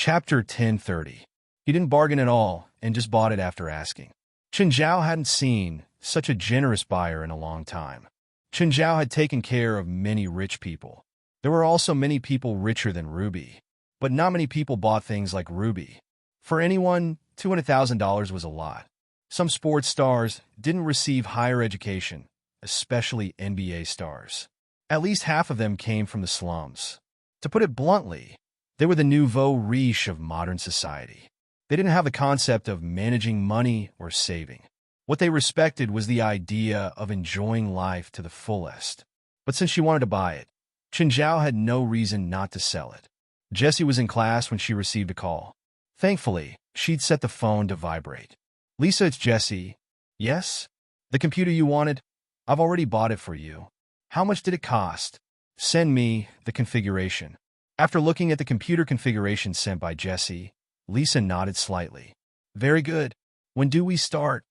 Chapter 1030. He didn't bargain at all and just bought it after asking. Chen Zhao hadn't seen such a generous buyer in a long time. Chen Zhao had taken care of many rich people. There were also many people richer than Ruby, but not many people bought things like Ruby. For anyone, $200,000 was a lot. Some sports stars didn't receive higher education, especially NBA stars. At least half of them came from the slums. To put it bluntly, they were the nouveau riche of modern society. They didn't have the concept of managing money or saving. What they respected was the idea of enjoying life to the fullest. But since she wanted to buy it, Chen Zhao had no reason not to sell it. Jessie was in class when she received a call. Thankfully, she'd set the phone to vibrate. "Lisa, it's Jessie." "Yes? The computer you wanted? I've already bought it for you." "How much did it cost?" "Send me the configuration." After looking at the computer configuration sent by Jessie, Lisa nodded slightly. "Very good. When do we start?"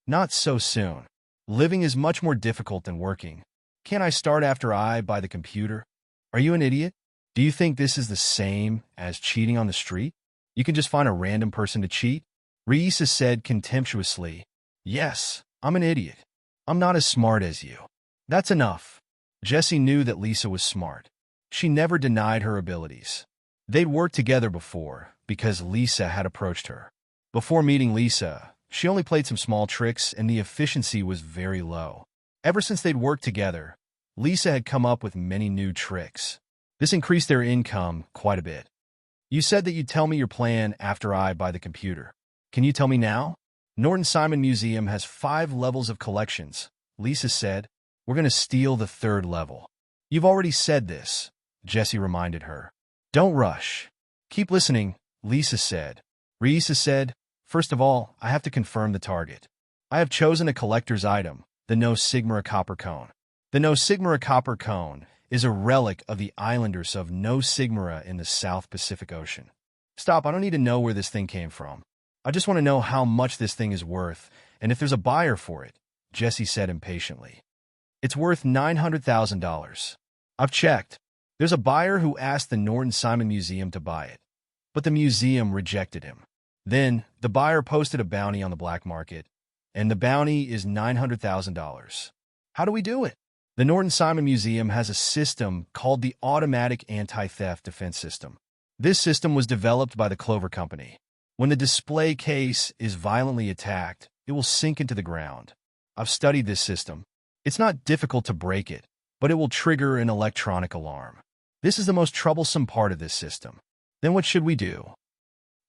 "Not so soon. Living is much more difficult than working. Can't I start after I buy the computer?" "Are you an idiot? Do you think this is the same as cheating on the street? You can just find a random person to cheat?" Reisa said contemptuously. "Yes, I'm an idiot. I'm not as smart as you." "That's enough." Jessie knew that Lisa was smart. She never denied her abilities. They'd worked together before because Lisa had approached her. Before meeting Lisa, she only played some small tricks and the efficiency was very low. Ever since they'd worked together, Lisa had come up with many new tricks. This increased their income quite a bit. "You said that you'd tell me your plan after I buy the computer. Can you tell me now?" "Norton Simon Museum has 5 levels of collections," Lisa said. "We're going to steal the 3rd level." "You've already said this," Jessie reminded her. "Don't rush. Keep listening," Lisa said. Reisa said, "First of all, I have to confirm the target. I have chosen a collector's item, the No Sigmara copper cone. The No Sigmara copper cone is a relic of the islanders of No Sigmara in the South Pacific Ocean." "Stop, I don't need to know where this thing came from. I just want to know how much this thing is worth and if there's a buyer for it," Jessie said impatiently. "It's worth $900,000. I've checked. There's a buyer who asked the Norton Simon Museum to buy it, but the museum rejected him. Then, the buyer posted a bounty on the black market, and the bounty is $900,000. How do we do it?" "The Norton Simon Museum has a system called the Automatic Anti-Theft Defense System. This system was developed by the Clover Company. When the display case is violently attacked, it will sink into the ground. I've studied this system. It's not difficult to break it, but it will trigger an electronic alarm. This is the most troublesome part of this system." "Then what should we do?"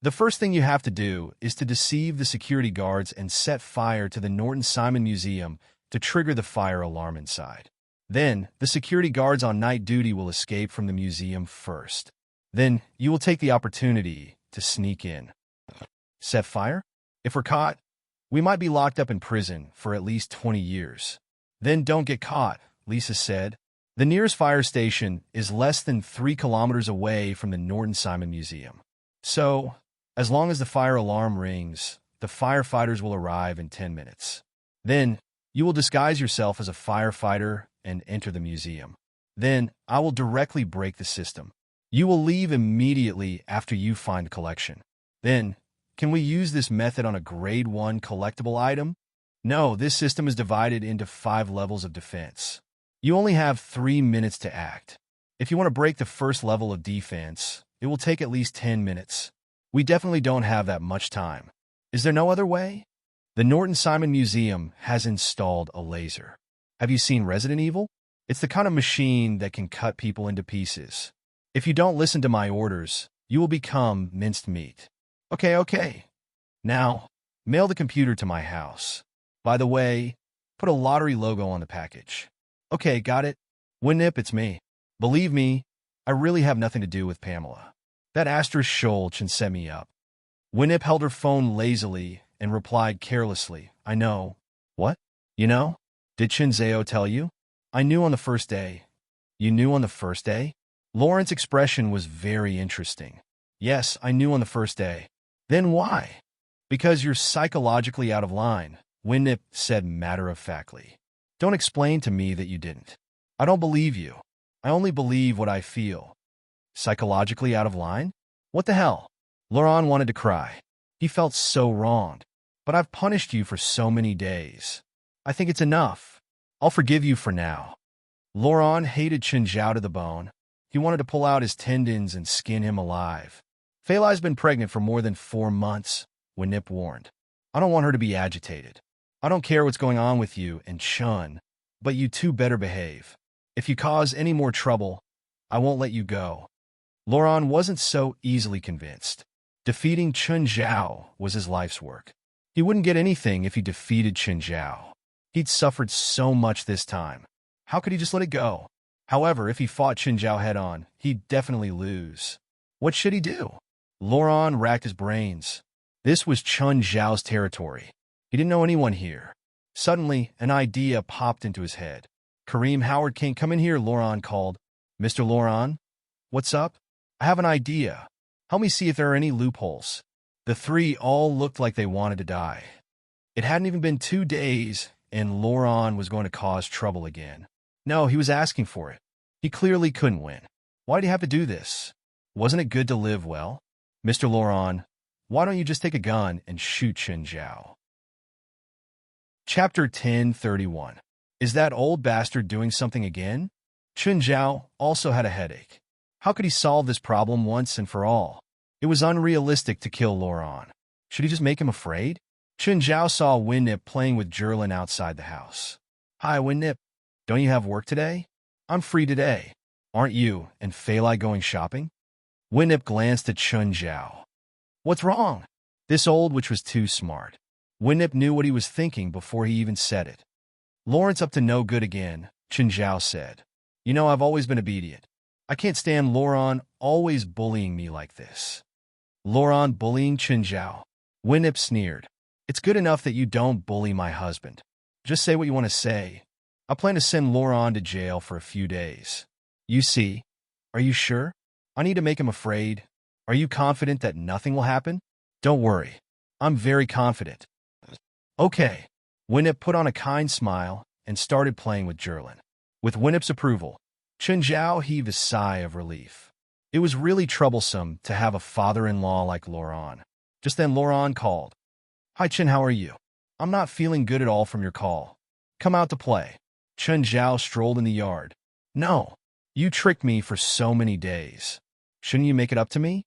"The first thing you have to do is to deceive the security guards and set fire to the Norton Simon Museum to trigger the fire alarm inside. Then, the security guards on night duty will escape from the museum first. Then, you will take the opportunity to sneak in." "Set fire? If we're caught, we might be locked up in prison for at least 20 years. "Then don't get caught," Lisa said. "The nearest fire station is less than 3 kilometers away from the Norton Simon Museum. So, as long as the fire alarm rings, the firefighters will arrive in 10 minutes. Then, you will disguise yourself as a firefighter and enter the museum. Then, I will directly break the system. You will leave immediately after you find the collection." "Then, can we use this method on a grade 1 collectible item?" "No, this system is divided into 5 levels of defense. You only have 3 minutes to act. If you want to break the first level of defense, it will take at least 10 minutes. We definitely don't have that much time. Is there no other way?" "The Norton Simon Museum has installed a laser. Have you seen Resident Evil? It's the kind of machine that can cut people into pieces. If you don't listen to my orders, you will become minced meat." Okay. Now, mail the computer to my house. By the way, put a lottery logo on the package." "Okay, got it." "Winnip, it's me. Believe me, I really have nothing to do with Pamela. That asterisk Schulch and set me up." Winnip held her phone lazily and replied carelessly, "I know." "What? You know? Did Shinzeo tell you?" "I knew on the first day." "You knew on the first day?" Lauren's expression was very interesting. "Yes, I knew on the first day." "Then why?" "Because you're psychologically out of line," Winnip said matter-of-factly. "Don't explain to me that you didn't. I don't believe you. I only believe what I feel." "Psychologically out of line? What the hell?" Laurent wanted to cry. He felt so wronged. But I've punished you for so many days. I think it's enough. I'll forgive you for now. Laurent hated Chenjiao to the bone. He wanted to pull out his tendons and skin him alive. Feilai's been pregnant for more than 4 months, Wenip warned. I don't want her to be agitated. I don't care what's going on with you and Chun, but you two better behave. If you cause any more trouble, I won't let you go. Laurent wasn't so easily convinced. Defeating Chenjiao was his life's work. He wouldn't get anything if he defeated Chenjiao. He'd suffered so much this time. How could he just let it go? However, if he fought Chenjiao head-on, he'd definitely lose. What should he do? Laurent racked his brains. This was Chenjiao's territory. He didn't know anyone here. Suddenly, an idea popped into his head. Kareem Howard can't come in here, Laurent called. Mr. Laurent? What's up? I have an idea. Help me see if there are any loopholes. The three all looked like they wanted to die. It hadn't even been 2 days, and Laurent was going to cause trouble again. No, he was asking for it. He clearly couldn't win. Why did he have to do this? Wasn't it good to live well? Mr. Laurent, why don't you just take a gun and shoot Chenjiao? Chapter 1031. Is that old bastard doing something again? Chenjiao also had a headache. How could he solve this problem once and for all? It was unrealistic to kill Laurent. Should he just make him afraid? Chenjiao saw Wenip playing with Jerlin outside the house. Hi, Wenip. Don't you have work today? I'm free today. Aren't you and Feilai going shopping? Wenip glanced at Chenjiao. What's wrong? This old witch was too smart. Wenip knew what he was thinking before he even said it. Lawrence up to no good again, Chenjiao said. You know, I've always been obedient. I can't stand Laurent always bullying me like this. Laurent bullying Chenjiao. Wenip sneered. It's good enough that you don't bully my husband. Just say what you want to say. I plan to send Laurent to jail for a few days. You see? Are you sure? I need to make him afraid. Are you confident that nothing will happen? Don't worry. I'm very confident. Okay. Wenip put on a kind smile and started playing with Jerlin. With Wenip's approval, Chenjiao heaved a sigh of relief. It was really troublesome to have a father-in-law like Laurent. Just then Laurent called. Hi Chen, how are you? I'm not feeling good at all from your call. Come out to play. Chenjiao strolled in the yard. No, you tricked me for so many days. Shouldn't you make it up to me?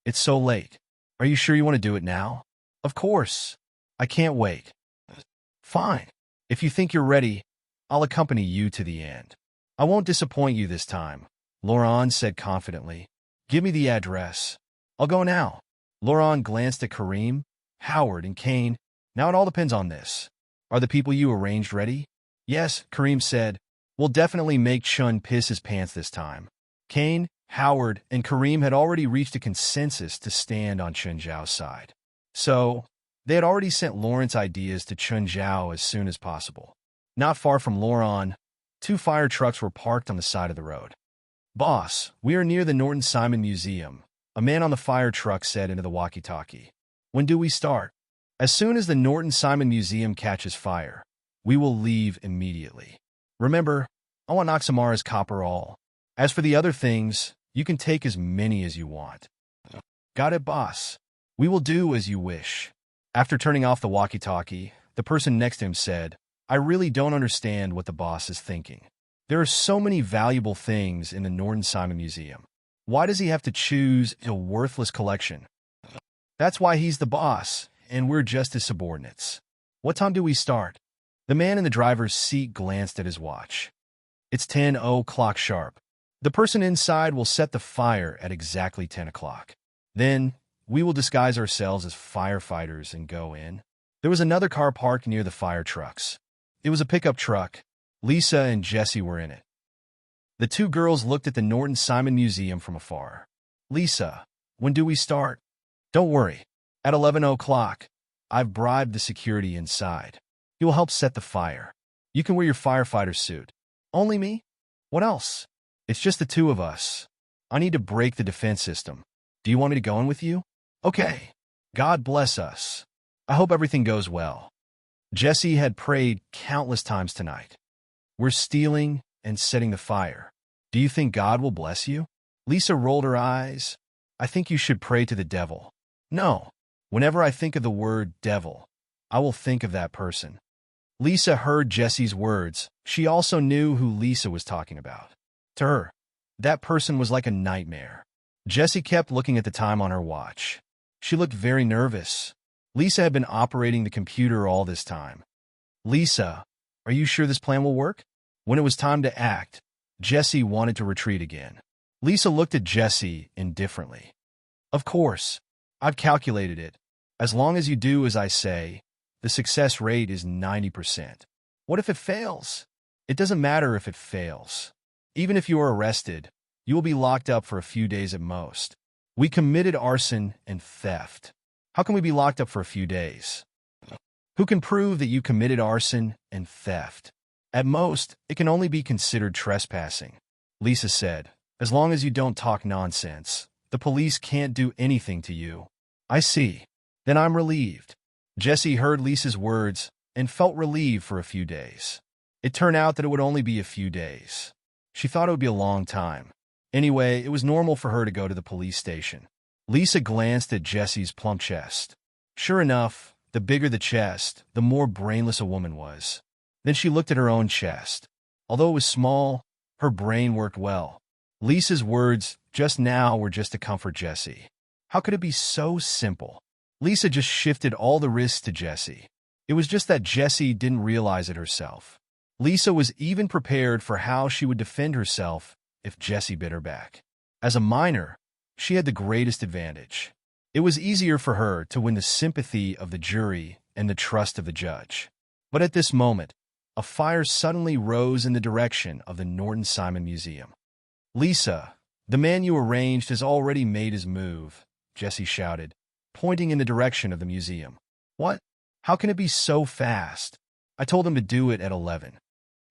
It's so late. Are you sure you want to do it now? Of course. I can't wait. Fine. If you think you're ready, I'll accompany you to the end. I won't disappoint you this time, Laurent said confidently. Give me the address. I'll go now. Laurent glanced at Kareem, Howard, and Kane. Now it all depends on this. Are the people you arranged ready? Yes, Kareem said. We'll definitely make Chun piss his pants this time. Kane, Howard, and Kareem had already reached a consensus to stand on Chenjiao's side. So, they had already sent Lawrence ideas to Chenjiao as soon as possible. Not far from Laurent, 2 fire trucks were parked on the side of the road. Boss, we are near the Norton Simon Museum, a man on the fire truck said into the walkie-talkie. When do we start? As soon as the Norton Simon Museum catches fire, we will leave immediately. Remember, I want Noxamara's copper all. As for the other things, you can take as many as you want. Got it, boss. We will do as you wish. After turning off the walkie-talkie, the person next to him said, I really don't understand what the boss is thinking. There are so many valuable things in the Norton Simon Museum. Why does he have to choose a worthless collection? That's why he's the boss, and we're just his subordinates. What time do we start? The man in the driver's seat glanced at his watch. It's 10 o'clock sharp. The person inside will set the fire at exactly 10 o'clock. Then, we will disguise ourselves as firefighters and go in. There was another car parked near the fire trucks. It was a pickup truck. Lisa and Jessie were in it. The 2 girls looked at the Norton Simon Museum from afar. Lisa, when do we start? Don't worry. At 11 o'clock, I've bribed the security inside. He will help set the fire. You can wear your firefighter suit. Only me? What else? It's just the 2 of us. I need to break the defense system. Do you want me to go in with you? Okay. God bless us. I hope everything goes well. Jessie had prayed countless times tonight. We're stealing and setting the fire. Do you think God will bless you? Lisa rolled her eyes. I think you should pray to the devil. No. Whenever I think of the word devil, I will think of that person. Lisa heard Jesse's words. She also knew who Lisa was talking about. To her, that person was like a nightmare. Jessie kept looking at the time on her watch. She looked very nervous. Lisa had been operating the computer all this time. Lisa, are you sure this plan will work? When it was time to act, Jessie wanted to retreat again. Lisa looked at Jessie indifferently. Of course, I've calculated it. As long as you do as I say, the success rate is 90%. What if it fails? It doesn't matter if it fails. Even if you are arrested, you will be locked up for a few days at most. We committed arson and theft. How can we be locked up for a few days? Who can prove that you committed arson and theft? At most, it can only be considered trespassing. Lisa said, as long as you don't talk nonsense, the police can't do anything to you. I see. Then I'm relieved. Jessie heard Lisa's words and felt relieved for a few days. It turned out that it would only be a few days. She thought it would be a long time. Anyway, it was normal for her to go to the police station. Lisa glanced at Jessie's plump chest. Sure enough, the bigger the chest, the more brainless a woman was. Then she looked at her own chest. Although it was small, her brain worked well. Lisa's words just now were just to comfort Jessie. How could it be so simple? Lisa just shifted all the risks to Jessie. It was just that Jessie didn't realize it herself. Lisa was even prepared for how she would defend herself if Jessie bit her back. As a minor, she had the greatest advantage. It was easier for her to win the sympathy of the jury and the trust of the judge. But at this moment, a fire suddenly rose in the direction of the Norton Simon Museum. Lisa, the man you arranged has already made his move, Jessie shouted, pointing in the direction of the museum. What? How can it be so fast? I told him to do it at 11.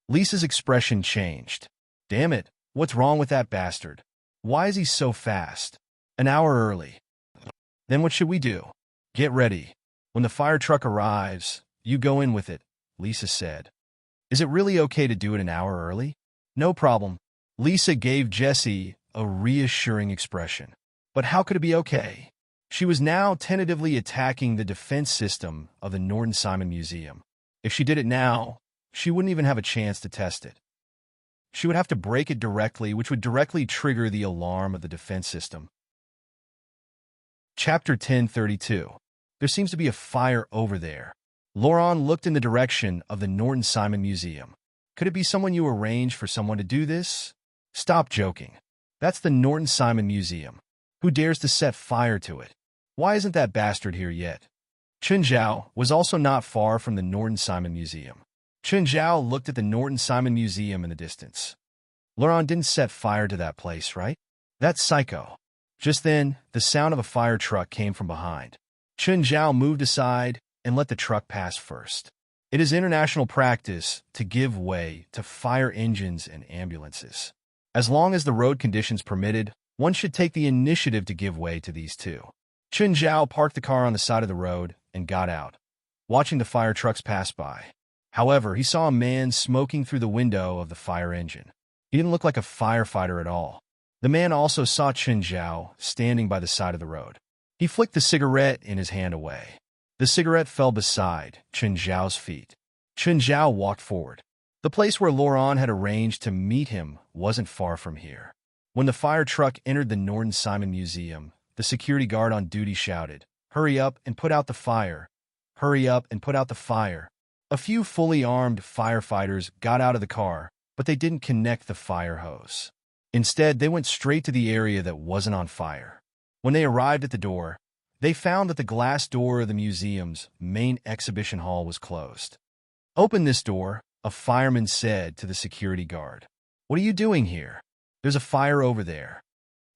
Lisa's expression changed. Damn it, what's wrong with that bastard? Why is he so fast? An hour early. Then what should we do? Get ready. When the fire truck arrives, you go in with it, Lisa said. Is it really okay to do it an hour early? No problem. Lisa gave Jessie a reassuring expression. But how could it be okay? She was now tentatively attacking the defense system of the Norton Simon Museum. If she did it now, she wouldn't even have a chance to test it. She would have to break it directly, which would directly trigger the alarm of the defense system. Chapter 1032. There seems to be a fire over there. Laurent looked in the direction of the Norton Simon Museum. Could it be someone you arranged for someone to do this? Stop joking. That's the Norton Simon Museum. Who dares to set fire to it? Why isn't that bastard here yet? Chunjiao was also not far from the Norton Simon Museum. Chunjiao looked at the Norton Simon Museum in the distance. Laurent didn't set fire to that place, right? That's psycho. Just then, the sound of a fire truck came from behind. Chunjiao moved aside and let the truck pass first. It is international practice to give way to fire engines and ambulances. As long as the road conditions permitted, one should take the initiative to give way to these two. Chunjiao parked the car on the side of the road and got out, watching the fire trucks pass by. However, he saw a man smoking through the window of the fire engine. He didn't look like a firefighter at all. The man also saw Chunjiao standing by the side of the road. He flicked the cigarette in his hand away. The cigarette fell beside Chunjiao's feet. Chunjiao walked forward. The place where Laurent had arranged to meet him wasn't far from here. When the fire truck entered the Norton Simon Museum, the security guard on duty shouted, "Hurry up and put out the fire! Hurry up and put out the fire!" A few fully armed firefighters got out of the car, but they didn't connect the fire hose. Instead, they went straight to the area that wasn't on fire. When they arrived at the door, they found that the glass door of the museum's main exhibition hall was closed. "Open this door," a fireman said to the security guard. "What are you doing here? There's a fire over there."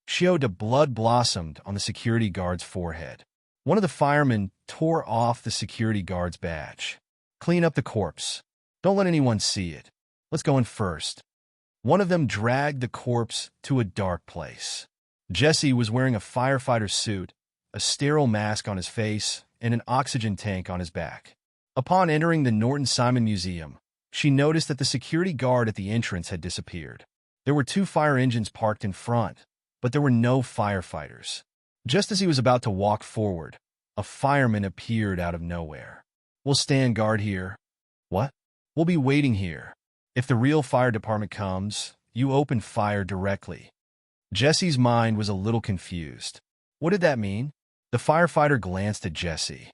Xiao blood blossomed on the security guard's forehead. One of the firemen tore off the security guard's badge. "Clean up the corpse. Don't let anyone see it. Let's go in first." One of them dragged the corpse to a dark place. Jesse was wearing a firefighter suit, a sterile mask on his face, and an oxygen tank on his back. Upon entering the Norton Simon Museum, she noticed that the security guard at the entrance had disappeared. There were 2 fire engines parked in front, but there were no firefighters. Just as he was about to walk forward, a fireman appeared out of nowhere. "We'll stand guard here." "What?" "We'll be waiting here. If the real fire department comes, you open fire directly." Jesse's mind was a little confused. What did that mean? The firefighter glanced at Jesse.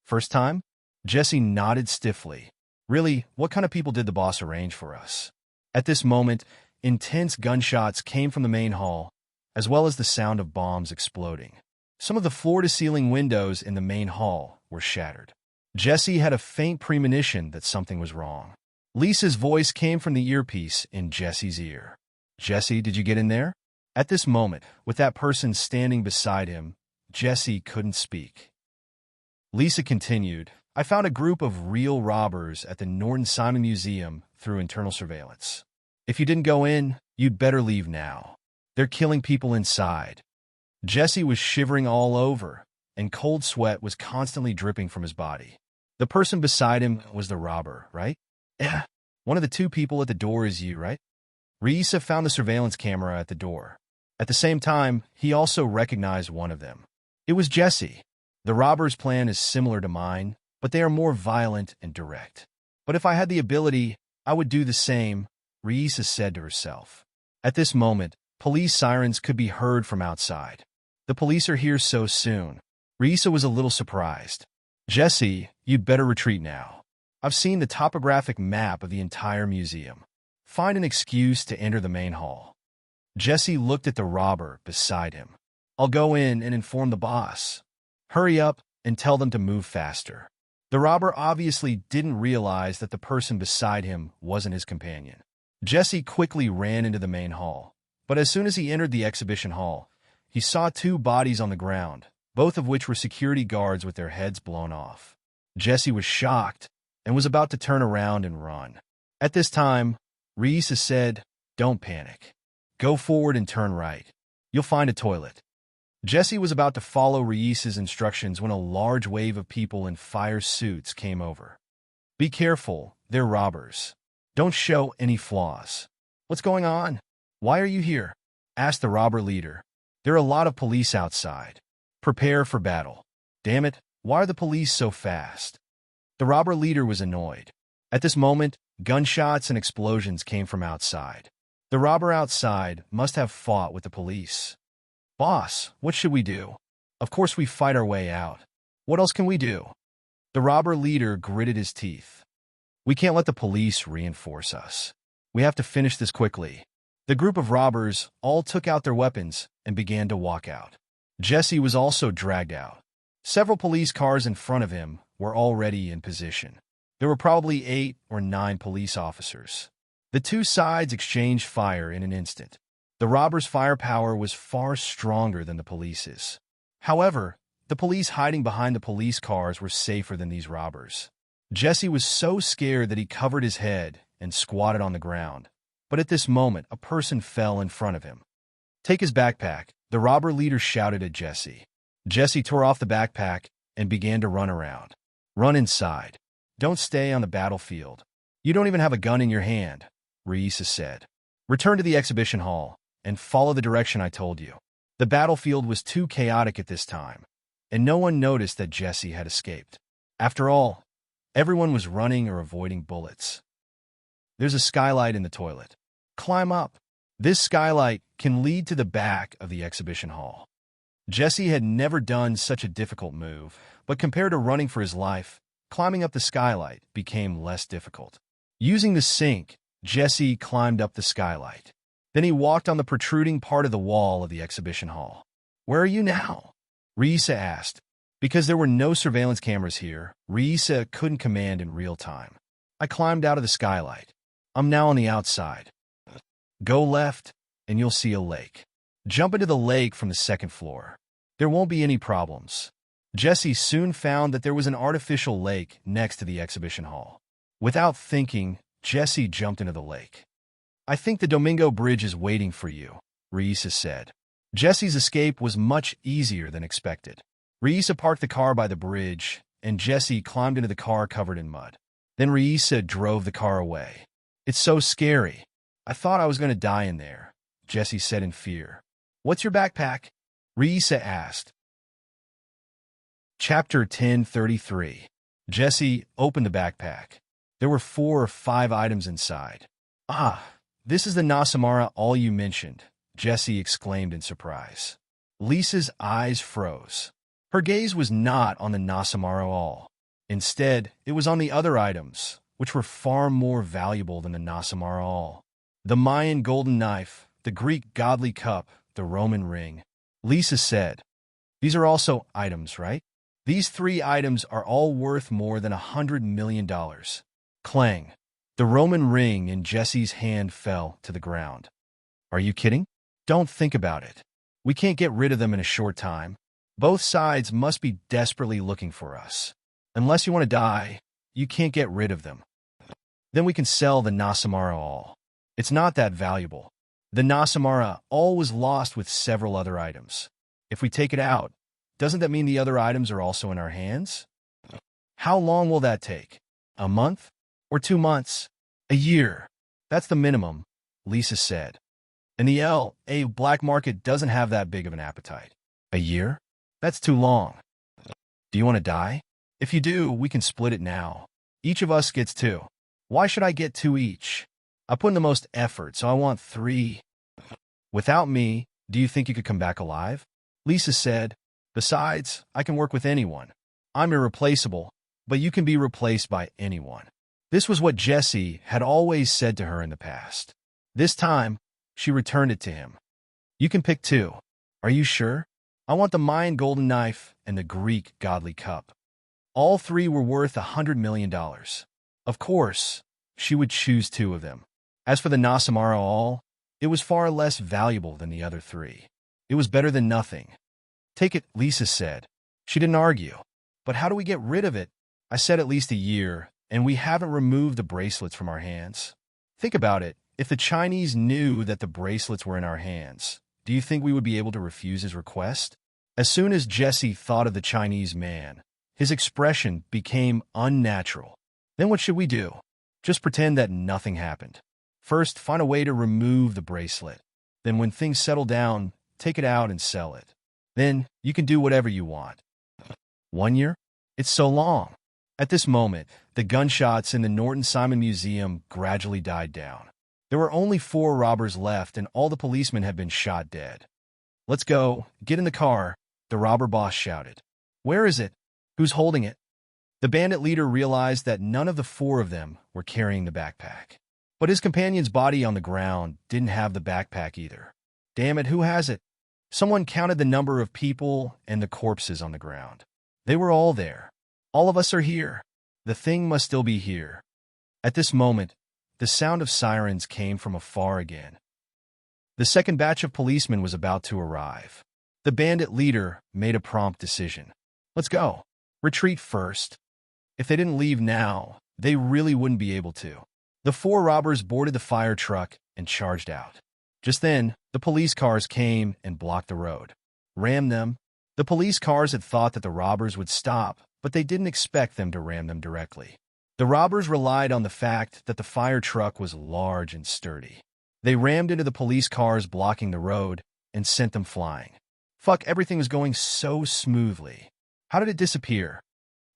"First time?" Jesse nodded stiffly. "Really, what kind of people did the boss arrange for us?" At this moment, intense gunshots came from the main hall, as well as the sound of bombs exploding. Some of the floor-to-ceiling windows in the main hall were shattered. Jesse had a faint premonition that something was wrong. Lisa's voice came from the earpiece in Jesse's ear. "Jesse, did you get in there?" At this moment, with that person standing beside him, Jesse couldn't speak. Lisa continued, "I found a group of real robbers at the Norton Simon Museum through internal surveillance. If you didn't go in, you'd better leave now. They're killing people inside." Jesse was shivering all over, and cold sweat was constantly dripping from his body. The person beside him was the robber, right? "Yeah. One of the two people at the door is you, right?" Reisa found the surveillance camera at the door. At the same time, he also recognized one of them. It was Jesse. "The robber's plan is similar to mine, but they are more violent and direct. But if I had the ability, I would do the same," Reisa said to herself. At this moment, police sirens could be heard from outside. "The police are here so soon." Reisa was a little surprised. "Jesse, you'd better retreat now. I've seen the topographic map of the entire museum. Find an excuse to enter the main hall." Jesse looked at the robber beside him. "I'll go in and inform the boss. Hurry up and tell them to move faster." The robber obviously didn't realize that the person beside him wasn't his companion. Jesse quickly ran into the main hall, but as soon as he entered the exhibition hall, he saw two bodies on the ground, both of which were security guards with their heads blown off. Jesse was shocked and was about to turn around and run. At this time, Reisa said, "Don't panic. Go forward and turn right. You'll find a toilet." Jesse was about to follow Reisa's instructions when a large wave of people in fire suits came over. "Be careful, they're robbers. Don't show any flaws." "What's going on? Why are you here?" asked the robber leader. "There are a lot of police outside. Prepare for battle." "Damn it, why are the police so fast?" The robber leader was annoyed. At this moment, gunshots and explosions came from outside. The robber outside must have fought with the police. "Boss, what should we do?" "Of course we fight our way out. What else can we do?" The robber leader gritted his teeth. "We can't let the police reinforce us. We have to finish this quickly." The group of robbers all took out their weapons and began to walk out. Jesse was also dragged out. Several police cars in front of him were already in position. There were probably 8 or 9 police officers. The two sides exchanged fire in an instant. The robbers' firepower was far stronger than the police's. However, the police hiding behind the police cars were safer than these robbers. Jesse was so scared that he covered his head and squatted on the ground. But at this moment, a person fell in front of him. "Take his backpack," the robber leader shouted at Jesse. Jesse tore off the backpack and began to run around. "Run inside. Don't stay on the battlefield. You don't even have a gun in your hand," Reisa said. "Return to the exhibition hall and follow the direction I told you." The battlefield was too chaotic at this time, and no one noticed that Jesse had escaped. After all, everyone was running or avoiding bullets. "There's a skylight in the toilet. Climb up. This skylight can lead to the back of the exhibition hall." Jesse had never done such a difficult move, but compared to running for his life, climbing up the skylight became less difficult. Using the sink, Jesse climbed up the skylight. Then he walked on the protruding part of the wall of the exhibition hall. "Where are you now?" Reisa asked. Because there were no surveillance cameras here, Reisa couldn't command in real time. "I climbed out of the skylight. I'm now on the outside. Go left, and you'll see a lake. Jump into the lake from the second floor. There won't be any problems." Jesse soon found that there was an artificial lake next to the exhibition hall. Without thinking, Jesse jumped into the lake. "I think the Domingo Bridge is waiting for you," Reisa said. Jesse's escape was much easier than expected. Reisa parked the car by the bridge, and Jesse climbed into the car covered in mud. Then Reisa drove the car away. "It's so scary. I thought I was going to die in there," Jesse said in fear. "What's your backpack?" Risa asked. Chapter 1033. Jesse opened the backpack. There were 4 or 5 items inside. Ah, this is the Nasamara all you mentioned, Jesse exclaimed in surprise. Lisa's eyes froze. Her gaze was not on the Nasamara all. Instead, it was on the other items, which were far more valuable than the Nasamara all. The Mayan golden knife, the Greek godly cup, the Roman ring. Lisa said, "These are also items, right? These 3 items are all worth more than $100 million. Clang. The Roman ring in Jesse's hand fell to the ground. Are you kidding? Don't think about it. We can't get rid of them in a short time. Both sides must be desperately looking for us. Unless you want to die, you can't get rid of them. Then we can sell the Nasamara all. It's not that valuable. The Nasamara all was lost with several other items. If we take it out, doesn't that mean the other items are also in our hands? How long will that take? A month? Or 2 months? A year? That's the minimum," Lisa said. "And the L.A. black market doesn't have that big of an appetite. A year? That's too long. Do you want to die? If you do, we can split it now. Each of us gets 2. Why should I get 2 each? I put in the most effort, so I want 3. Without me, do you think you could come back alive?" Lisa said. "Besides, I can work with anyone. I'm irreplaceable, but you can be replaced by anyone." This was what Jesse had always said to her in the past. This time, she returned it to him. "You can pick 2. Are you sure? I want the Mayan golden knife and the Greek godly cup." All 3 were worth $100 million. Of course, she would choose 2 of them. As for the Nasamara all, it was far less valuable than the other 3. It was better than nothing. "Take it," Lisa said. She didn't argue. "But how do we get rid of it?" I said at least a year, and we haven't removed the bracelets from our hands. Think about it. If the Chinese knew that the bracelets were in our hands, do you think we would be able to refuse his request? As soon as Jesse thought of the Chinese man, his expression became unnatural. Then what should we do? Just pretend that nothing happened. First, find a way to remove the bracelet. Then when things settle down, take it out and sell it. Then you can do whatever you want. 1 year? It's so long. At this moment, the gunshots in the Norton Simon Museum gradually died down. There were only 4 robbers left, and all the policemen had been shot dead. "Let's go. Get in the car," the robber boss shouted. "Where is it? Who's holding it?" The bandit leader realized that none of the 4 of them were carrying the backpack. But his companion's body on the ground didn't have the backpack either. "Damn it, who has it?" Someone counted the number of people and the corpses on the ground. They were all there. "All of us are here. The thing must still be here." At this moment, the sound of sirens came from afar again. The second batch of policemen was about to arrive. The bandit leader made a prompt decision. "Let's go. Retreat first." If they didn't leave now, they really wouldn't be able to. The 4 robbers boarded the fire truck and charged out. Just then, the police cars came and blocked the road. Ram them. The police cars had thought that the robbers would stop, but they didn't expect them to ram them directly. The robbers relied on the fact that the fire truck was large and sturdy. They rammed into the police cars blocking the road and sent them flying. Fuck, everything was going so smoothly. How did it disappear?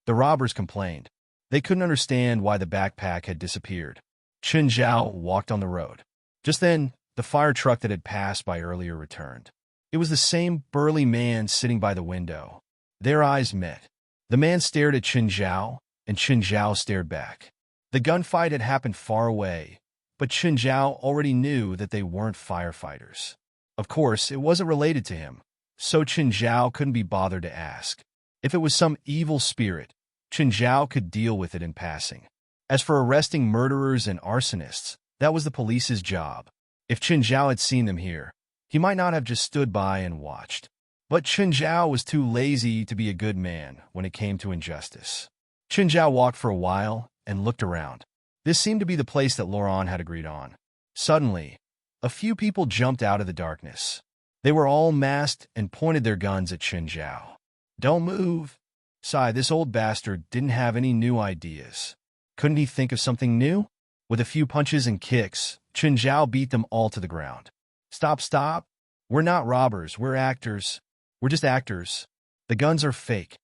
The robbers complained. They couldn't understand why the backpack had disappeared. Chen Zhao walked on the road. Just then, the fire truck that had passed by earlier returned. It was the same burly man sitting by the window. Their eyes met. The man stared at Chen Zhao, and Chen Zhao stared back. The gunfight had happened far away, but Chen Zhao already knew that they weren't firefighters. Of course, it wasn't related to him, so Chen Zhao couldn't be bothered to ask. If it was some evil spirit, Chen Zhao could deal with it in passing. As for arresting murderers and arsonists, that was the police's job. If Chen Zhao had seen them here, he might not have just stood by and watched. But Chen Zhao was too lazy to be a good man when it came to injustice. Chen Zhao walked for a while and looked around. This seemed to be the place that Laurent had agreed on. Suddenly, a few people jumped out of the darkness. They were all masked and pointed their guns at Chen Zhao. "Don't move." Sigh, this old bastard didn't have any new ideas. Couldn't he think of something new? With a few punches and kicks, Chen Zhao beat them all to the ground. "Stop, stop. We're not robbers, we're actors. We're just actors. The guns are fake.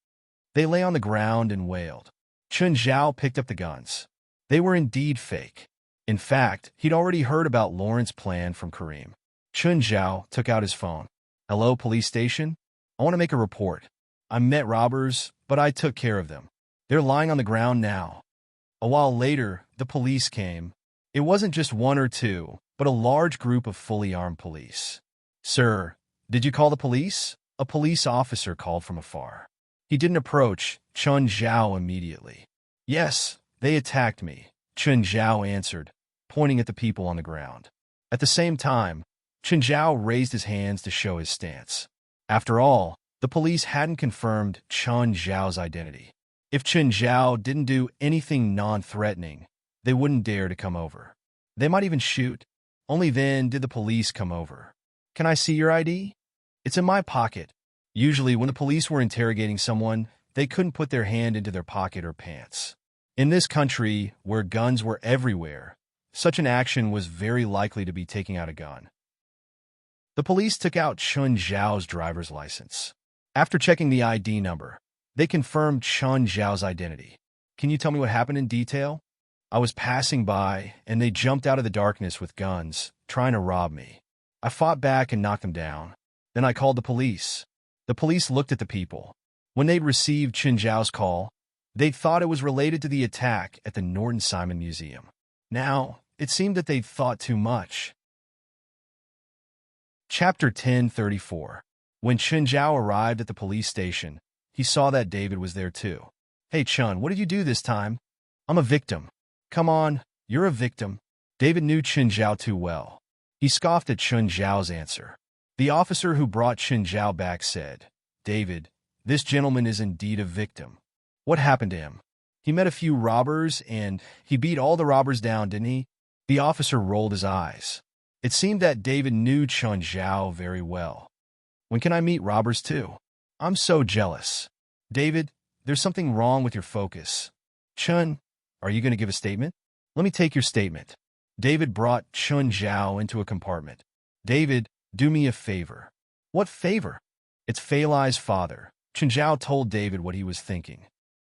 They lay on the ground and wailed. Chun Zhao picked up the guns. They were indeed fake. In fact, he'd already heard about Lawrence's plan from Kareem. Chun Zhao took out his phone. Hello, police station? I want to make a report. I met robbers, but I took care of them. They're lying on the ground now. A while later, the police came. It wasn't just one or two, but a large group of fully armed police. Sir, did you call the police? A police officer called from afar. He didn't approach Chun Zhao immediately. Yes, they attacked me, Chun Zhao answered, pointing at the people on the ground. At the same time, Chun Zhao raised his hands to show his stance. After all, the police hadn't confirmed Chun Zhao's identity. If Chun Zhao didn't do anything non-threatening, they wouldn't dare to come over. They might even shoot. Only then did the police come over. Can I see your ID? It's in my pocket. Usually, when the police were interrogating someone, they couldn't put their hand into their pocket or pants. In this country, where guns were everywhere, such an action was very likely to be taking out a gun. The police took out Chun Zhao's driver's license. After checking the ID number, they confirmed Chun Zhao's identity. Can you tell me what happened in detail? I was passing by, and they jumped out of the darkness with guns, trying to rob me. I fought back and knocked them down. Then I called the police. The police looked at the people. When they'd received Chun Zhao's call, they thought it was related to the attack at the Norton Simon Museum. Now, it seemed that they'd thought too much. Chapter 1034. When Chun Zhao arrived at the police station, he saw that David was there too. Hey Chun, what did you do this time? I'm a victim. Come on, you're a victim. David knew Chun Zhao too well. He scoffed at Chun Zhao's answer. The officer who brought Chun Zhao back said, David, this gentleman is indeed a victim. What happened to him? He met a few robbers and he beat all the robbers down, didn't he? The officer rolled his eyes. It seemed that David knew Chun Zhao very well. When can I meet robbers too? I'm so jealous. David, there's something wrong with your focus. Chun, are you going to give a statement? Let me take your statement. David brought Chun Zhao into a compartment. David, do me a favor. What favor? It's Fei Lai's father. Chun Zhao told David what he was thinking.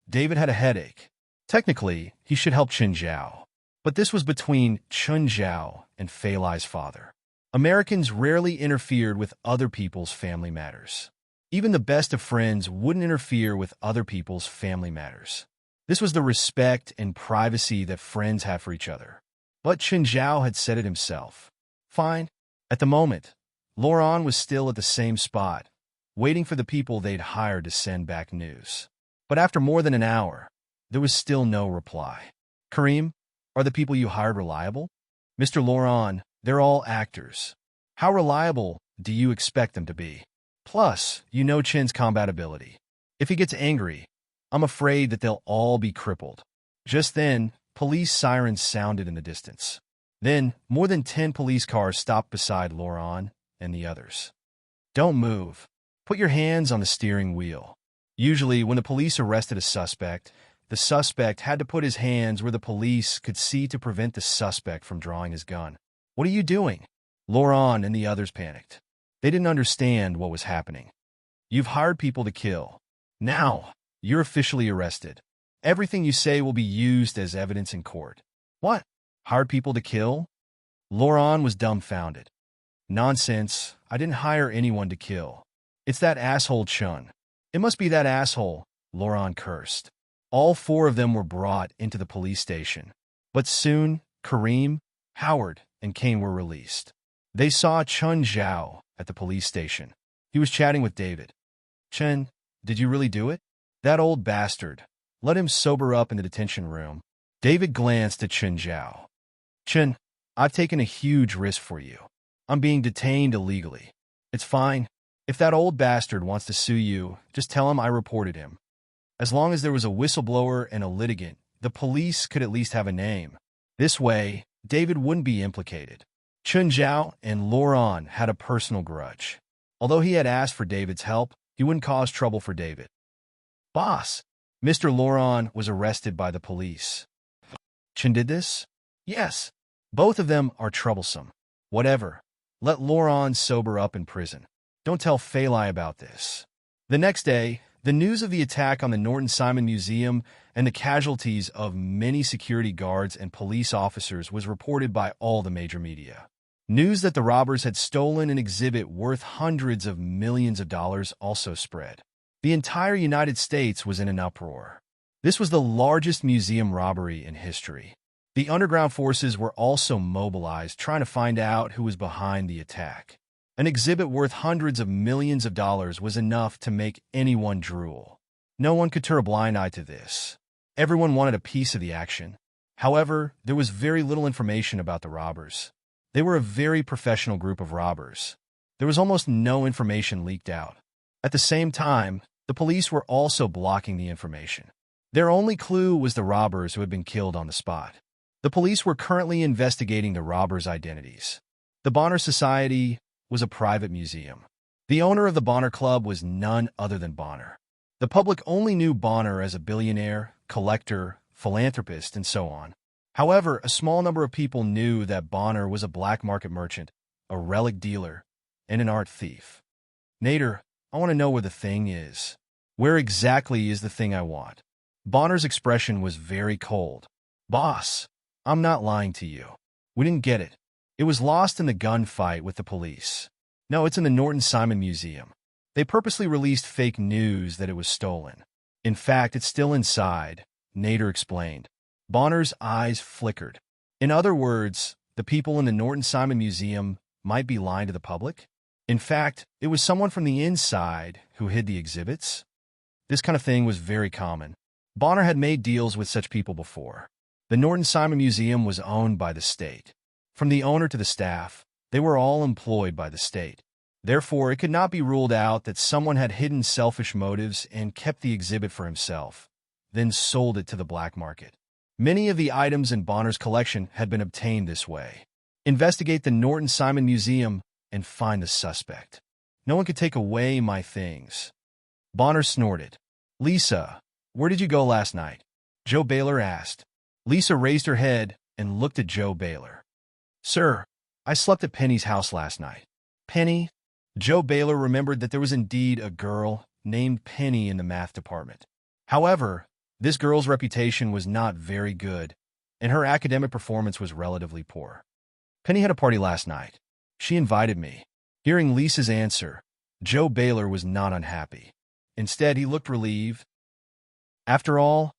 David had a headache. Technically, he should help Chun Zhao. But this was between Chun Zhao and Fei Lai's father. Americans rarely interfered with other people's family matters. Even the best of friends wouldn't interfere with other people's family matters. This was the respect and privacy that friends have for each other. But Chun Zhao had said it himself. Fine. At the moment, Laurent was still at the same spot, waiting for the people they'd hired to send back news. But after more than an hour, there was still no reply. Kareem, are the people you hired reliable? Mr. Laurent, they're all actors. How reliable do you expect them to be? Plus, you know Chin's combat ability. If he gets angry, I'm afraid that they'll all be crippled. Just then, police sirens sounded in the distance. Then, more than 10 police cars stopped beside Laurent and the others. Don't move. Put your hands on the steering wheel. Usually, when the police arrested a suspect, the suspect had to put his hands where the police could see to prevent the suspect from drawing his gun. What are you doing? Laurent and the others panicked. They didn't understand what was happening. You've hired people to kill. Now, you're officially arrested. Everything you say will be used as evidence in court. What? Hired people to kill? Laurent was dumbfounded. Nonsense. I didn't hire anyone to kill. It's that asshole Chun. It must be that asshole, Laurent cursed. All 4 of them were brought into the police station. But soon, Kareem, Howard, and Kane were released. They saw Chun Zhao at the police station. He was chatting with David. Chun, did you really do it? That old bastard. Let him sober up in the detention room. David glanced at Chun Zhao. Chun, I've taken a huge risk for you. I'm being detained illegally. It's fine. If that old bastard wants to sue you, just tell him I reported him. As long as there was a whistleblower and a litigant, the police could at least have a name. This way, David wouldn't be implicated. Chun Zhao and Laurent had a personal grudge. Although he had asked for David's help, he wouldn't cause trouble for David. Boss, Mr. Laurent was arrested by the police. Chun did this? Yes. Both of them are troublesome. Whatever. Let Laurent sober up in prison. Don't tell Phalai about this. The next day, the news of the attack on the Norton Simon Museum and the casualties of many security guards and police officers was reported by all the major media. News that the robbers had stolen an exhibit worth hundreds of millions of dollars also spread. The entire United States was in an uproar. This was the largest museum robbery in history. The underground forces were also mobilized, trying to find out who was behind the attack. An exhibit worth hundreds of millions of dollars was enough to make anyone drool. No one could turn a blind eye to this. Everyone wanted a piece of the action. However, there was very little information about the robbers. They were a very professional group of robbers. There was almost no information leaked out. At the same time, the police were also blocking the information. Their only clue was the robbers who had been killed on the spot. The police were currently investigating the robbers' identities. The Bonner Society was a private museum. The owner of the Bonner Club was none other than Bonner. The public only knew Bonner as a billionaire, collector, philanthropist, and so on. However, a small number of people knew that Bonner was a black market merchant, a relic dealer, and an art thief. Nader, I want to know where the thing is. Where exactly is the thing I want? Bonner's expression was very cold. Boss, I'm not lying to you. We didn't get it. It was lost in the gunfight with the police. No, it's in the Norton Simon Museum. They purposely released fake news that it was stolen. In fact, it's still inside, Nader explained. Bonner's eyes flickered. In other words, the people in the Norton Simon Museum might be lying to the public? In fact, it was someone from the inside who hid the exhibits? This kind of thing was very common. Bonner had made deals with such people before. The Norton Simon Museum was owned by the state. From the owner to the staff, they were all employed by the state. Therefore, it could not be ruled out that someone had hidden selfish motives and kept the exhibit for himself, then sold it to the black market. Many of the items in Bonner's collection had been obtained this way. Investigate the Norton Simon Museum and find the suspect. No one could take away my things. Bonner snorted. Lisa, where did you go last night? Joe Baylor asked. Lisa raised her head and looked at Joe Baylor. Sir, I slept at Penny's house last night. Penny? Joe Baylor remembered that there was indeed a girl named Penny in the math department. However, this girl's reputation was not very good, and her academic performance was relatively poor. Penny had a party last night. She invited me. Hearing Lisa's answer, Joe Baylor was not unhappy. Instead, he looked relieved. After all,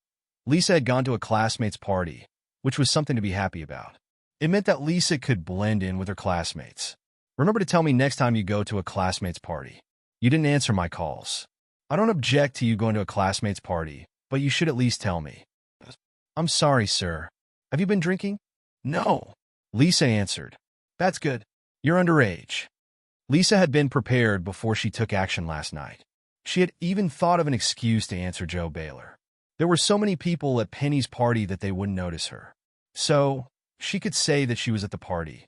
Lisa had gone to a classmate's party, which was something to be happy about. It meant that Lisa could blend in with her classmates. Remember to tell me next time you go to a classmate's party. You didn't answer my calls. I don't object to you going to a classmate's party, but you should at least tell me. I'm sorry, sir. Have you been drinking? No. Lisa answered. That's good. You're underage. Lisa had been prepared before she took action last night. She had even thought of an excuse to answer Joe Baylor. There were so many people at Penny's party that they wouldn't notice her. So, she could say that she was at the party.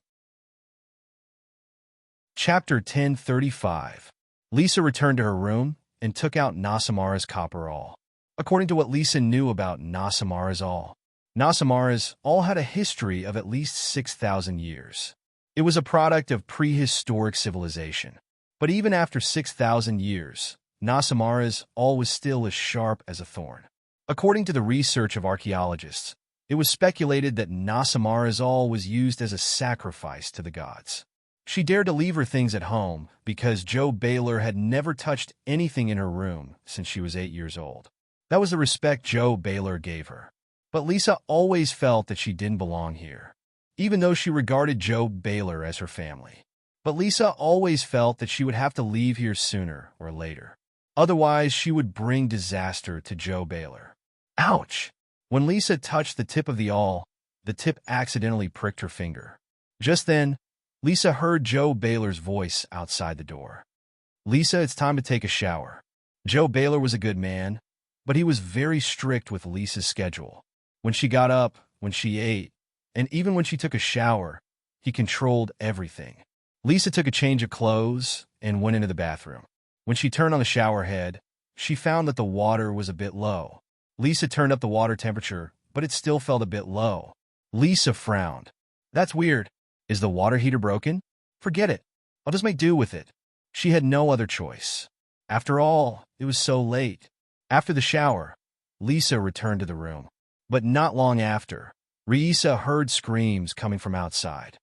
Chapter 1035. Lisa returned to her room and took out Nasamara's copper awl. According to what Lisa knew about Nasamara's awl, Nasamara's awl had a history of at least 6,000 years. It was a product of prehistoric civilization. But even after 6,000 years, Nasamara's awl was still as sharp as a thorn. According to the research of archaeologists, it was speculated that Nasamara's awl was used as a sacrifice to the gods. She dared to leave her things at home because Joe Baylor had never touched anything in her room since she was 8 years old. That was the respect Joe Baylor gave her. But Lisa always felt that she didn't belong here, even though she regarded Joe Baylor as her family. But Lisa always felt that she would have to leave here sooner or later. Otherwise, she would bring disaster to Joe Baylor. Ouch! When Lisa touched the tip of the awl, the tip accidentally pricked her finger. Just then, Lisa heard Joe Baylor's voice outside the door. Lisa, it's time to take a shower. Joe Baylor was a good man, but he was very strict with Lisa's schedule. When she got up, when she ate, and even when she took a shower, he controlled everything. Lisa took a change of clothes and went into the bathroom. When she turned on the shower head, she found that the water was a bit low. Lisa turned up the water temperature, but it still felt a bit low. Lisa frowned. That's weird. Is the water heater broken? Forget it. I'll just make do with it. She had no other choice. After all, it was so late. After the shower, Lisa returned to the room. But not long after, Reisa heard screams coming from outside.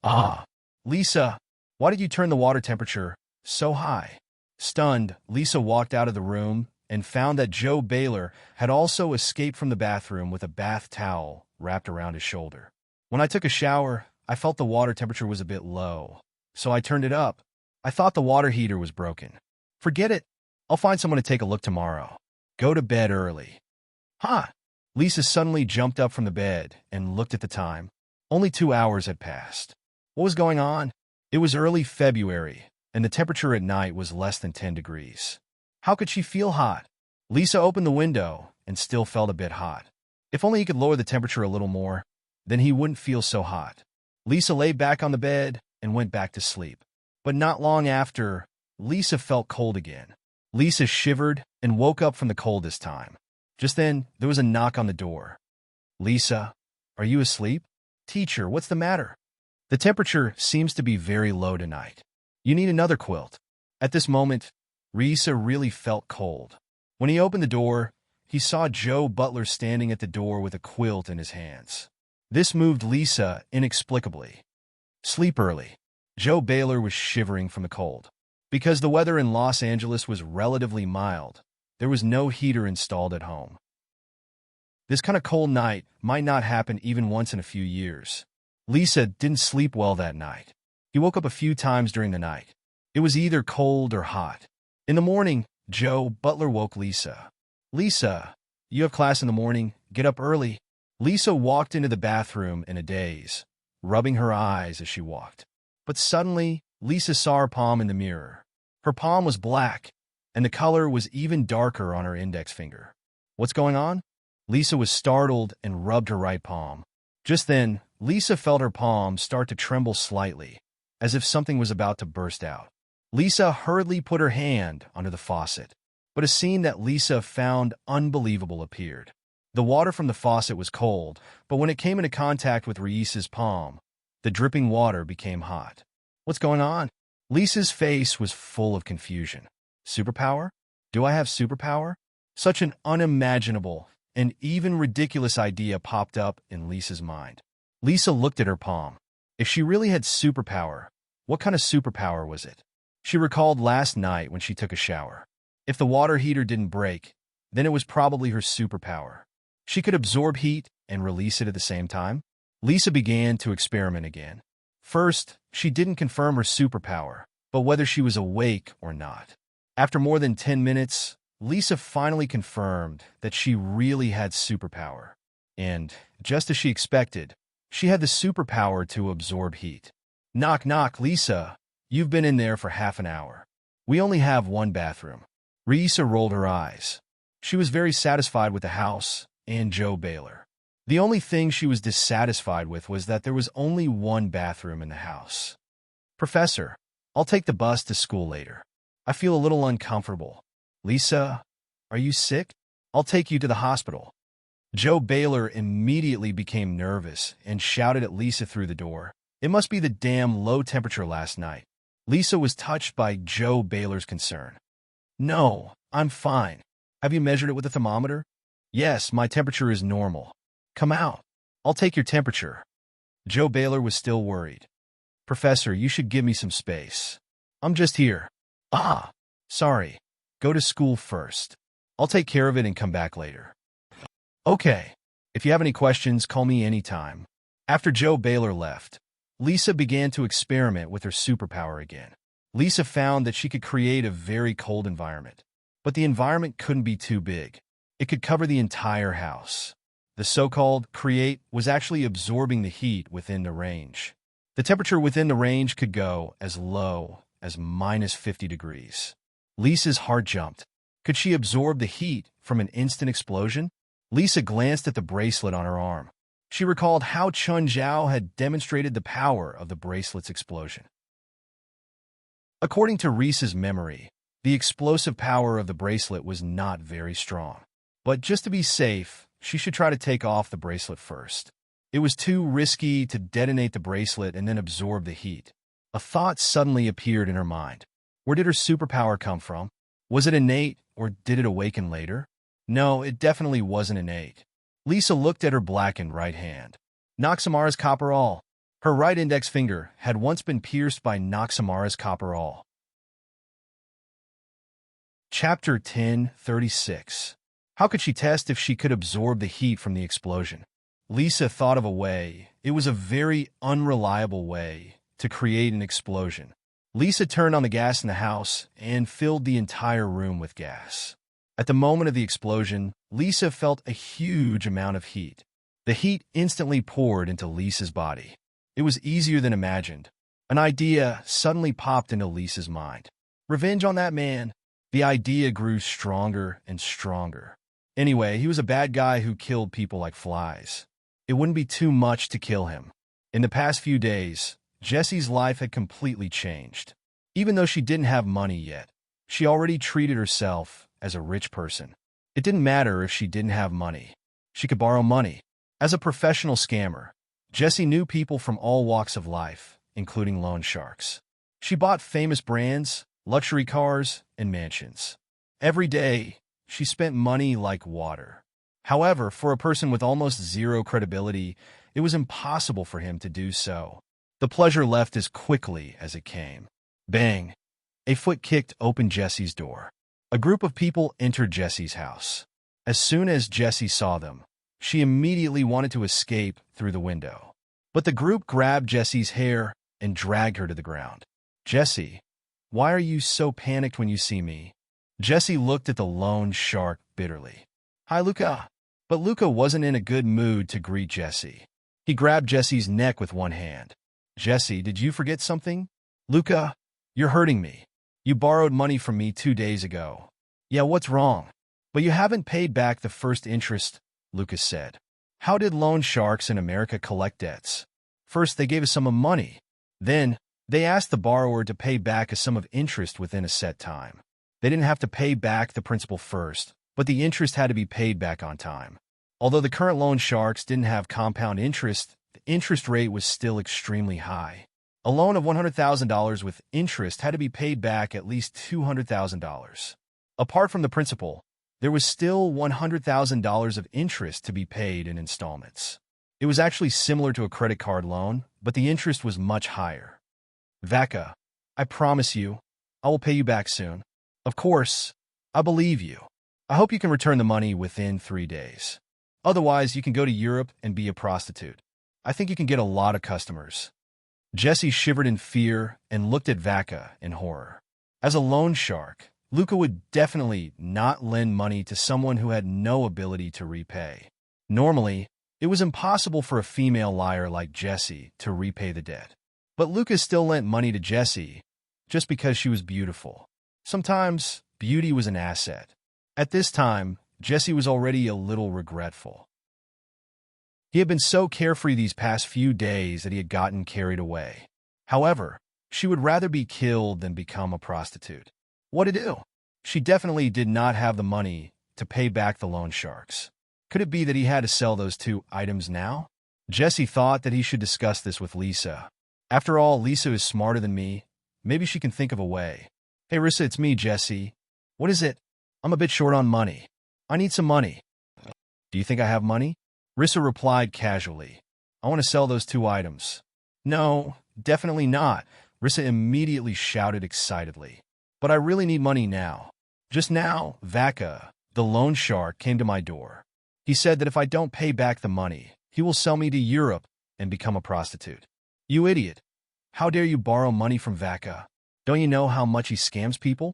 Ah! Lisa, why did you turn the water temperature so high? Stunned, Lisa walked out of the room and found that Joe Baylor had also escaped from the bathroom with a bath towel wrapped around his shoulder. When I took a shower, I felt the water temperature was a bit low, so I turned it up. I thought the water heater was broken. Forget it. I'll find someone to take a look tomorrow. Go to bed early. Huh? Lisa suddenly jumped up from the bed and looked at the time. Only 2 hours had passed. What was going on? It was early February, and the temperature at night was less than 10 degrees. How could she feel hot? Lisa opened the window and still felt a bit hot. If only he could lower the temperature a little more, then he wouldn't feel so hot. Lisa lay back on the bed and went back to sleep. But not long after, Lisa felt cold again. Lisa shivered and woke up from the cold this time. Just then, there was a knock on the door. Lisa, are you asleep? Teacher, what's the matter? The temperature seems to be very low tonight. You need another quilt. At this moment, Lisa really felt cold. When he opened the door, he saw Joe Butler standing at the door with a quilt in his hands. This moved Lisa inexplicably. Sleep early. Joe Baylor was shivering from the cold. Because the weather in Los Angeles was relatively mild, there was no heater installed at home. This kind of cold night might not happen even once in a few years. Lisa didn't sleep well that night. He woke up a few times during the night. It was either cold or hot. In the morning, Joe Butler woke Lisa. Lisa, you have class in the morning. Get up early. Lisa walked into the bathroom in a daze, rubbing her eyes as she walked. But suddenly, Lisa saw her palm in the mirror. Her palm was black, and the color was even darker on her index finger. What's going on? Lisa was startled and rubbed her right palm. Just then, Lisa felt her palm start to tremble slightly, as if something was about to burst out. Lisa hurriedly put her hand under the faucet, but a scene that Lisa found unbelievable appeared. The water from the faucet was cold, but when it came into contact with Reisa's palm, the dripping water became hot. What's going on? Lisa's face was full of confusion. Superpower? Do I have superpower? Such an unimaginable and even ridiculous idea popped up in Lisa's mind. Lisa looked at her palm. If she really had superpower, what kind of superpower was it? She recalled last night when she took a shower. If the water heater didn't break, then it was probably her superpower. She could absorb heat and release it at the same time. Lisa began to experiment again. First, she didn't confirm her superpower, but whether she was awake or not. After more than 10 minutes, Lisa finally confirmed that she really had superpower. And, just as she expected, she had the superpower to absorb heat. Knock, knock, Lisa. You've been in there for half an hour. We only have one bathroom. Lisa rolled her eyes. She was very satisfied with the house and Joe Baylor. The only thing she was dissatisfied with was that there was only one bathroom in the house. Professor, I'll take the bus to school later. I feel a little uncomfortable. Lisa, are you sick? I'll take you to the hospital. Joe Baylor immediately became nervous and shouted at Lisa through the door. It must be the damn low temperature last night. Lisa was touched by Joe Baylor's concern. No, I'm fine. Have you measured it with a thermometer? Yes, my temperature is normal. Come out. I'll take your temperature. Joe Baylor was still worried. Professor, you should give me some space. I'm just here. Ah, sorry. Go to school first. I'll take care of it and come back later. Okay. If you have any questions, call me anytime. After Joe Baylor left, Lisa began to experiment with her superpower again. Lisa found that she could create a very cold environment, but the environment couldn't be too big. It could cover the entire house. The so-called create was actually absorbing the heat within the range. The temperature within the range could go as low as minus 50 degrees. Lisa's heart jumped. Could she absorb the heat from an instant explosion? Lisa glanced at the bracelet on her arm. She recalled how Chun Zhao had demonstrated the power of the bracelet's explosion. According to Risa's memory, the explosive power of the bracelet was not very strong. But just to be safe, she should try to take off the bracelet first. It was too risky to detonate the bracelet and then absorb the heat. A thought suddenly appeared in her mind. Where did her superpower come from? Was it innate, or did it awaken later? No, it definitely wasn't innate. Lisa looked at her blackened right hand. Noxamara's copper awl. Her right index finger had once been pierced by Noxamara's copper awl. Chapter 10:36. How could she test if she could absorb the heat from the explosion? Lisa thought of a way. It was a very unreliable way to create an explosion. Lisa turned on the gas in the house and filled the entire room with gas. At the moment of the explosion, Lisa felt a huge amount of heat. The heat instantly poured into Lisa's body. It was easier than imagined. An idea suddenly popped into Lisa's mind. Revenge on that man. The idea grew stronger and stronger. Anyway, he was a bad guy who killed people like flies. It wouldn't be too much to kill him. In the past few days, Jessie's life had completely changed. Even though she didn't have money yet, she already treated herself as a rich person. It didn't matter if she didn't have money. She could borrow money. As a professional scammer, Jessie knew people from all walks of life, including loan sharks. She bought famous brands, luxury cars, and mansions. Every day, she spent money like water. However, for a person with almost zero credibility, it was impossible for him to do so. The pleasure left as quickly as it came. Bang! A foot kicked open Jessie's door. A group of people entered Jessie's house. As soon as Jessie saw them, she immediately wanted to escape through the window. But the group grabbed Jessie's hair and dragged her to the ground. Jessie, why are you so panicked when you see me? Jessie looked at the loan shark bitterly. Hi, Luca. But Luca wasn't in a good mood to greet Jessie. He grabbed Jessie's neck with one hand. Jessie, did you forget something? Luca, you're hurting me. You borrowed money from me 2 days ago. Yeah, what's wrong? But you haven't paid back the first interest, Lucas said. How did loan sharks in America collect debts? First, they gave a sum of money. Then, they asked the borrower to pay back a sum of interest within a set time. They didn't have to pay back the principal first, but the interest had to be paid back on time. Although the current loan sharks didn't have compound interest, the interest rate was still extremely high. A loan of $100,000 with interest had to be paid back at least $200,000. Apart from the principal, there was still $100,000 of interest to be paid in installments. It was actually similar to a credit card loan, but the interest was much higher. Vaca, I promise you, I will pay you back soon. Of course, I believe you. I hope you can return the money within 3 days. Otherwise, you can go to Europe and be a prostitute. I think you can get a lot of customers. Jessie shivered in fear and looked at Vaca in horror. As a loan shark, Luca would definitely not lend money to someone who had no ability to repay. Normally, it was impossible for a female liar like Jessie to repay the debt. But Luca still lent money to Jessie just because she was beautiful. Sometimes, beauty was an asset. At this time, Jessie was already a little regretful. He had been so carefree these past few days that he had gotten carried away. However, she would rather be killed than become a prostitute. What to do? She definitely did not have the money to pay back the loan sharks. Could it be that he had to sell those 2 items now? Jessie thought that he should discuss this with Lisa. After all, Lisa is smarter than me. Maybe she can think of a way. Hey, Rissa, it's me, Jessie. What is it? I'm a bit short on money. I need some money. Do you think I have money? Rissa replied casually. I want to sell those 2 items. No, definitely not, Rissa immediately shouted excitedly. But I really need money now. Just now, Vaca, the loan shark, came to my door. He said that if I don't pay back the money, he will sell me to Europe and become a prostitute. You idiot. How dare you borrow money from Vaca? Don't you know how much he scams people?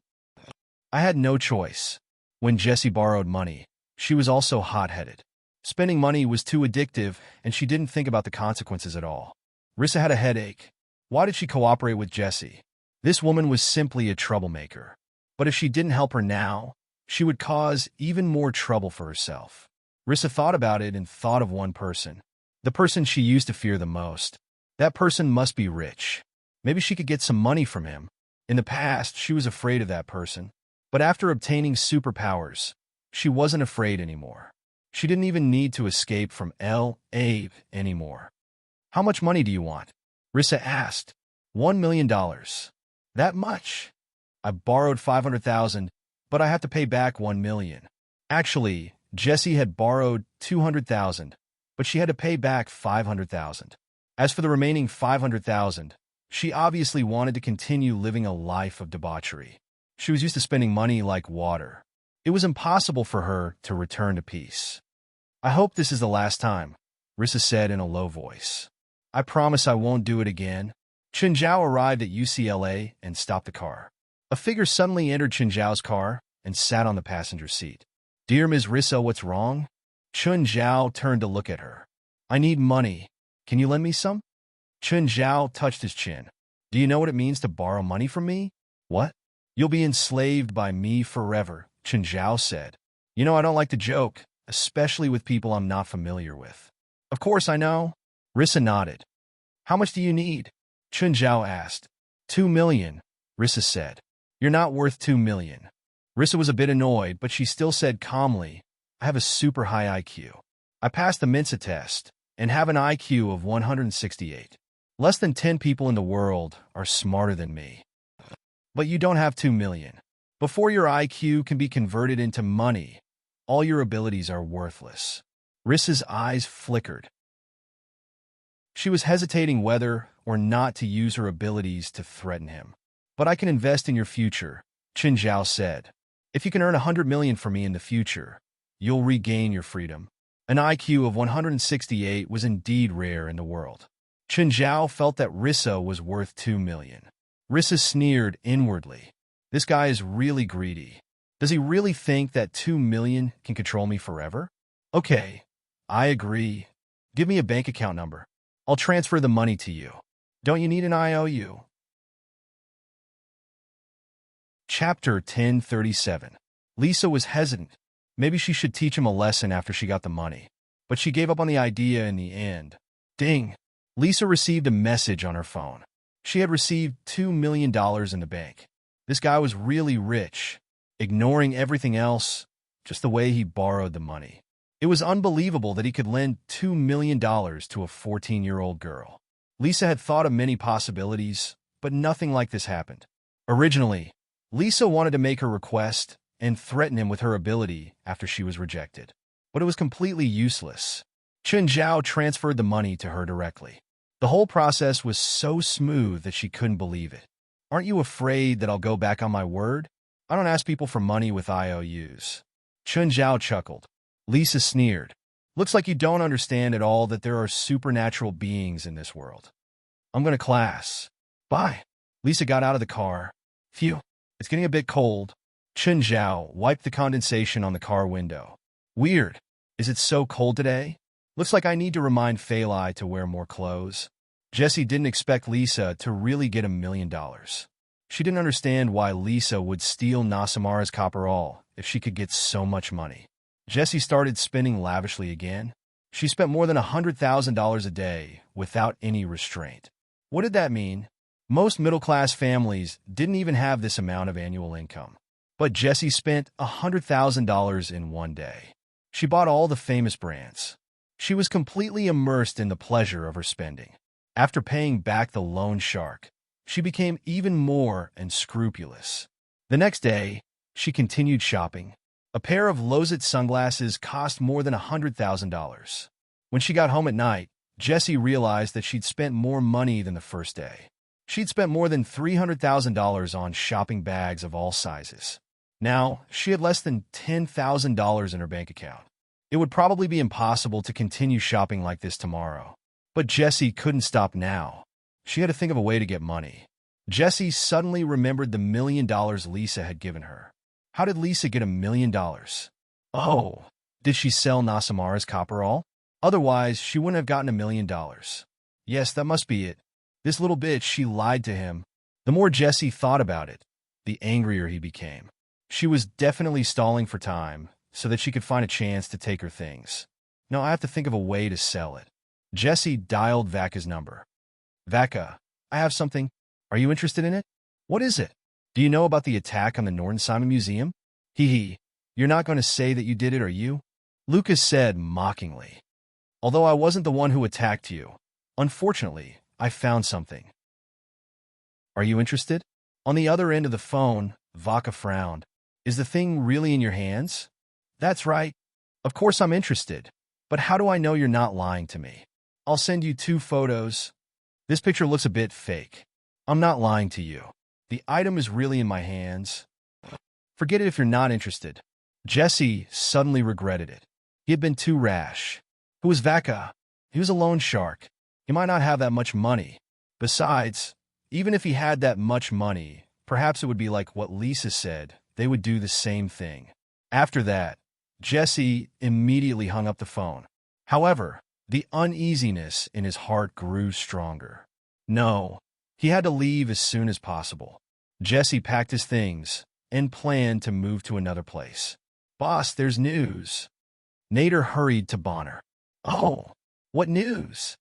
I had no choice. When Jessie borrowed money, she was also hot-headed. Spending money was too addictive, and she didn't think about the consequences at all. Rissa had a headache. Why did she cooperate with Jessie? This woman was simply a troublemaker. But if she didn't help her now, she would cause even more trouble for herself. Rissa thought about it and thought of one person. The person she used to fear the most. That person must be rich. Maybe she could get some money from him. In the past, she was afraid of that person. But after obtaining superpowers, she wasn't afraid anymore. She didn't even need to escape from Abe anymore. How much money do you want? Rissa asked. $1 million. That much? I borrowed 500,000, but I have to pay back 1 million. Actually, Jessie had borrowed 200,000, but she had to pay back 500,000. As for the remaining 500,000, she obviously wanted to continue living a life of debauchery. She was used to spending money like water. It was impossible for her to return to peace. I hope this is the last time, Rissa said in a low voice. I promise I won't do it again. Chenjiao arrived at UCLA and stopped the car. A figure suddenly entered Chenjiao's car and sat on the passenger seat. Dear Ms. Rissa, what's wrong? Chenjiao turned to look at her. I need money. Can you lend me some? Chenjiao touched his chin. Do you know what it means to borrow money from me? What? You'll be enslaved by me forever, Chenjiao said. You know I don't like to joke, especially with people I'm not familiar with. Of course I know. Rissa nodded. How much do you need? Chenjiao asked. 2 million, Rissa said. You're not worth 2 million. Rissa was a bit annoyed, but she still said calmly, I have a super high IQ. I passed the Mensa test and have an IQ of 168. Less than 10 people in the world are smarter than me. But you don't have 2 million. Before your IQ can be converted into money, all your abilities are worthless. Rissa's eyes flickered. She was hesitating whether or not to use her abilities to threaten him. But I can invest in your future, Chenjiao said. If you can earn 100 million for me in the future, you'll regain your freedom. An IQ of 168 was indeed rare in the world. Chenjiao felt that Rissa was worth 2 million. Rissa sneered inwardly. This guy is really greedy. Does he really think that 2 million can control me forever? Okay, I agree. Give me a bank account number. I'll transfer the money to you. Don't you need an IOU? Chapter 1037. Lisa was hesitant. Maybe she should teach him a lesson after she got the money. But she gave up on the idea in the end. Ding! Lisa received a message on her phone. She had received $2 million in the bank. This guy was really rich, ignoring everything else, just the way he borrowed the money. It was unbelievable that he could lend $2 million to a 14-year-old girl. Lisa had thought of many possibilities, but nothing like this happened. Originally, Lisa wanted to make her request and threaten him with her ability after she was rejected. But it was completely useless. Chenjiao transferred the money to her directly. The whole process was so smooth that she couldn't believe it. Aren't you afraid that I'll go back on my word? I don't ask people for money with IOUs. Chenjiao chuckled. Lisa sneered. Looks like you don't understand at all that there are supernatural beings in this world. I'm going to class. Bye. Lisa got out of the car. Phew, it's getting a bit cold. Chenjiao wiped the condensation on the car window. Weird. Is it so cold today? Looks like I need to remind Feilai to wear more clothes. Jessie didn't expect Lisa to really get $1 million. She didn't understand why Lisa would steal Nasamara's copperall if she could get so much money. Jessie started spending lavishly again. She spent more than $100,000 a day without any restraint. What did that mean? Most middle-class families didn't even have this amount of annual income. But Jessie spent $100,000 in one day. She bought all the famous brands. She was completely immersed in the pleasure of her spending. After paying back the loan shark, she became even more unscrupulous. The next day, she continued shopping. A pair of Lozit sunglasses cost more than $100,000. When she got home at night, Jessie realized that she'd spent more money than the first day. She'd spent more than $300,000 on shopping bags of all sizes. Now, she had less than $10,000 in her bank account. It would probably be impossible to continue shopping like this tomorrow. But Jessie couldn't stop now. She had to think of a way to get money. Jessie suddenly remembered the $1 million Lisa had given her. How did Lisa get $1 million? Oh, did she sell Nasamara's copperall? Otherwise, she wouldn't have gotten $1 million. Yes, that must be it. This little bitch, she lied to him. The more Jessie thought about it, the angrier he became. She was definitely stalling for time so that she could find a chance to take her things. No, I have to think of a way to sell it. Jessie dialed Vaka's number. Vaka, I have something. Are you interested in it? What is it? Do you know about the attack on the Nordensimon Museum? Hee. You're not going to say that you did it, are you? Lucas said mockingly. Although I wasn't the one who attacked you, unfortunately, I found something. Are you interested? On the other end of the phone, Vaca frowned. Is the thing really in your hands? That's right. Of course I'm interested. But how do I know you're not lying to me? I'll send you 2 photos. This picture looks a bit fake. I'm not lying to you. The item is really in my hands. Forget it if you're not interested. Jesse suddenly regretted it. He had been too rash. Who was Vaca? He was a loan shark. He might not have that much money. Besides, even if he had that much money, perhaps it would be like what Lisa said. They would do the same thing. After that, Jesse immediately hung up the phone. However, the uneasiness in his heart grew stronger. No, he had to leave as soon as possible. Jesse packed his things and planned to move to another place. Boss, there's news. Nader hurried to Bonner. Oh, what news?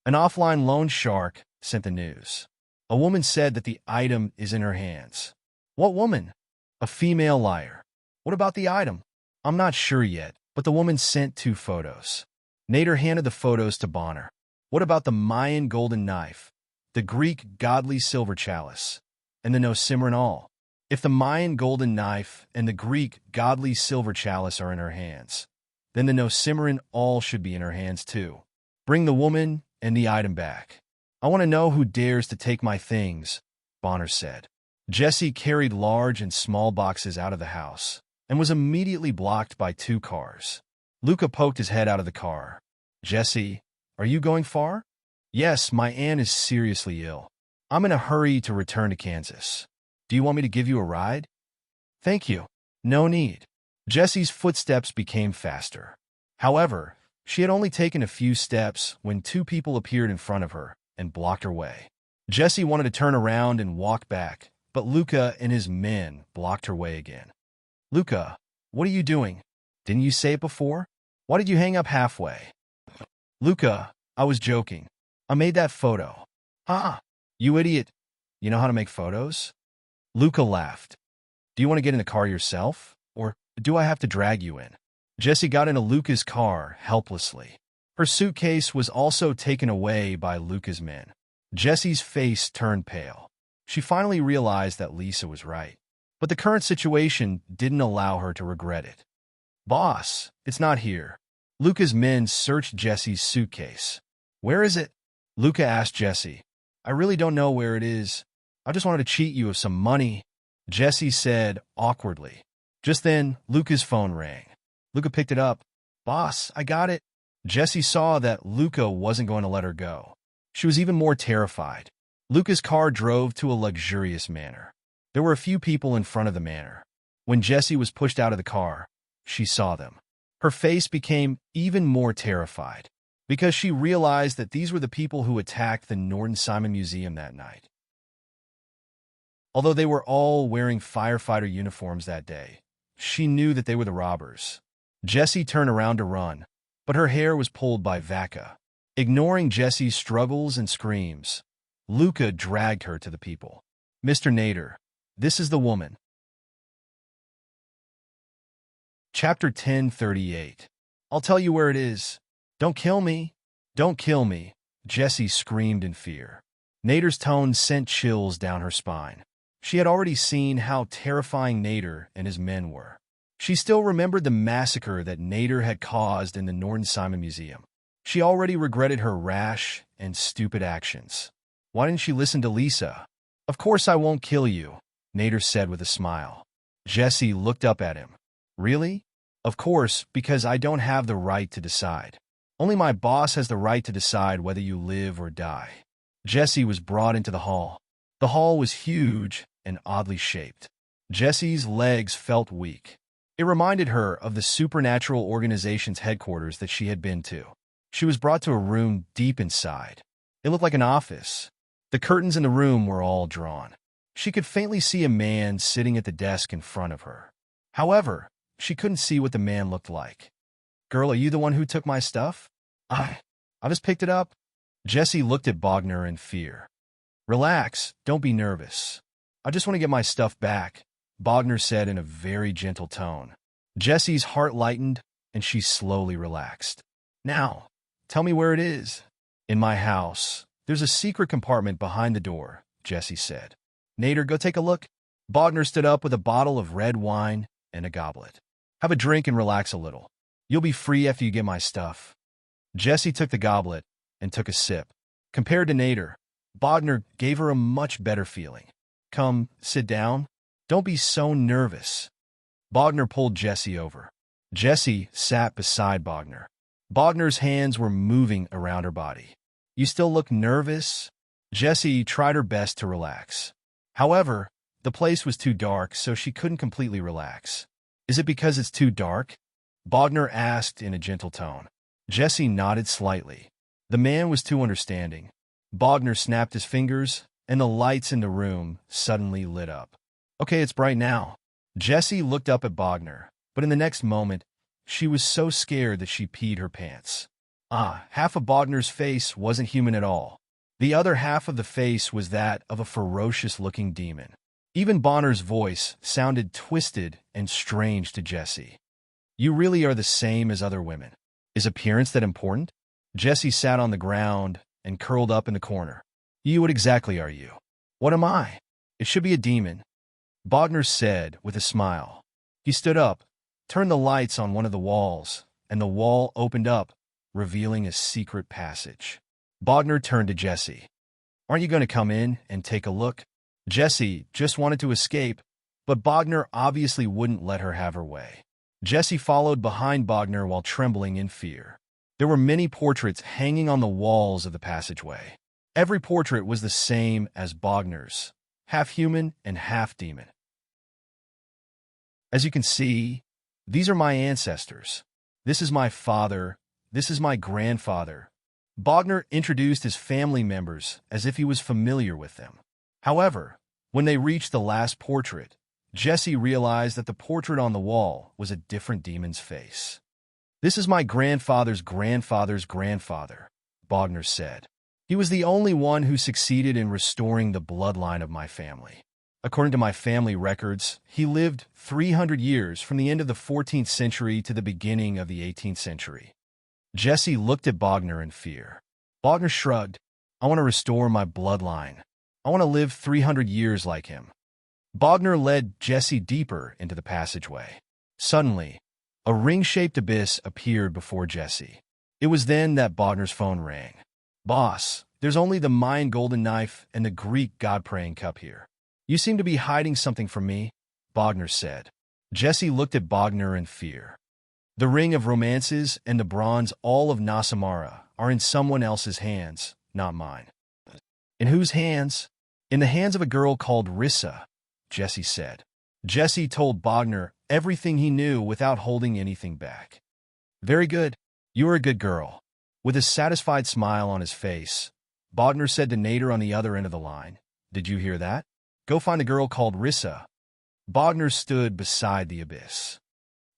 An offline loan shark sent the news. A woman said that the item is in her hands. What woman? A female liar. What about the item? I'm not sure yet, but the woman sent 2 photos. Nader handed the photos to Bonner. What about the Mayan golden knife, the Greek godly silver chalice, and the no simmer and all? If the Mayan golden knife and the Greek godly silver chalice are in her hands, then the no simmer and all should be in her hands too. Bring the woman and the item back. I want to know who dares to take my things, Bonner said. Jesse carried large and small boxes out of the house and was immediately blocked by 2 cars. Luca poked his head out of the car. Jesse, are you going far? Yes, my aunt is seriously ill. I'm in a hurry to return to Kansas. Do you want me to give you a ride? Thank you. No need. Jesse's footsteps became faster. However, she had only taken a few steps when 2 people appeared in front of her and blocked her way. Jesse wanted to turn around and walk back, but Luca and his men blocked her way again. Luca, what are you doing? Didn't you say it before? Why did you hang up halfway? Luca, I was joking. I made that photo. Ah, you idiot. You know how to make photos? Luca laughed. Do you want to get in the car yourself, or do I have to drag you in? Jesse got into Luca's car helplessly. Her suitcase was also taken away by Luca's men. Jesse's face turned pale. She finally realized that Lisa was right. But the current situation didn't allow her to regret it. Boss, it's not here. Luca's men searched Jesse's suitcase. Where is it? Luca asked Jesse. I really don't know where it is. I just wanted to cheat you of some money, Jesse said awkwardly. Just then, Luca's phone rang. Luca picked it up. Boss, I got it. Jesse saw that Luca wasn't going to let her go. She was even more terrified. Luca's car drove to a luxurious manor. There were a few people in front of the manor. When Jesse was pushed out of the car, she saw them. Her face became even more terrified because she realized that these were the people who attacked the Norton Simon Museum that night. Although they were all wearing firefighter uniforms that day, she knew that they were the robbers. Jesse turned around to run, but her hair was pulled by Vaca. Ignoring Jesse's struggles and screams, Luca dragged her to the people. Mr. Nader, this is the woman. Chapter 1038. I'll tell you where it is. Don't kill me. Don't kill me, Jesse screamed in fear. Nader's tone sent chills down her spine. She had already seen how terrifying Nader and his men were. She still remembered the massacre that Nader had caused in the Norton Simon Museum. She already regretted her rash and stupid actions. Why didn't she listen to Lisa? Of course I won't kill you, Nader said with a smile. Jesse looked up at him. Really? Of course, because I don't have the right to decide. Only my boss has the right to decide whether you live or die. Jesse was brought into the hall. The hall was huge and oddly shaped. Jesse's legs felt weak. It reminded her of the supernatural organization's headquarters that she had been to. She was brought to a room deep inside. It looked like an office. The curtains in the room were all drawn. She could faintly see a man sitting at the desk in front of her. However, she couldn't see what the man looked like. Girl, are you the one who took my stuff? I just picked it up. Jesse looked at Bogner in fear. Relax, don't be nervous. I just want to get my stuff back, Bogner said in a very gentle tone. Jesse's heart lightened, and she slowly relaxed. Now, tell me where it is. In my house. There's a secret compartment behind the door, Jesse said. Nader, go take a look. Bogner stood up with a bottle of red wine and a goblet. Have a drink and relax a little. You'll be free after you get my stuff. Jessie took the goblet and took a sip. Compared to Nader, Bogner gave her a much better feeling. Come, sit down. Don't be so nervous. Bogner pulled Jessie over. Jessie sat beside Bogner. Bogner's hands were moving around her body. You still look nervous? Jessie tried her best to relax. However, the place was too dark, so she couldn't completely relax. Is it because it's too dark? Bogner asked in a gentle tone. Jessie nodded slightly. The man was too understanding. Bogner snapped his fingers, and the lights in the room suddenly lit up. Okay, it's bright now. Jessie looked up at Bogner, but in the next moment, she was so scared that she peed her pants. Half of Bogner's face wasn't human at all. The other half of the face was that of a ferocious-looking demon. Even Bogner's voice sounded twisted and strange to Jessie. You really are the same as other women. Is appearance that important? Jessie sat on the ground and curled up in the corner. What exactly are you? What am I? It should be a demon. Bogner said with a smile. He stood up, turned the lights on one of the walls, and the wall opened up, revealing a secret passage. Bogner turned to Jessie. Aren't you going to come in and take a look? Jessie just wanted to escape, but Bogner obviously wouldn't let her have her way. Jessie followed behind Bogner while trembling in fear. There were many portraits hanging on the walls of the passageway. Every portrait was the same as Bogner's, half human and half demon. As you can see, these are my ancestors. This is my father. This is my grandfather. Bogner introduced his family members as if he was familiar with them. However, when they reached the last portrait, Jessie realized that the portrait on the wall was a different demon's face. This is my grandfather's grandfather's grandfather, Bogner said. He was the only one who succeeded in restoring the bloodline of my family. According to my family records, he lived 300 years from the end of the 14th century to the beginning of the 18th century. Jessie looked at Bogner in fear. Bogner shrugged. I want to restore my bloodline. I want to live 300 years like him. Bogner led Jessie deeper into the passageway. Suddenly, a ring-shaped abyss appeared before Jessie. It was then that Bogner's phone rang. Boss, there's only the Mayan golden knife and the Greek god-praying cup here. You seem to be hiding something from me, Bogner said. Jessie looked at Bogner in fear. The ring of romances and the bronze all of Nasamara are in someone else's hands, not mine. In whose hands? In the hands of a girl called Rissa, Jessie said. Jessie told Bogner everything he knew without holding anything back. Very good. You are a good girl. With a satisfied smile on his face, Bogner said to Nader on the other end of the line, Did you hear that? Go find a girl called Rissa. Bogner stood beside the abyss.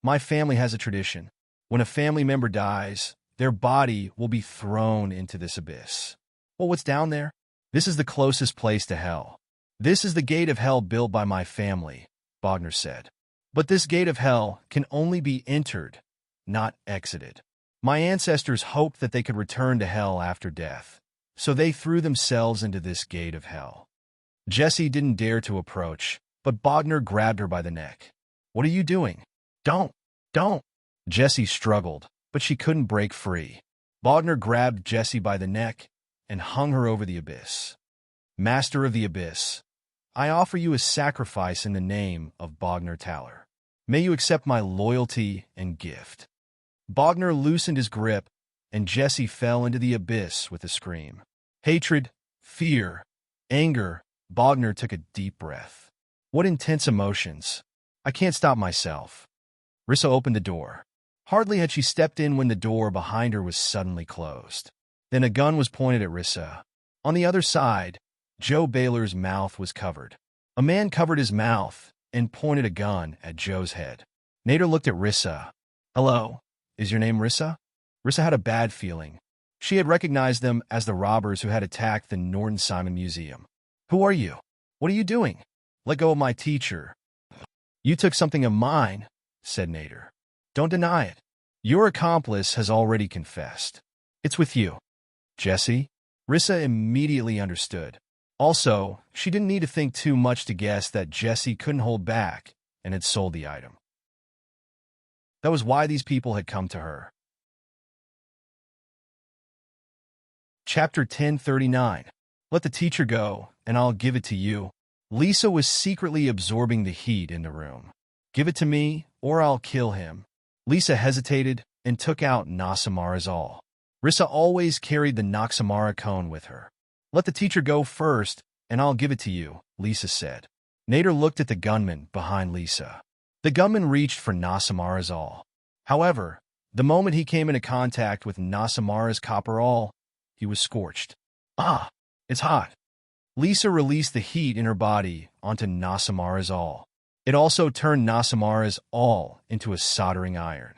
My family has a tradition. When a family member dies, their body will be thrown into this abyss. Well, what's down there? This is the closest place to hell. This is the gate of hell built by my family, Bogner said. But this gate of hell can only be entered, not exited. My ancestors hoped that they could return to hell after death, so they threw themselves into this gate of hell. Jessie didn't dare to approach, but Bogner grabbed her by the neck. What are you doing? Don't. Jessie struggled, but she couldn't break free. Bogner grabbed Jessie by the neck and hung her over the abyss. Master of the Abyss, I offer you a sacrifice in the name of Bogner Taller. May you accept my loyalty and gift. Bogner loosened his grip, and Jessie fell into the abyss with a scream. Hatred, fear, anger. Bogner took a deep breath. What intense emotions. I can't stop myself. Rissa opened the door. Hardly had she stepped in when the door behind her was suddenly closed. Then a gun was pointed at Rissa. On the other side, Joe Baylor's mouth was covered. A man covered his mouth and pointed a gun at Joe's head. Nader looked at Rissa. Hello, is your name Rissa? Rissa had a bad feeling. She had recognized them as the robbers who had attacked the Norton Simon Museum. Who are you? What are you doing? Let go of my teacher. You took something of mine, said Nader. Don't deny it. Your accomplice has already confessed. It's with you. Jessie? Rissa immediately understood. Also, she didn't need to think too much to guess that Jesse couldn't hold back and had sold the item. That was why these people had come to her. Chapter 1039. Let the teacher go, and I'll give it to you. Lisa was secretly absorbing the heat in the room. Give it to me, or I'll kill him. Lisa hesitated and took out Nasamara's. Rissa always carried the Naxamara cone with her. Let the teacher go first, and I'll give it to you, Lisa said. Nader looked at the gunman behind Lisa. The gunman reached for Nasamara's. However, the moment he came into contact with Nasamara's copper, he was scorched. Ah, it's hot. Lisa released the heat in her body onto Nasamara's. It also turned Nasamara's into a soldering iron.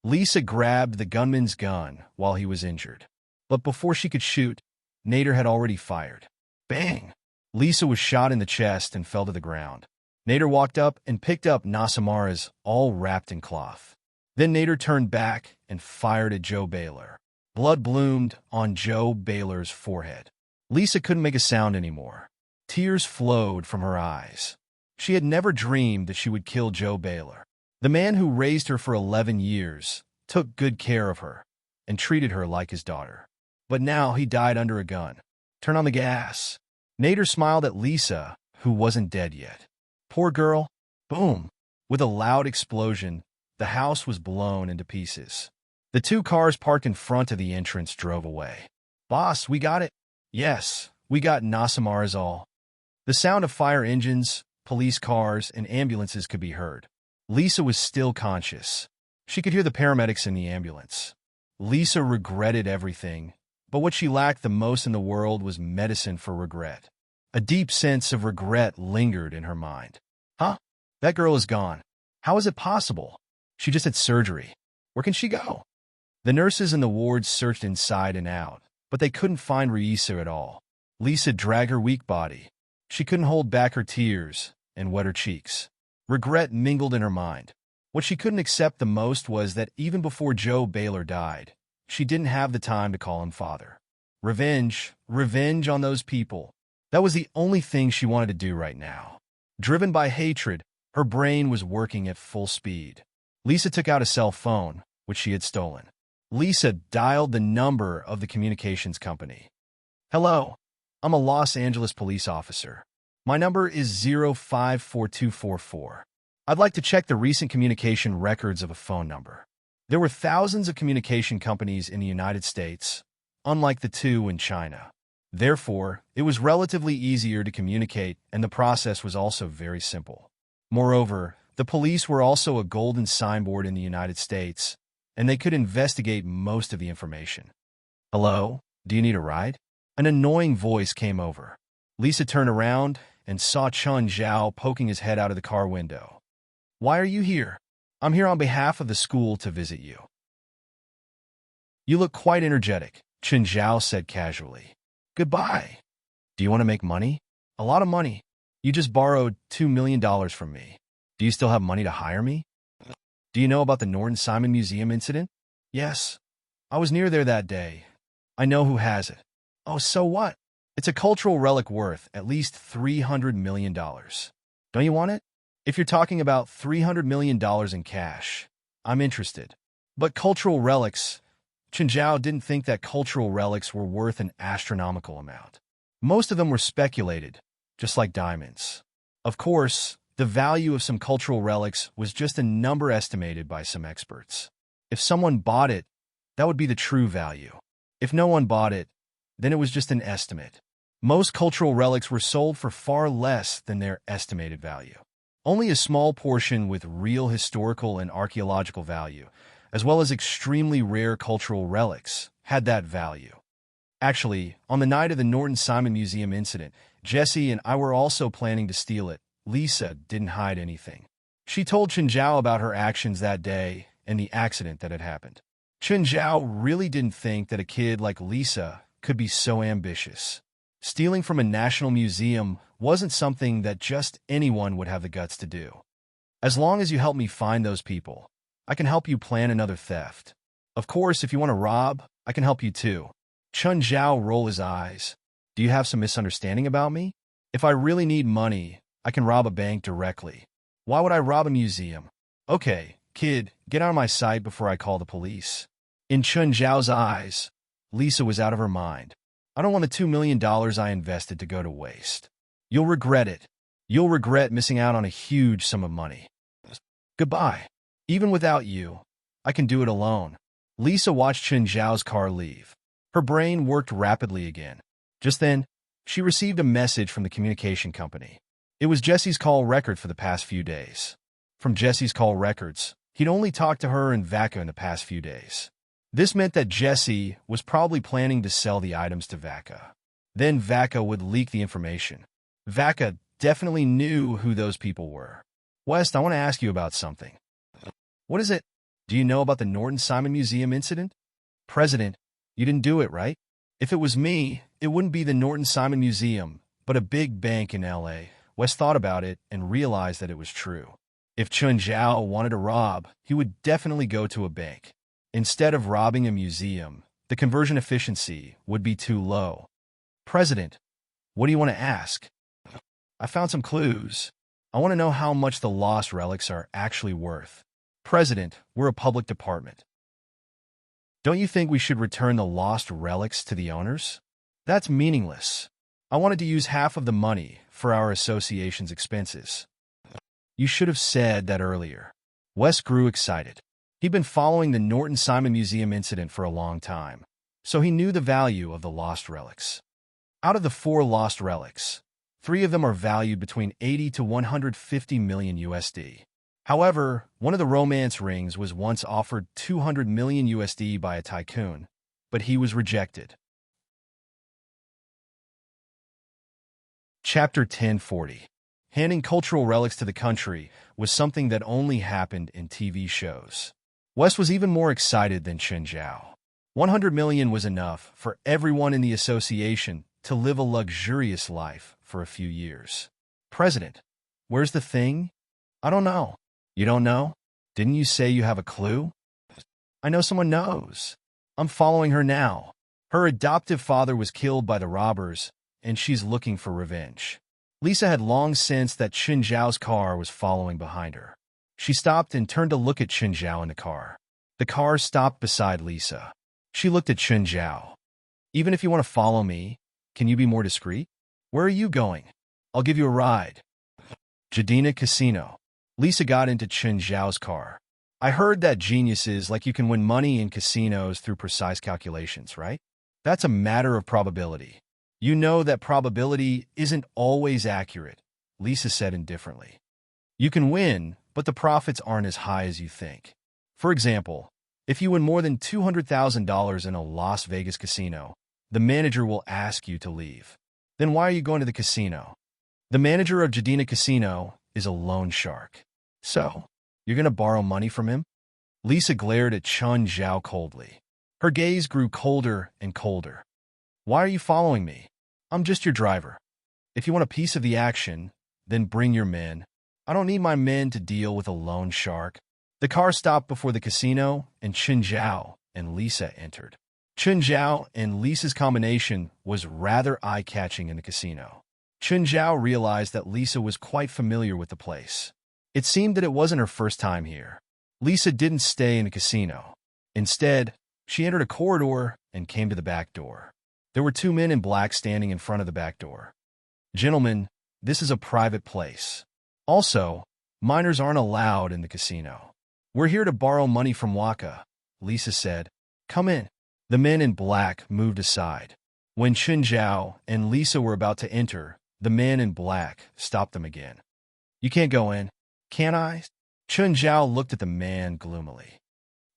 Lisa grabbed the gunman's gun while he was injured. But before she could shoot, Nader had already fired. Bang! Lisa was shot in the chest and fell to the ground. Nader walked up and picked up Nasamara's, all wrapped in cloth. Then Nader turned back and fired at Joe Baylor. Blood bloomed on Joe Baylor's forehead. Lisa couldn't make a sound anymore. Tears flowed from her eyes. She had never dreamed that she would kill Joe Baylor. The man who raised her for 11 years, took good care of her, and treated her like his daughter. But now he died under a gun. Turn on the gas. Nader smiled at Lisa, who wasn't dead yet. Poor girl. Boom. With a loud explosion, the house was blown into pieces. The two cars parked in front of the entrance drove away. Boss, we got it. Yes, we got Nasamara's. The sound of fire engines, police cars, and ambulances could be heard. Lisa was still conscious. She could hear the paramedics in the ambulance. Lisa regretted everything, but what she lacked the most in the world was medicine for regret. A deep sense of regret lingered in her mind. Huh? That girl is gone. How is it possible? She just had surgery. Where can she go? The nurses in the wards searched inside and out, but they couldn't find Reisa at all. Lisa dragged her weak body. She couldn't hold back her tears and wet her cheeks. Regret mingled in her mind. What she couldn't accept the most was that even before Joe Baylor died, she didn't have the time to call him father. Revenge on those people. That was the only thing she wanted to do right now. Driven by hatred, her brain was working at full speed. Lisa took out a cell phone, which she had stolen. Lisa dialed the number of the communications company. Hello, I'm a Los Angeles police officer. My number is 054244. I'd like to check the recent communication records of a phone number. There were thousands of communication companies in the United States, unlike the two in China. Therefore, it was relatively easier to communicate, and the process was also very simple. Moreover, the police were also a golden signboard in the United States, and they could investigate most of the information. Hello, do you need a ride? An annoying voice came over. Lisa turned around and saw Chun Zhao poking his head out of the car window. Why are you here? I'm here on behalf of the school to visit you. You look quite energetic, Chun Zhao said casually. Goodbye. Do you want to make money? A lot of money. You just borrowed $2 million from me. Do you still have money to hire me? Do you know about the Norton Simon Museum incident? Yes. I was near there that day. I know who has it. Oh, so what? It's a cultural relic worth at least $300 million. Don't you want it? If you're talking about $300 million in cash, I'm interested. But cultural relics, Chun Zhao didn't think that cultural relics were worth an astronomical amount. Most of them were speculated, just like diamonds. Of course, the value of some cultural relics was just a number estimated by some experts. If someone bought it, that would be the true value. If no one bought it, then it was just an estimate. Most cultural relics were sold for far less than their estimated value. Only a small portion with real historical and archaeological value, as well as extremely rare cultural relics, had that value. Actually, on the night of the Norton Simon Museum incident, Jesse and I were also planning to steal it. Lisa didn't hide anything. She told Chun Zhao about her actions that day and the accident that had happened. Chun Zhao really didn't think that a kid like Lisa could be so ambitious. Stealing from a national museum wasn't something that just anyone would have the guts to do. As long as you help me find those people, I can help you plan another theft. Of course, if you want to rob, I can help you too. Chun Zhao rolled his eyes. Do Do you have some misunderstanding about me? If I really need money, I can rob a bank directly. Why would I rob a museum? Okay, kid, get out of my sight before I call the police. In Chun Zhao's eyes, Lisa was out of her mind. I don't want the $2 million I invested to go to waste. You'll regret it. You'll regret missing out on a huge sum of money. Goodbye. Even without you, I can do it alone. Lisa watched Chun Zhao's car leave. Her brain worked rapidly again. Just then, she received a message from the communication company. It was Jesse's call record for the past few days. From Jesse's call records, he'd only talked to her and Vaka in the past few days. This meant that Jesse was probably planning to sell the items to Vaka. Then Vaka would leak the information. Vaka definitely knew who those people were. West, I want to ask you about something. What is it? Do you know about the Norton Simon Museum incident? President, you didn't do it, right? If it was me, it wouldn't be the Norton Simon Museum, but a big bank in L.A. West thought about it and realized that it was true. If Chun Zhao wanted to rob, he would definitely go to a bank. Instead of robbing a museum, the conversion efficiency would be too low. President, what do you want to ask? I found some clues. I want to know how much the lost relics are actually worth. President, we're a public department. Don't you think we should return the lost relics to the owners? That's meaningless. I wanted to use half of the money for our association's expenses. You should have said that earlier. Wes grew excited. He'd been following the Norton Simon Museum incident for a long time, so he knew the value of the lost relics. Out of the 4 lost relics, 3 of them are valued between 80 to 150 million USD. However, one of the romance rings was once offered 200 million USD by a tycoon, but he was rejected. Chapter 1040. Handing cultural relics to the country was something that only happened in TV shows. Wes was even more excited than Chun Zhao. 100 million was enough for everyone in the association to live a luxurious life for a few years. President, where's the thing? I don't know. You don't know? Didn't you say you have a clue? I know someone knows. I'm following her now. Her adoptive father was killed by the robbers, and she's looking for revenge. Lisa had long sensed that Chun Zhao's car was following behind her. She stopped and turned to look at Chun Zhao in the car. The car stopped beside Lisa. She looked at Chun Zhao. Even if you want to follow me, can you be more discreet? Where are you going? I'll give you a ride. Jadina Casino. Lisa got into Chun Zhao's car. I heard that geniuses like you can win money in casinos through precise calculations, right? That's a matter of probability. You know that probability isn't always accurate, Lisa said indifferently. You can win, but the profits aren't as high as you think. For example, if you win more than $200,000 in a Las Vegas casino, the manager will ask you to leave. Then why are you going to the casino? The manager of Jadina Casino is a loan shark. So, you're going to borrow money from him? Lisa glared at Chun Zhao coldly. Her gaze grew colder and colder. Why are you following me? I'm just your driver. If you want a piece of the action, then bring your men. I don't need my men to deal with a loan shark. The car stopped before the casino, and Chun Zhao and Lisa entered. Chun Zhao and Lisa's combination was rather eye-catching in the casino. Chun Zhao realized that Lisa was quite familiar with the place. It seemed that it wasn't her first time here. Lisa didn't stay in the casino. Instead, she entered a corridor and came to the back door. There were 2 men in black standing in front of the back door. Gentlemen, this is a private place. Also, minors aren't allowed in the casino. We're here to borrow money from Waka, Lisa said. Come in. The men in black moved aside. When Chun Zhao and Lisa were about to enter, the man in black stopped them again. You can't go in. Can I? Chun Zhao looked at the man gloomily.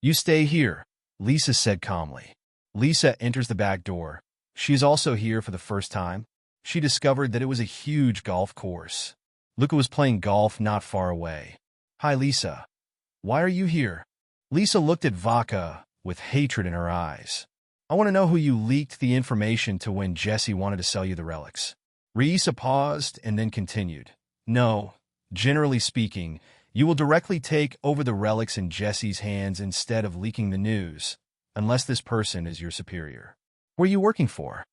You stay here, Lisa said calmly. Lisa enters the back door. She's also here for the first time. She discovered that it was a huge golf course. Luca was playing golf not far away. Hi, Lisa. Why are you here? Lisa looked at Vaka with hatred in her eyes. I want to know who you leaked the information to when Jesse wanted to sell you the relics. Reisa paused and then continued. No, generally speaking, you will directly take over the relics in Jesse's hands instead of leaking the news, unless this person is your superior. Who are you working for?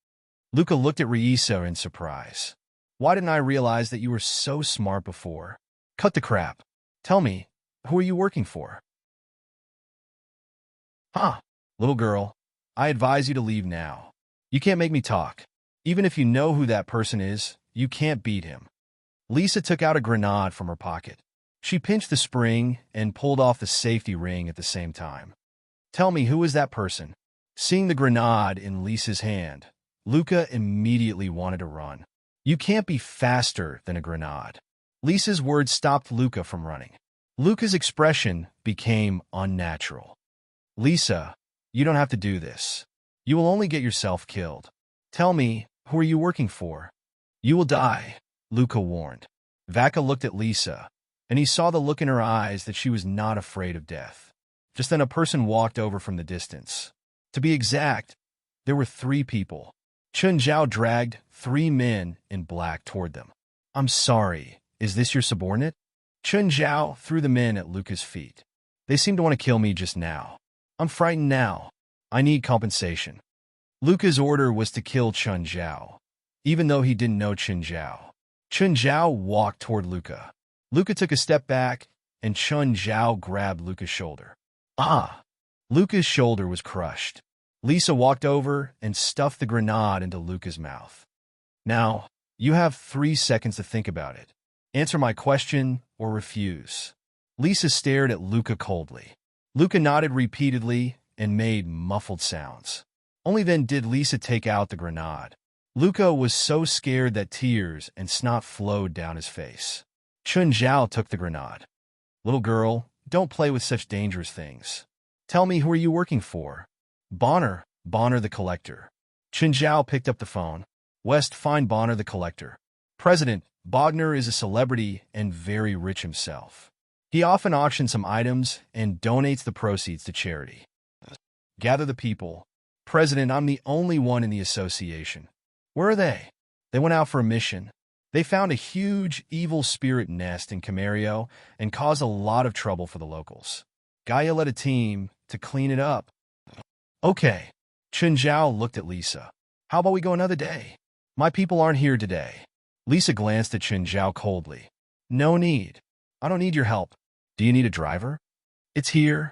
Luca looked at Riisa in surprise. Why didn't I realize that you were so smart before? Cut the crap. Tell me, who are you working for? Huh? Little girl, I advise you to leave now. You can't make me talk. Even if you know who that person is, you can't beat him. Lisa took out a grenade from her pocket. She pinched the spring and pulled off the safety ring at the same time. Tell me, who is that person? Seeing the grenade in Lisa's hand, Luca immediately wanted to run. You can't be faster than a grenade. Lisa's words stopped Luca from running. Luca's expression became unnatural. Lisa, you don't have to do this. You will only get yourself killed. Tell me, who are you working for? You will die, Luca warned. Vaca looked at Lisa, and he saw the look in her eyes that she was not afraid of death. Just then a person walked over from the distance. To be exact, there were 3 people. Chun Zhao dragged 3 men in black toward them. I'm sorry, is this your subordinate? Chun Zhao threw the men at Luca's feet. They seem to want to kill me just now. I'm frightened now. I need compensation. Luca's order was to kill Chun Zhao, even though he didn't know Chun Zhao. Chun Zhao walked toward Luca. Luca took a step back, and Chun Zhao grabbed Luca's shoulder. Ah! Luca's shoulder was crushed. Lisa walked over and stuffed the grenade into Luca's mouth. Now, you have 3 seconds to think about it. Answer my question or refuse. Lisa stared at Luca coldly. Luca nodded repeatedly and made muffled sounds. Only then did Lisa take out the grenade. Luca was so scared that tears and snot flowed down his face. Chun Zhao took the grenade. Little girl, don't play with such dangerous things. Tell me, who are you working for? Bonner the collector. Chun Zhao picked up the phone. West, find Bonner the collector. President, Bogner is a celebrity and very rich himself. He often auctions some items and donates the proceeds to charity. Gather the people. President, I'm the only one in the association. Where are they? They went out for a mission. They found a huge evil spirit nest in Camario and caused a lot of trouble for the locals. Gaia led a team to clean it up. Okay. Chun Zhao looked at Lisa. How about we go another day? My people aren't here today. Lisa glanced at Chun Zhao coldly. No need. I don't need your help. Do you need a driver? It's here.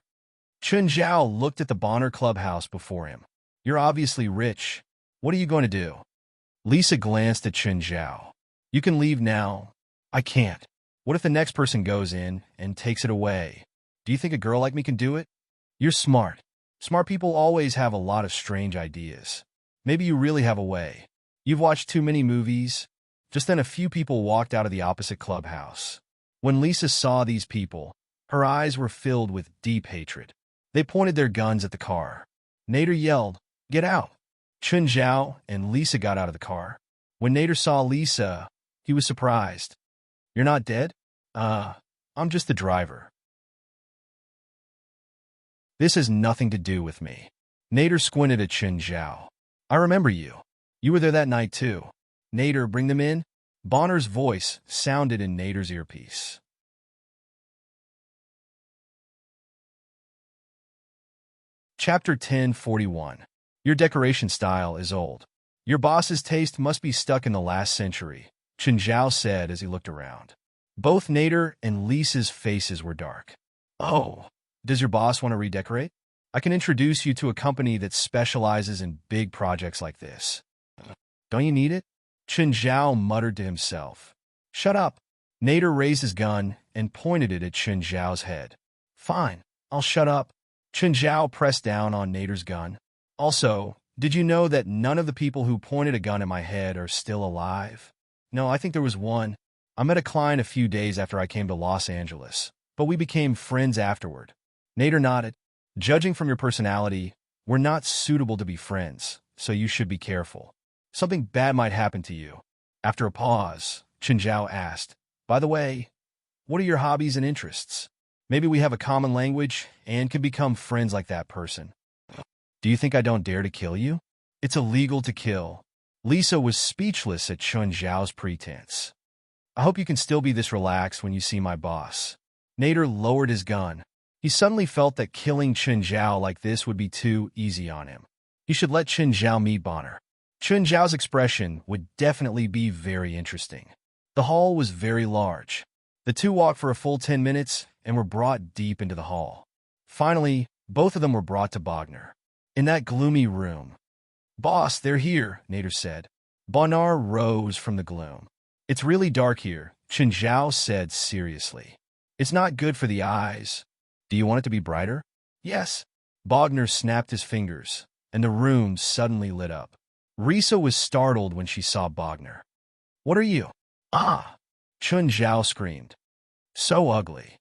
Chun Zhao looked at the Bonner clubhouse before him. You're obviously rich. What are you going to do? Lisa glanced at Chun Zhao. You can leave now. I can't. What if the next person goes in and takes it away? Do you think a girl like me can do it? You're smart. Smart people always have a lot of strange ideas. Maybe you really have a way. You've watched too many movies. Just then a few people walked out of the opposite clubhouse. When Lisa saw these people, her eyes were filled with deep hatred. They pointed their guns at the car. Nader yelled, "Get out!" Chun Zhao and Lisa got out of the car. When Nader saw Lisa, he was surprised. You're not dead? I'm just the driver. This has nothing to do with me. Nader squinted at Chun Zhao. I remember you. You were there that night too. Nader, bring them in. Bonner's voice sounded in Nader's earpiece. Chapter 1041. Your decoration style is old. Your boss's taste must be stuck in the last century, Chun Zhao said as he looked around. Both Nader and Lisa's faces were dark. Oh, does your boss want to redecorate? I can introduce you to a company that specializes in big projects like this. Don't you need it? Chun Zhao muttered to himself. Shut up. Nader raised his gun and pointed it at Chun Zhao's head. Fine, I'll shut up. Chun Zhao pressed down on Nader's gun. Also, did you know that none of the people who pointed a gun at my head are still alive? No, I think there was one. I met a client a few days after I came to Los Angeles, but we became friends afterward. Nader nodded. Judging from your personality, we're not suitable to be friends, so you should be careful. Something bad might happen to you. After a pause, Chun Zhao asked, by the way, what are your hobbies and interests? Maybe we have a common language and can become friends like that person. Do you think I don't dare to kill you? It's illegal to kill. Lisa was speechless at Chun Zhao's pretense. I hope you can still be this relaxed when you see my boss. Nader lowered his gun. He suddenly felt that killing Chun Zhao like this would be too easy on him. He should let Chun Zhao meet Bonner. Chun Zhao's expression would definitely be very interesting. The hall was very large. The two walked for a full 10 minutes and were brought deep into the hall. Finally, both of them were brought to Bogner. In that gloomy room. "Boss, they're here," Nader said. Bogner rose from the gloom. "It's really dark here," Chun Zhao said seriously. "It's not good for the eyes. Do you want it to be brighter?" "Yes." Bogner snapped his fingers, and the room suddenly lit up. Risa was startled when she saw Bogner. "What are you?" "Ah!" Chun Zhao screamed. "So ugly."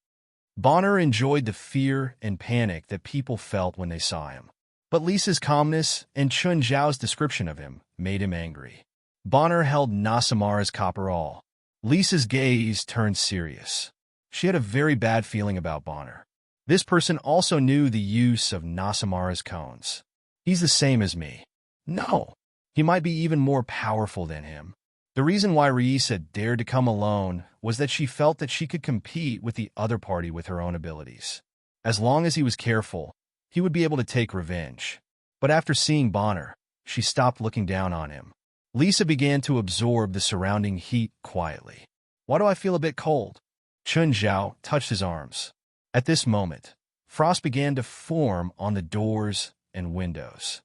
Bonner enjoyed the fear and panic that people felt when they saw him. But Lisa's calmness and Chun Zhao's description of him made him angry. Bonner held Nasamara's copper awl. Lisa's gaze turned serious. She had a very bad feeling about Bonner. This person also knew the use of Nasamara's cones. "He's the same as me." "No, he might be even more powerful than him." The reason why Risa dared to come alone was that she felt that she could compete with the other party with her own abilities. As long as he was careful, he would be able to take revenge. But after seeing Bonner, she stopped looking down on him. Lisa began to absorb the surrounding heat quietly. "Why do I feel a bit cold?" Chun Zhao touched his arms. At this moment, frost began to form on the doors and windows.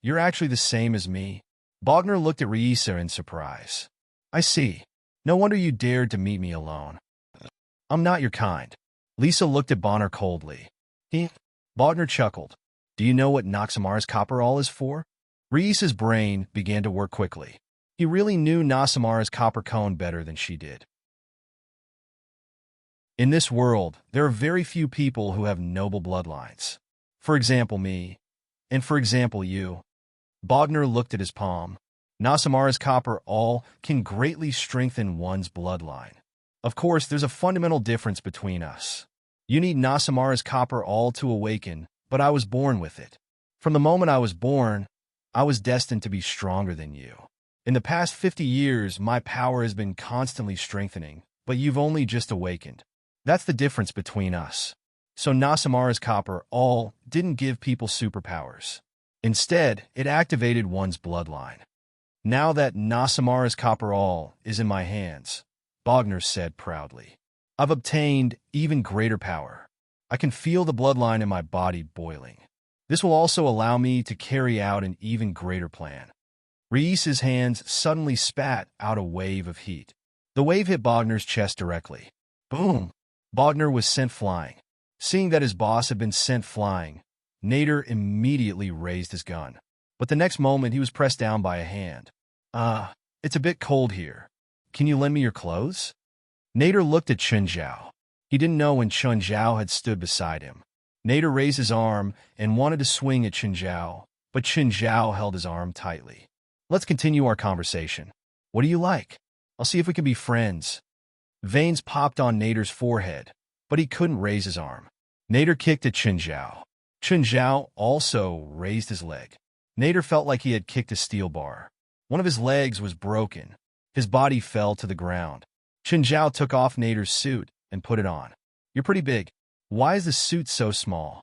You're actually the same as me." Bogner looked at Risa in surprise. "I see. No wonder you dared to meet me alone." "I'm not your kind." Lisa looked at Bonner coldly. Bogner chuckled. "Do you know what Nasamara's copper awl is for?" Risa's brain began to work quickly. He really knew Nasamara's copper cone better than she did. In this world, there are very few people who have noble bloodlines. For example, me. And for example, you. Bogner looked at his palm. Nasamara's copper awl can greatly strengthen one's bloodline. Of course, there's a fundamental difference between us. You need Nasamara's copper awl to awaken, but I was born with it. From the moment I was born, I was destined to be stronger than you. In the past 50 years, my power has been constantly strengthening, but you've only just awakened. That's the difference between us. So Nasamara's copper awl didn't give people superpowers. Instead, it activated one's bloodline. Now that Nasamara's copper awl is in my hands, Bogner said proudly, I've obtained even greater power. I can feel the bloodline in my body boiling. This will also allow me to carry out an even greater plan. Risa's hands suddenly spat out a wave of heat. The wave hit Bogner's chest directly. Boom! Bogner was sent flying. Seeing that his boss had been sent flying, Nader immediately raised his gun. But the next moment, he was pressed down by a hand. It's a bit cold here. Can you lend me your clothes? Nader looked at Chun Zhao. He didn't know when Chun Zhao had stood beside him. Nader raised his arm and wanted to swing at Chun Zhao, but Chun Zhao held his arm tightly. Let's continue our conversation. What do you like? I'll see if we can be friends. Veins popped on Nader's forehead, but he couldn't raise his arm. Nader kicked at Chun Zhao. Chun Zhao also raised his leg. Nader felt like he had kicked a steel bar. One of his legs was broken. His body fell to the ground. Chun Zhao took off Nader's suit and put it on. You're pretty big. Why is the suit so small?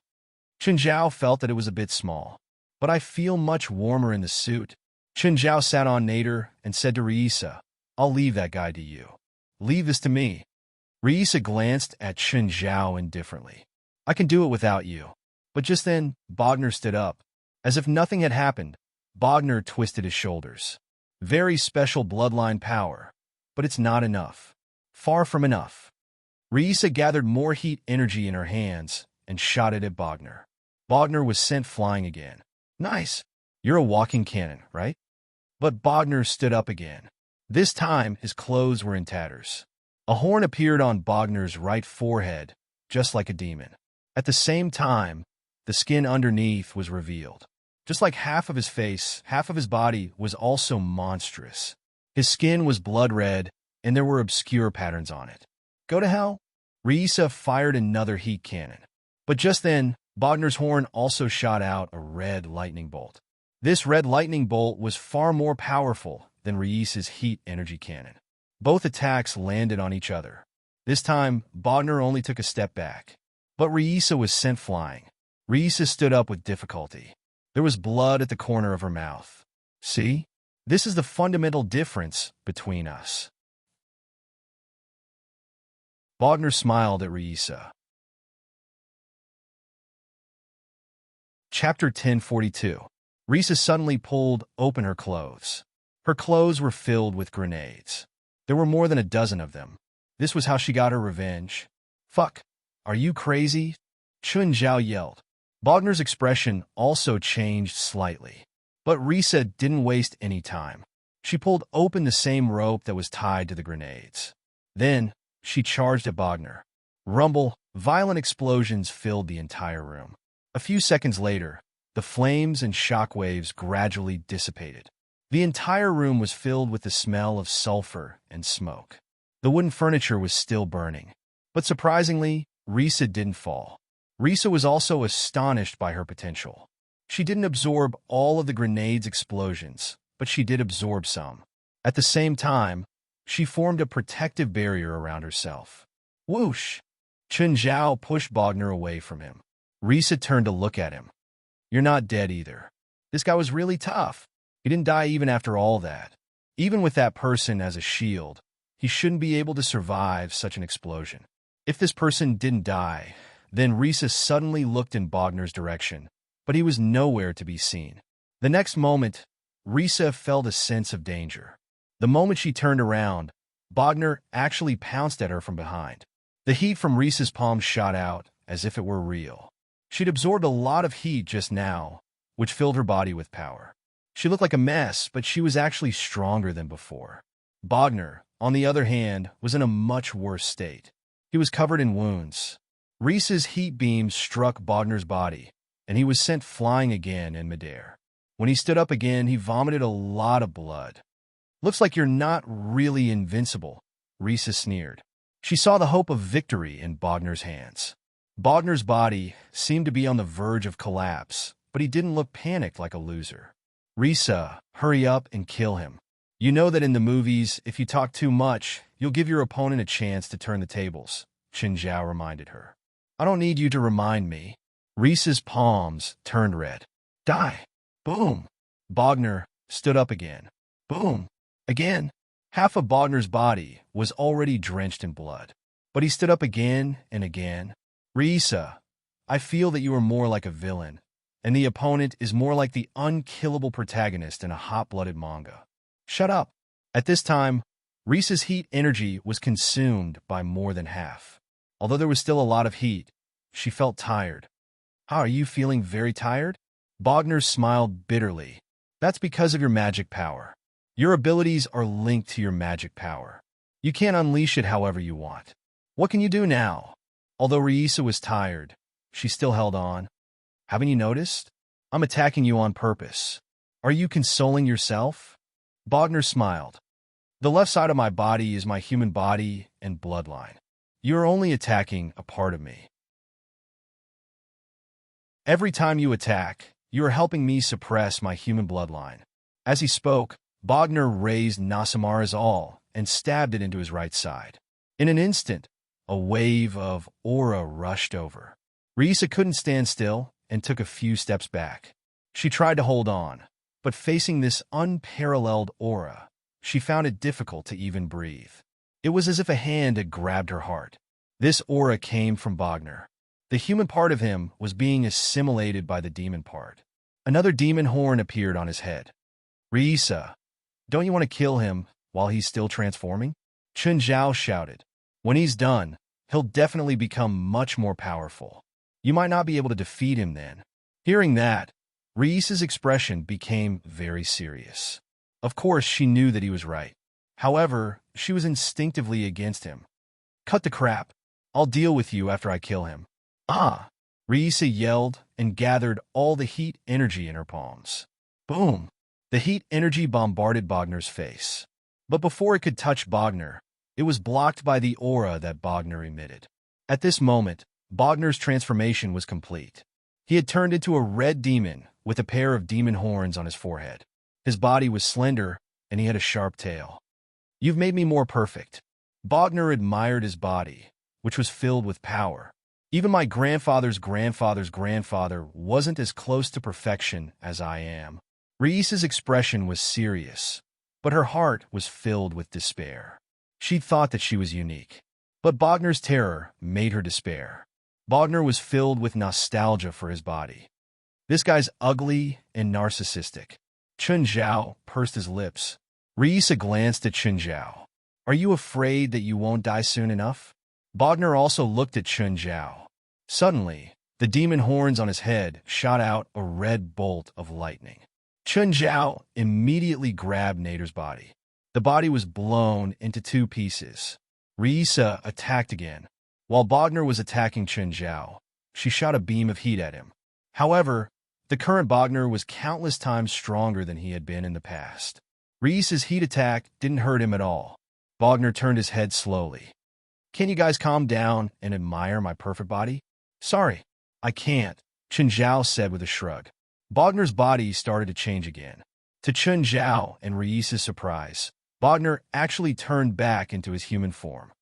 Chun Zhao felt that it was a bit small. But I feel much warmer in the suit. Chun Zhao sat on Nader and said to Risa, I'll leave that guy to you. Leave this to me. Risa glanced at Chun Zhao indifferently. I can do it without you. But just then, Bogner stood up. As if nothing had happened, Bogner twisted his shoulders. Very special bloodline power. But it's not enough. Far from enough. Risa gathered more heat energy in her hands and shot it at Bogner. Bogner was sent flying again. Nice. You're a walking cannon, right? But Bogner stood up again. This time, his clothes were in tatters. A horn appeared on Bogner's right forehead, just like a demon. At the same time, the skin underneath was revealed. Just like half of his face, half of his body was also monstrous. His skin was blood red, and there were obscure patterns on it. Go to hell? Risa fired another heat cannon. But just then, Bogner's horn also shot out a red lightning bolt. This red lightning bolt was far more powerful than Risa's heat energy cannon. Both attacks landed on each other. This time, Bogner only took a step back. But Risa was sent flying. Risa stood up with difficulty. There was blood at the corner of her mouth. See? This is the fundamental difference between us. Bogner smiled at Reisa. Chapter 1042. Reisa suddenly pulled open her clothes. Her clothes were filled with grenades. There were more than a dozen of them. This was how she got her revenge. Fuck. Are you crazy? Chun Zhao yelled. Bogner's expression also changed slightly. But Reisa didn't waste any time. She pulled open the same rope that was tied to the grenades. Then, she charged at Bogner. Rumble, violent explosions filled the entire room. A few seconds later, the flames and shockwaves gradually dissipated. The entire room was filled with the smell of sulfur and smoke. The wooden furniture was still burning. But surprisingly, Reisa didn't fall. Reisa was also astonished by her potential. She didn't absorb all of the grenade's explosions, but she did absorb some. At the same time, she formed a protective barrier around herself. Whoosh! Chun Zhao pushed Bogner away from him. Reisa turned to look at him. You're not dead either. This guy was really tough. He didn't die even after all that. Even with that person as a shield, he shouldn't be able to survive such an explosion. If this person didn't die, then Reisa suddenly looked in Bogner's direction, but he was nowhere to be seen. The next moment, Reisa felt a sense of danger. The moment she turned around, Bogner actually pounced at her from behind. The heat from Reisa's palm shot out as if it were real. She'd absorbed a lot of heat just now, which filled her body with power. She looked like a mess, but she was actually stronger than before. Bogner, on the other hand, was in a much worse state. He was covered in wounds. Reisa's heat beams struck Bogner's body, and he was sent flying again in midair. When he stood up again, he vomited a lot of blood. Looks like you're not really invincible, Reisa sneered. She saw the hope of victory in Bogner's hands. Bogner's body seemed to be on the verge of collapse, but he didn't look panicked like a loser. Reisa, hurry up and kill him. You know that in the movies, if you talk too much, you'll give your opponent a chance to turn the tables, Chun Zhao reminded her. I don't need you to remind me. Reisa's palms turned red. Die. Boom. Bogner stood up again. Boom. Again. Half of Bogner's body was already drenched in blood. But he stood up again and again. Reisa, I feel that you are more like a villain, and the opponent is more like the unkillable protagonist in a hot-blooded manga. Shut up. At this time, Reisa's heat energy was consumed by more than half. Although there was still a lot of heat, she felt tired. How are you feeling very tired? Bogner smiled bitterly. That's because of your magic power. Your abilities are linked to your magic power. You can't unleash it however you want. What can you do now? Although Reisa was tired, she still held on. Haven't you noticed? I'm attacking you on purpose. Are you consoling yourself? Bogner smiled. The left side of my body is my human body and bloodline. You are only attacking a part of me. Every time you attack, you are helping me suppress my human bloodline. As he spoke, Bogner raised Nasamara's awl and stabbed it into his right side. In an instant, a wave of aura rushed over. Reisa couldn't stand still and took a few steps back. She tried to hold on, but facing this unparalleled aura, she found it difficult to even breathe. It was as if a hand had grabbed her heart. This aura came from Bogner. The human part of him was being assimilated by the demon part. Another demon horn appeared on his head. Reisa, don't you want to kill him while he's still transforming? Chun Zhao shouted. When he's done, he'll definitely become much more powerful. You might not be able to defeat him then. Hearing that, Reisa's expression became very serious. Of course, she knew that he was right. However, she was instinctively against him. Cut the crap. I'll deal with you after I kill him. Ah! Reisa yelled and gathered all the heat energy in her palms. Boom! The heat energy bombarded Bogner's face. But before it could touch Bogner, it was blocked by the aura that Bogner emitted. At this moment, Bogner's transformation was complete. He had turned into a red demon with a pair of demon horns on his forehead. His body was slender, and he had a sharp tail. You've made me more perfect. Bogner admired his body, which was filled with power. Even my grandfather's grandfather's grandfather wasn't as close to perfection as I am. Reisa's expression was serious, but her heart was filled with despair. She thought that she was unique. But Bogner's terror made her despair. Bogner was filled with nostalgia for his body. This guy's ugly and narcissistic. Chun Zhao pursed his lips. Reisa glanced at Chun Zhao. Are you afraid that you won't die soon enough? Bogner also looked at Chun Zhao. Suddenly, the demon horns on his head shot out a red bolt of lightning. Chun Zhao immediately grabbed Nader's body. The body was blown into two pieces. Reisa attacked again. While Bogner was attacking Chun Zhao, she shot a beam of heat at him. However, the current Bogner was countless times stronger than he had been in the past. Reisa's heat attack didn't hurt him at all. Bogner turned his head slowly. Can you guys calm down and admire my perfect body? Sorry, I can't, Chun Zhao said with a shrug. Bogner's body started to change again. To Chun Zhao and Reisa's surprise, Bogner actually turned back into his human form.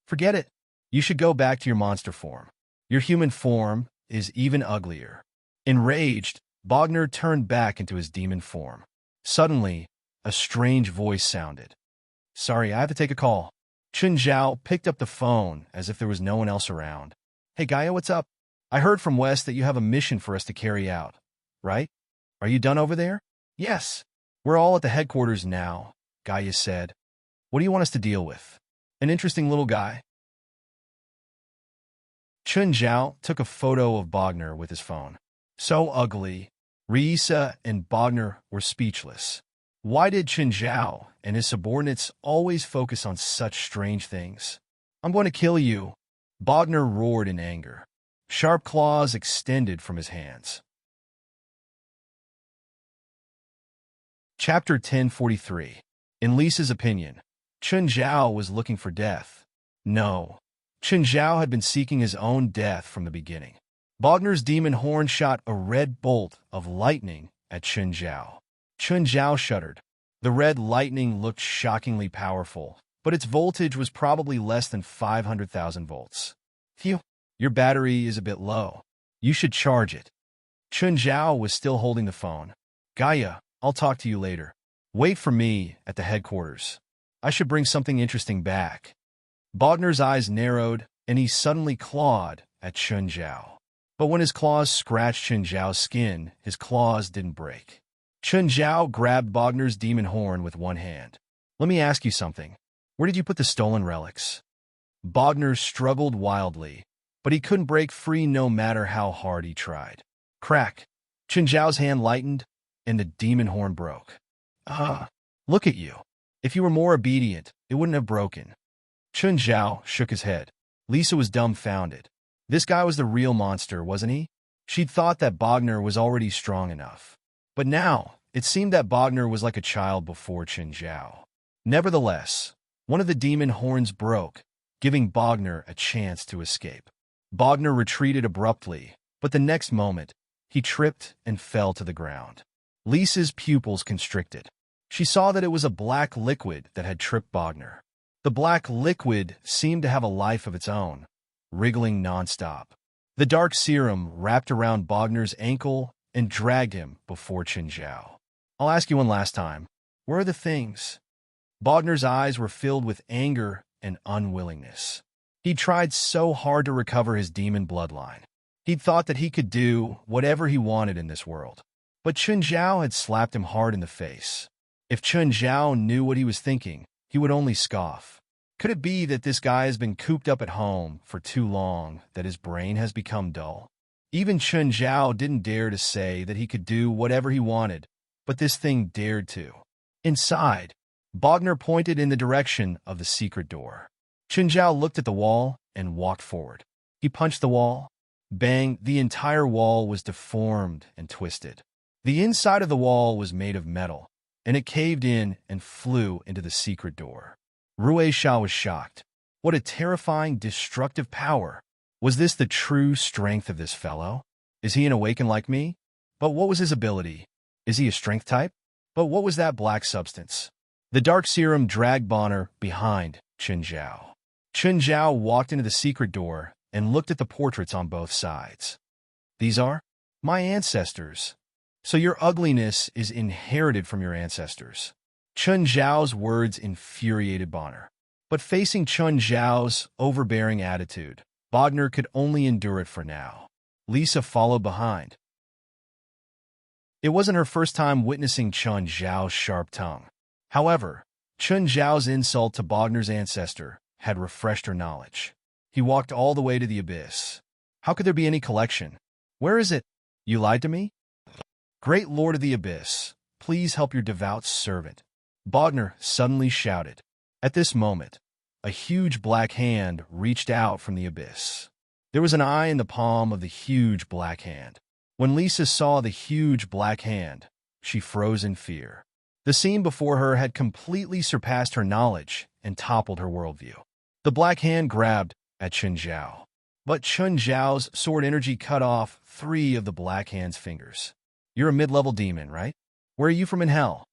Forget it. You should go back to your monster form. Your human form is even uglier. Enraged, Bogner turned back into his demon form. Suddenly, a strange voice sounded. Sorry, I have to take a call. Chun Zhao picked up the phone as if there was no one else around. Hey, Gaia, what's up? I heard from West that you have a mission for us to carry out, right? Are you done over there? Yes. We're all at the headquarters now, Gaia said. What do you want us to deal with? An interesting little guy. Chun Zhao took a photo of Bogner with his phone. So ugly. Reisa and Bogner were speechless. Why did Chun Zhao and his subordinates always focus on such strange things? I'm going to kill you, Bogner roared in anger. Sharp claws extended from his hands. Chapter 1043. In Lisa's opinion, Chun Zhao was looking for death. No, Chun Zhao had been seeking his own death from the beginning. Bogner's demon horn shot a red bolt of lightning at Chun Zhao. Chun Zhao shuddered. The red lightning looked shockingly powerful, but its voltage was probably less than 500,000 volts. Phew, your battery is a bit low. You should charge it. Chun Zhao was still holding the phone. Gaia, I'll talk to you later. Wait for me at the headquarters. I should bring something interesting back. Bogner's eyes narrowed, and he suddenly clawed at Chun Zhao. But when his claws scratched Chun Zhao's skin, his claws didn't break. Chun Zhao grabbed Bogner's demon horn with one hand. Let me ask you something. Where did you put the stolen relics? Bogner struggled wildly, but he couldn't break free no matter how hard he tried. Crack! Chun Zhao's hand lightened, and the demon horn broke. Look at you. If you were more obedient, it wouldn't have broken. Chun Zhao shook his head. Lisa was dumbfounded. This guy was the real monster, wasn't he? She'd thought that Bogner was already strong enough. But now, it seemed that Bogner was like a child before Chun Zhao. Nevertheless, one of the demon horns broke, giving Bogner a chance to escape. Bogner retreated abruptly, but the next moment, he tripped and fell to the ground. Lisa's pupils constricted. She saw that it was a black liquid that had tripped Bogner. The black liquid seemed to have a life of its own, wriggling nonstop. The dark serum wrapped around Bogner's ankle and dragged him before Chun Zhao. I'll ask you one last time. Where are the things? Bogner's eyes were filled with anger and unwillingness. He tried so hard to recover his demon bloodline. He'd thought that he could do whatever he wanted in this world. But Chun Zhao had slapped him hard in the face. If Chun Zhao knew what he was thinking, he would only scoff. Could it be that this guy has been cooped up at home for too long, that his brain has become dull? Even Chun Zhao didn't dare to say that he could do whatever he wanted, but this thing dared to. Inside, Bogner pointed in the direction of the secret door. Chun Zhao looked at the wall and walked forward. He punched the wall. Bang, the entire wall was deformed and twisted. The inside of the wall was made of metal, and it caved in and flew into the secret door. Rui Sha was shocked. What a terrifying, destructive power. Was this the true strength of this fellow? Is he an awakened like me? But what was his ability? Is he a strength type? But what was that black substance? The dark serum dragged Bonner behind Chun Zhao. Chun Zhao walked into the secret door and looked at the portraits on both sides. These are my ancestors. So your ugliness is inherited from your ancestors. Chun Zhao's words infuriated Bonner. But facing Chun Zhao's overbearing attitude, Bodner could only endure it for now. Lisa followed behind. It wasn't her first time witnessing Chun Zhao's sharp tongue. However, Chun Zhao's insult to Bodner's ancestor had refreshed her knowledge. He walked all the way to the abyss. How could there be any collection? Where is it? You lied to me? Great Lord of the Abyss, please help your devout servant. Bodner suddenly shouted. At this moment, a huge black hand reached out from the abyss. There was an eye in the palm of the huge black hand. When Lisa saw the huge black hand, she froze in fear. The scene before her had completely surpassed her knowledge and toppled her worldview. The black hand grabbed at Chun Zhao, but Chun Zhao's sword energy cut off 3 of the black hand's fingers. You're a mid-level demon, right? Where are you from in hell?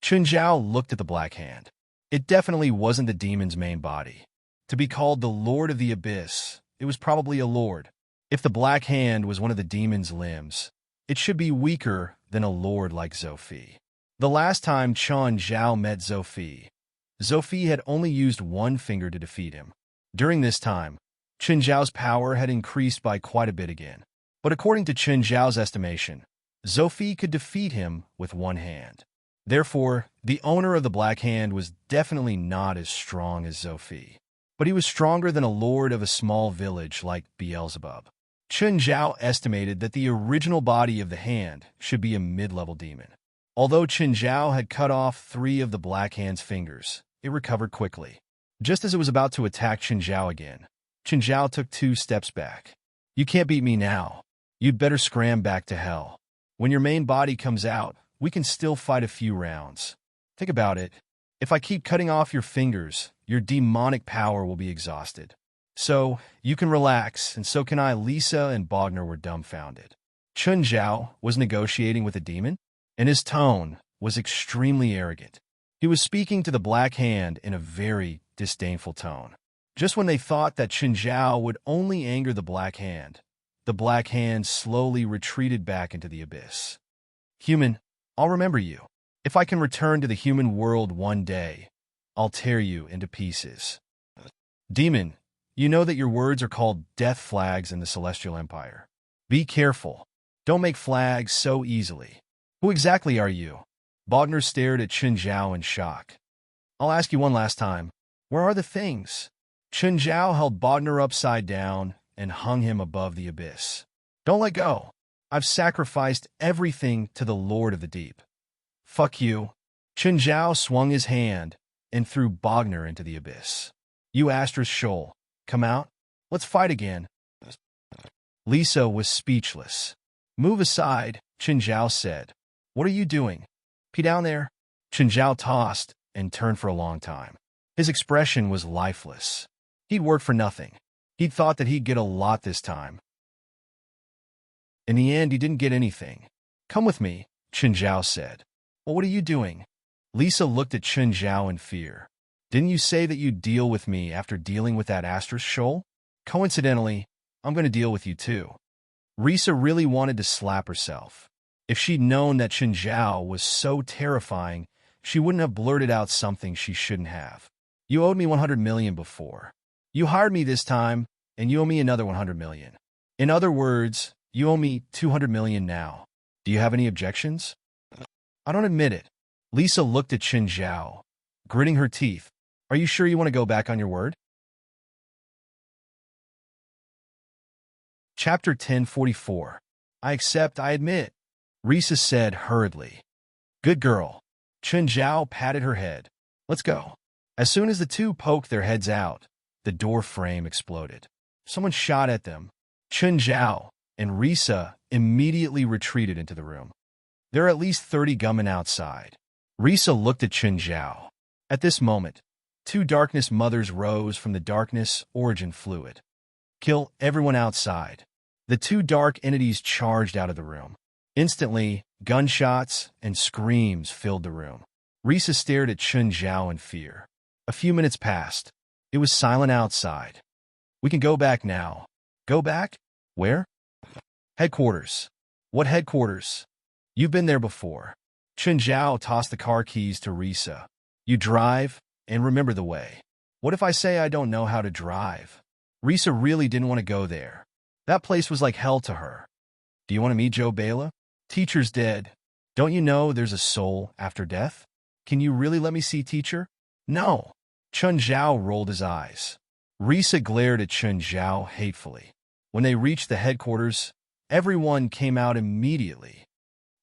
Chun Zhao looked at the black hand. It definitely wasn't the demon's main body. To be called the Lord of the Abyss, it was probably a lord. If the black hand was one of the demon's limbs, it should be weaker than a lord like Zofie. The last time Chun Zhao met Zofie, Zofie had only used 1 finger to defeat him. During this time, Chun Zhao's power had increased by quite a bit again. But according to Chun Zhao's estimation, Zofie could defeat him with 1 hand. Therefore, the owner of the black hand was definitely not as strong as Zofie. But he was stronger than a lord of a small village like Beelzebub. Chun Zhao estimated that the original body of the hand should be a mid-level demon. Although Chun Zhao had cut off 3 of the black hand's fingers, it recovered quickly. Just as it was about to attack Chun Zhao again, Chun Zhao took 2 steps back. You can't beat me now. You'd better scram back to hell. When your main body comes out, we can still fight a few rounds. Think about it. If I keep cutting off your fingers, your demonic power will be exhausted. So, you can relax, and so can I. Lisa and Bodner were dumbfounded. Chun Zhao was negotiating with a demon, and his tone was extremely arrogant. He was speaking to the black hand in a very disdainful tone. Just when they thought that Chun Zhao would only anger the black hand slowly retreated back into the abyss. Human, I'll remember you. If I can return to the human world one day, I'll tear you into pieces. Demon, you know that your words are called death flags in the Celestial Empire. Be careful. Don't make flags so easily. Who exactly are you? Bodner stared at Chun Zhao in shock. I'll ask you one last time. Where are the things? Chun Zhao held Bodner upside down and hung him above the abyss. Don't let go. I've sacrificed everything to the Lord of the Deep. Fuck you. Chun Zhao swung his hand and threw Bodner into the abyss. You Astra's Shoal. Come out. Let's fight again. Lisa was speechless. Move aside, Chun Zhao said. What are you doing? Pee down there. Chun Zhao tossed and turned for a long time. His expression was lifeless. He'd worked for nothing. He'd thought that he'd get a lot this time. In the end, he didn't get anything. Come with me, Chun Zhao said. Well, what are you doing? Lisa looked at Chun Zhao in fear. Didn't you say that you'd deal with me after dealing with that Astra's Shoal? Coincidentally, I'm going to deal with you too. Risa really wanted to slap herself. If she'd known that Chun Zhao was so terrifying, she wouldn't have blurted out something she shouldn't have. You owed me 100 million before. You hired me this time, and you owe me another 100 million. In other words, you owe me 200 million now. Do you have any objections? I don't admit it. Lisa looked at Chun Zhao, gritting her teeth. Are you sure you want to go back on your word? Chapter 1044. I accept, I admit, Risa said hurriedly. Good girl. Chun Zhao patted her head. Let's go. As soon as the two poked their heads out, the door frame exploded. Someone shot at them. Chun Zhao and Risa immediately retreated into the room. There are at least 30 gunmen outside. Risa looked at Chun Zhao. At this moment, 2 darkness mothers rose from the darkness origin fluid. Kill everyone outside. The 2 dark entities charged out of the room. Instantly, gunshots and screams filled the room. Risa stared at Chun Zhao in fear. A few minutes passed. It was silent outside. We can go back now. Go back? Where? Headquarters. What headquarters? You've been there before. Chen Zhao tossed the car keys to Risa. You drive, and remember the way. What if I say I don't know how to drive? Risa really didn't want to go there. That place was like hell to her. Do you want to meet Joe Bela? Teacher's dead. Don't you know there's a soul after death? Can you really let me see teacher? No. Chen Zhao rolled his eyes. Risa glared at Chen Zhao hatefully. When they reached the headquarters, everyone came out immediately.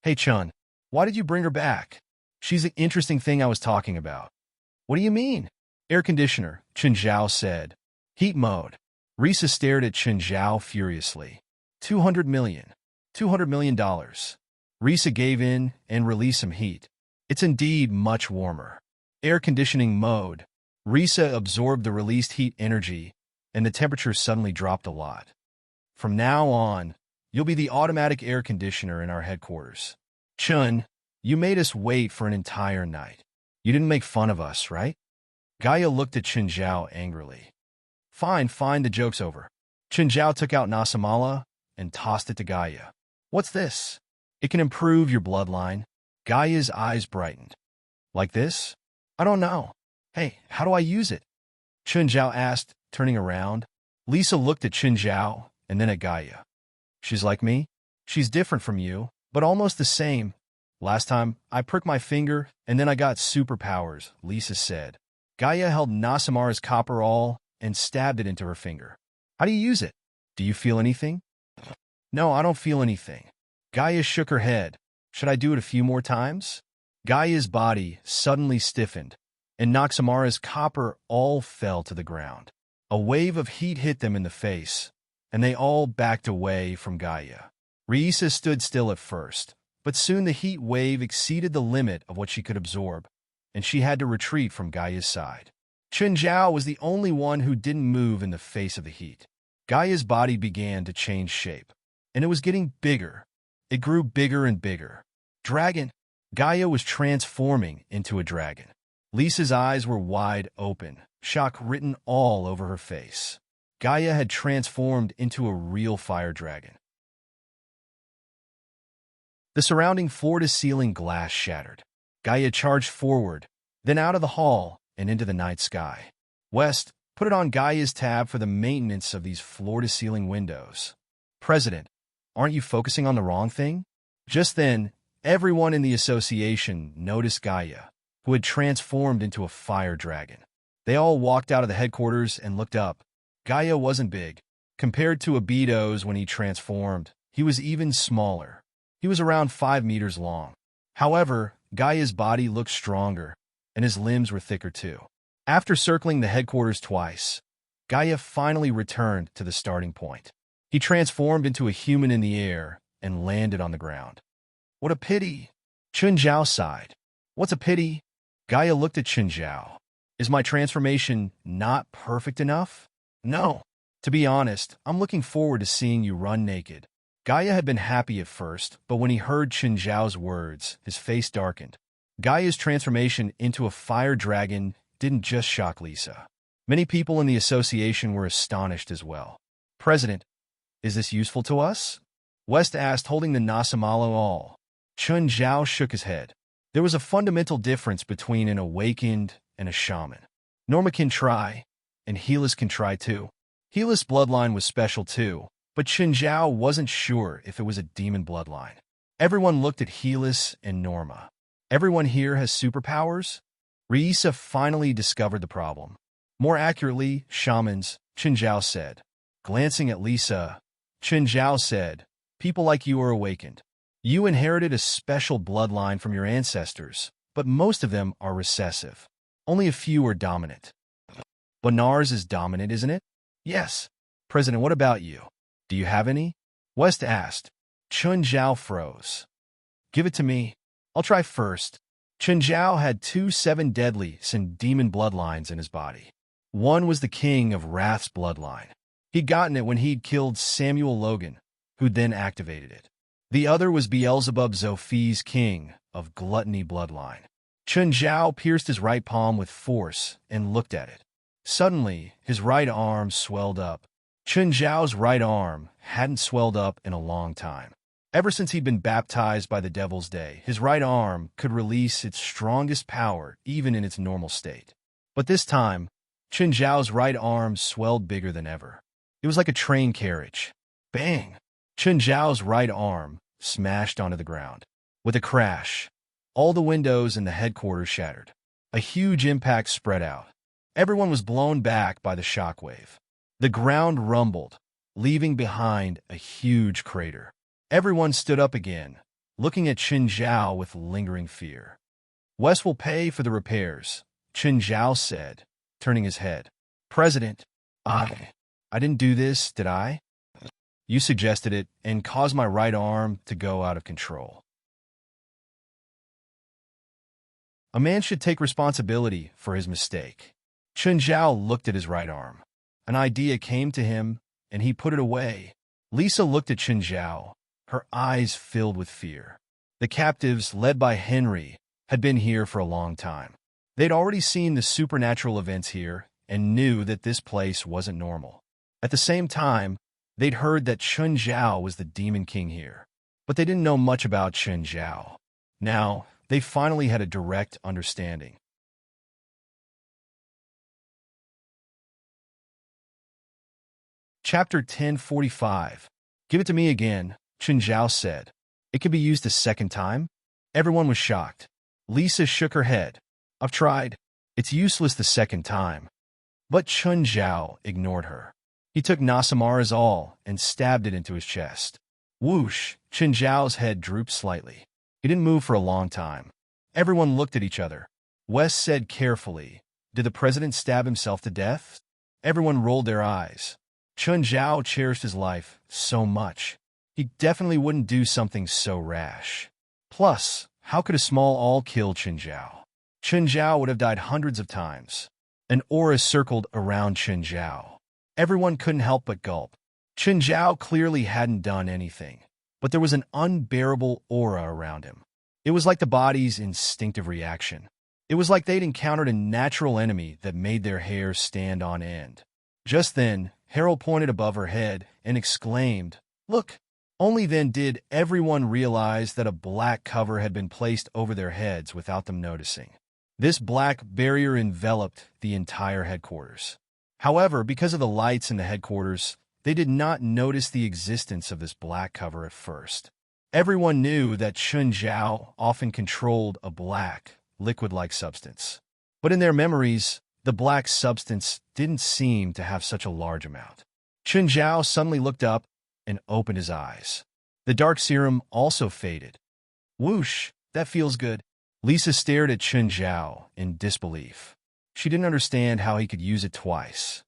Hey Chun, why did you bring her back? She's the interesting thing I was talking about. What do you mean? Air conditioner, Chen Zhao said. Heat mode. Risa stared at Chen Zhao furiously. $200 million. $200 million. Risa gave in and released some heat. It's indeed much warmer. Air conditioning mode. Risa absorbed the released heat energy, and the temperature suddenly dropped a lot. From now on, you'll be the automatic air conditioner in our headquarters. Chun, you made us wait for an entire night. You didn't make fun of us, right? Gaia looked at Chen Zhao angrily. Fine, the joke's over. Chen Zhao took out Nasamala and tossed it to Gaia. What's this? It can improve your bloodline. Gaia's eyes brightened. Like this? I don't know. Hey, how do I use it? Chen Zhao asked, turning around. Lisa looked at Chen Zhao and then at Gaia. She's like me? She's different from you, but almost the same. Last time, I pricked my finger and then I got superpowers, Lisa said. Gaia held Nasamara's copper awl and stabbed it into her finger. How do you use it? Do you feel anything? No, I don't feel anything. Gaia shook her head. Should I do it a few more times? Gaia's body suddenly stiffened, and Nasamara's copper awl fell to the ground. A wave of heat hit them in the face, and they all backed away from Gaia. Risa stood still at first, but soon the heat wave exceeded the limit of what she could absorb, and she had to retreat from Gaia's side. Chen Zhao was the only one who didn't move in the face of the heat. Gaia's body began to change shape, and it was getting bigger. It grew bigger and bigger. Dragon. Gaia was transforming into a dragon. Lisa's eyes were wide open, shock written all over her face. Gaia had transformed into a real fire dragon. The surrounding floor-to-ceiling glass shattered. Gaia charged forward, then out of the hall and into the night sky. West, put it on Gaia's tab for the maintenance of these floor-to-ceiling windows. President, aren't you focusing on the wrong thing? Just then, everyone in the association noticed Gaia, who had transformed into a fire dragon. They all walked out of the headquarters and looked up. Gaia wasn't big. Compared to Abido's when he transformed, he was even smaller. He was around 5 meters long. However, Gaia's body looked stronger, and his limbs were thicker too. After circling the headquarters twice, Gaia finally returned to the starting point. He transformed into a human in the air and landed on the ground. What a pity! Chen Zhao sighed. What's a pity? Gaia looked at Chen Zhao. Is my transformation not perfect enough? No. To be honest, I'm looking forward to seeing you run naked. Gaia had been happy at first, but when he heard Chen Zhao's words, his face darkened. Gaia's transformation into a fire dragon didn't just shock Lisa. Many people in the association were astonished as well. President, is this useful to us? West asked, holding the Nasamalo awl. Chen Zhao shook his head. There was a fundamental difference between an awakened and a shaman. Norma can try, and Helis can try too. Helis' bloodline was special too, but Chen Zhao wasn't sure if it was a demon bloodline. Everyone looked at Helis and Norma. Everyone here has superpowers? Risa finally discovered the problem. More accurately, shamans, Chen Zhao said. Glancing at Lisa, Chen Zhao said, people like you are awakened. You inherited a special bloodline from your ancestors, but most of them are recessive. Only a few are dominant. Bonars is dominant, isn't it? Yes. President, what about you? Do you have any? West asked. Chen Zhao froze. Give it to me. I'll try first. Chen Zhao had 2 7 deadly Sin demon bloodlines in his body. One was the king of Wrath's bloodline. He'd gotten it when he'd killed Samuel Logan, who'd then activated it. The other was Beelzebub Zophie's king of Gluttony bloodline. Chen Zhao pierced his right palm with force and looked at it. Suddenly, his right arm swelled up. Chen Zhao's right arm hadn't swelled up in a long time. Ever since he'd been baptized by the Devil's Day, his right arm could release its strongest power even in its normal state. But this time, Chen Zhao's right arm swelled bigger than ever. It was like a train carriage. Bang! Chen Zhao's right arm smashed onto the ground. With a crash, all the windows in the headquarters shattered. A huge impact spread out. Everyone was blown back by the shockwave. The ground rumbled, leaving behind a huge crater. Everyone stood up again, looking at Chen Zhao with lingering fear. Wes will pay for the repairs, Chen Zhao said, turning his head. President, I didn't do this, did I? You suggested it and caused my right arm to go out of control. A man should take responsibility for his mistake. Chen Zhao looked at his right arm. An idea came to him, and he put it away. Lisa looked at Chen Zhao, her eyes filled with fear. The captives, led by Henry, had been here for a long time. They'd already seen the supernatural events here and knew that this place wasn't normal. At the same time, they'd heard that Chen Zhao was the Demon King here, but they didn't know much about Chen Zhao. Now, they finally had a direct understanding. Chapter 1045. Give it to me again, Chen Zhao said. It can be used a second time? Everyone was shocked. Lisa shook her head. I've tried. It's useless the second time. But Chen Zhao ignored her. He took Nasamara's awl and stabbed it into his chest. Whoosh! Chen Zhao's head drooped slightly. He didn't move for a long time. Everyone looked at each other. Wes said carefully, Did the president stab himself to death? Everyone rolled their eyes. Chen Zhao cherished his life so much. He definitely wouldn't do something so rash. Plus, how could a small awl kill Chen Zhao? Chen Zhao would have died hundreds of times. An aura circled around Chen Zhao. Everyone couldn't help but gulp. Chen Zhao clearly hadn't done anything, but there was an unbearable aura around him. It was like the body's instinctive reaction. It was like they'd encountered a natural enemy that made their hair stand on end. Just then, Harold pointed above her head and exclaimed, Look! Only then did everyone realize that a black cover had been placed over their heads without them noticing. This black barrier enveloped the entire headquarters. However, because of the lights in the headquarters, they did not notice the existence of this black cover at first. Everyone knew that Chen Zhao often controlled a black, liquid-like substance. But in their memories, the black substance didn't seem to have such a large amount. Chen Zhao suddenly looked up and opened his eyes. The dark serum also faded. Whoosh, that feels good. Lisa stared at Chen Zhao in disbelief. She didn't understand how he could use it twice.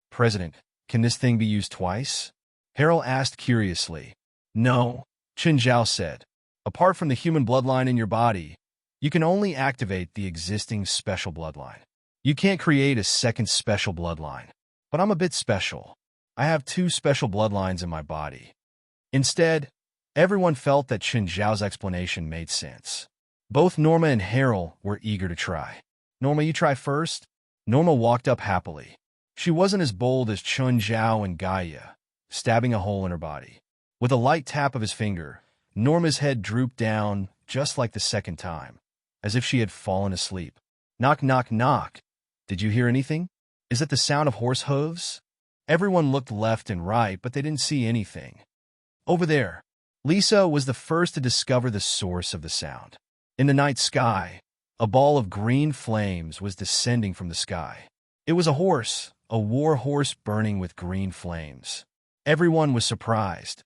President, can this thing be used twice? Harold asked curiously. No, Chen Zhao said. Apart from the human bloodline in your body, you can only activate the existing special bloodline. You can't create a second special bloodline. But I'm a bit special. I have 2 special bloodlines in my body. Instead, everyone felt that Chen Zhao's explanation made sense. Both Norma and Harold were eager to try. Norma, you try first? Norma walked up happily. She wasn't as bold as Chen Zhao and Gaia, stabbing a hole in her body. With a light tap of his finger, Norma's head drooped down just like the second time, as if she had fallen asleep. Knock, knock, knock. Did you hear anything? Is it the sound of horse hooves? Everyone looked left and right, but they didn't see anything. Over there. Lisa was the first to discover the source of the sound. In the night sky, a ball of green flames was descending from the sky. It was a horse, a war horse burning with green flames. Everyone was surprised.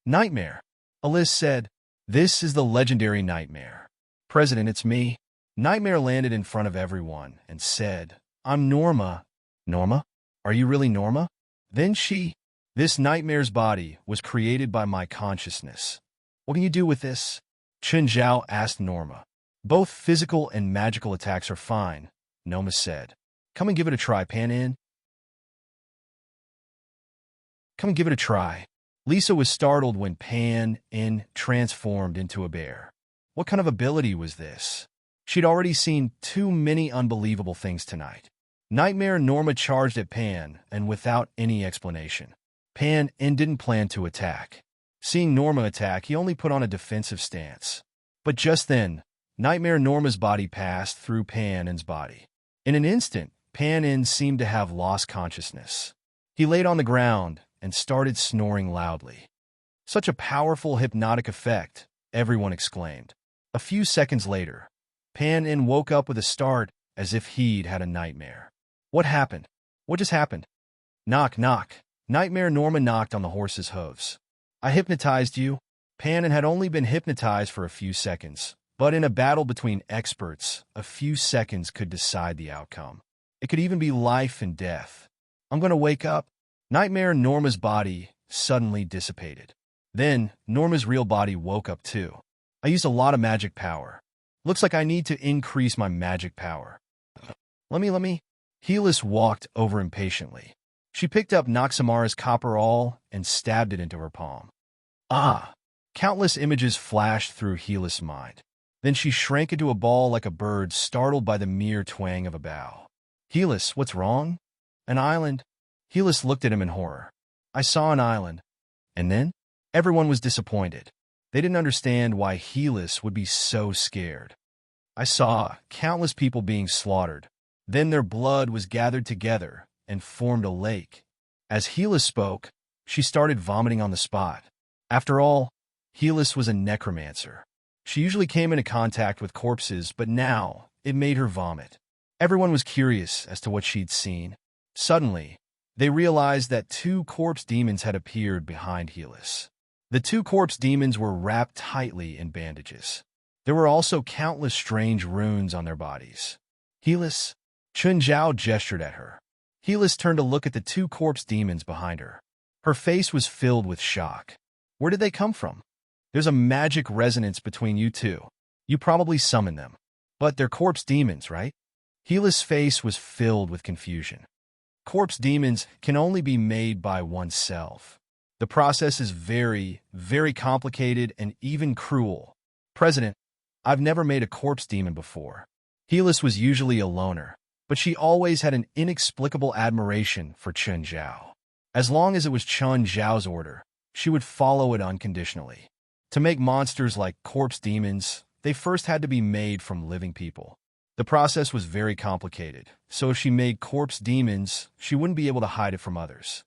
Nightmare, Alice said. This is the legendary Nightmare. President, it's me. Nightmare landed in front of everyone and said, I'm Norma. Norma? Are you really Norma? Then This Nightmare's body was created by my consciousness. What can you do with this? Chen Zhao asked Norma. Both physical and magical attacks are fine, Norma said. Come and give it a try, Pan In. Come and give it a try. Lisa was startled when Pan In transformed into a bear. What kind of ability was this? She'd already seen too many unbelievable things tonight. Nightmare Norma charged at Pan, and without any explanation. Pan In didn't plan to attack. Seeing Norma attack, he only put on a defensive stance. But just then, Nightmare Norma's body passed through Pan-In's body. In an instant, Pan-In seemed to have lost consciousness. He laid on the ground and started snoring loudly. Such a powerful hypnotic effect, everyone exclaimed. A few seconds later, Pan-In woke up with a start as if he'd had a nightmare. What happened? What just happened? Knock, knock. Nightmare Norma knocked on the horse's hooves. I hypnotized you. Pan-In had only been hypnotized for a few seconds, but in a battle between experts, a few seconds could decide the outcome. It could even be life and death. I'm going to wake up. Nightmare Norma's body suddenly dissipated. Then, Norma's real body woke up too. I used a lot of magic power. Looks like I need to increase my magic power. Let me. Helis walked over impatiently. She picked up Noxamara's copper awl and stabbed it into her palm. Ah! Countless images flashed through Helis' mind. Then she shrank into a ball like a bird startled by the mere twang of a bow. Helis, what's wrong? An island? Helis looked at him in horror. I saw an island. And then? Everyone was disappointed. They didn't understand why Helis would be so scared. I saw countless people being slaughtered. Then their blood was gathered together and formed a lake. As Helis spoke, she started vomiting on the spot. After all, Helis was a necromancer. She usually came into contact with corpses, but now it made her vomit. Everyone was curious as to what she'd seen. Suddenly, they realized that two corpse demons had appeared behind Helis. The two corpse demons were wrapped tightly in bandages. There were also countless strange runes on their bodies. Helis, Chun Zhao gestured at her. Helis turned to look at the two corpse demons behind her. Her face was filled with shock. Where did they come from? There's a magic resonance between you two. You probably summoned them. But they're corpse demons, right? Helis' face was filled with confusion. Corpse demons can only be made by oneself. The process is very, very complicated and even cruel. President, I've never made a corpse demon before. Helis was usually a loner, but she always had an inexplicable admiration for Chun Zhao. As long as it was Chun Zhao's order, she would follow it unconditionally. To make monsters like corpse demons, they first had to be made from living people. The process was very complicated, so if she made corpse demons, she wouldn't be able to hide it from others.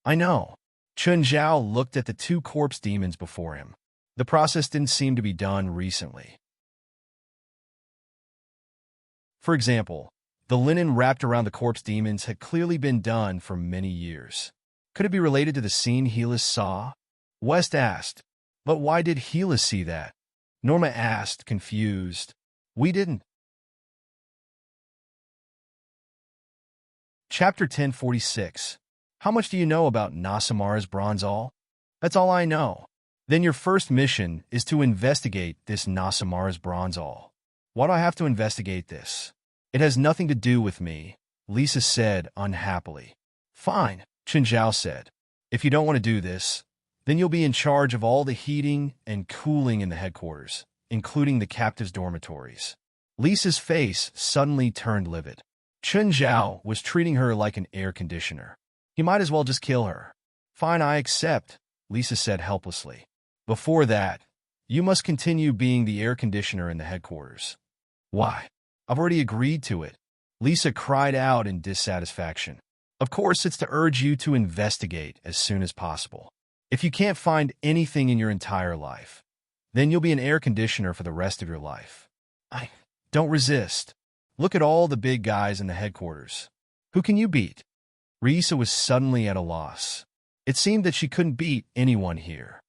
I know. Chun Zhao looked at the two corpse demons before him. The process didn't seem to be done recently. For example, the linen wrapped around the corpse demons had clearly been done for many years. Could it be related to the scene Helis saw? West asked, but why did Helis see that? Norma asked, confused. We didn't. Chapter 1046. How much do you know about Noxamara's bronze awl? That's all I know. Then your first mission is to investigate this Noxamara's bronze awl. Why do I have to investigate this? It has nothing to do with me, Lisa said unhappily. Fine, Chun Zhao said. If you don't want to do this, then you'll be in charge of all the heating and cooling in the headquarters, including the captives' dormitories. Lisa's face suddenly turned livid. Chun Zhao was treating her like an air conditioner. He might as well just kill her. Fine, I accept, Lisa said helplessly. Before that, you must continue being the air conditioner in the headquarters. Why? I've already agreed to it. Lisa cried out in dissatisfaction. Of course, it's to urge you to investigate as soon as possible. If you can't find anything in your entire life, then you'll be an air conditioner for the rest of your life. Don't resist. Look at all the big guys in the headquarters. Who can you beat? Risa was suddenly at a loss. It seemed that she couldn't beat anyone here.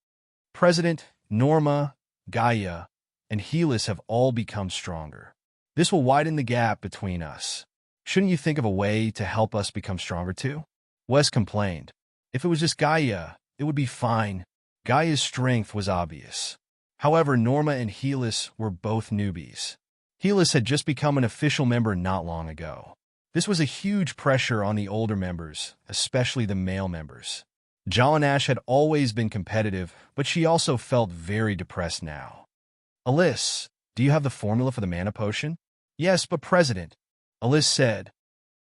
President, Norma, Gaia, and Helis have all become stronger. This will widen the gap between us. Shouldn't you think of a way to help us become stronger too? Wes complained. If it was just Gaia, it would be fine. Gaia's strength was obvious. However, Norma and Helis were both newbies. Helis had just become an official member not long ago. This was a huge pressure on the older members, especially the male members. Jolanash had always been competitive, but she also felt very depressed now. Alice, do you have the formula for the mana potion? Yes, but President, Alice said.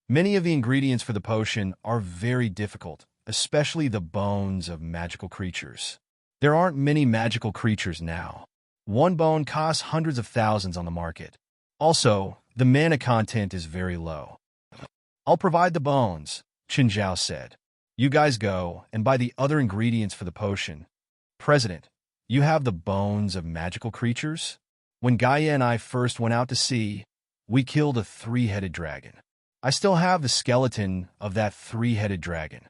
Many of the ingredients for the potion are very difficult, especially the bones of magical creatures. There aren't many magical creatures now. One bone costs hundreds of thousands on the market. Also, the mana content is very low. I'll provide the bones, Chen Zhao said. You guys go and buy the other ingredients for the potion. President, you have the bones of magical creatures? When Gaia and I first went out to sea, we killed a three-headed dragon. I still have the skeleton of that three-headed dragon.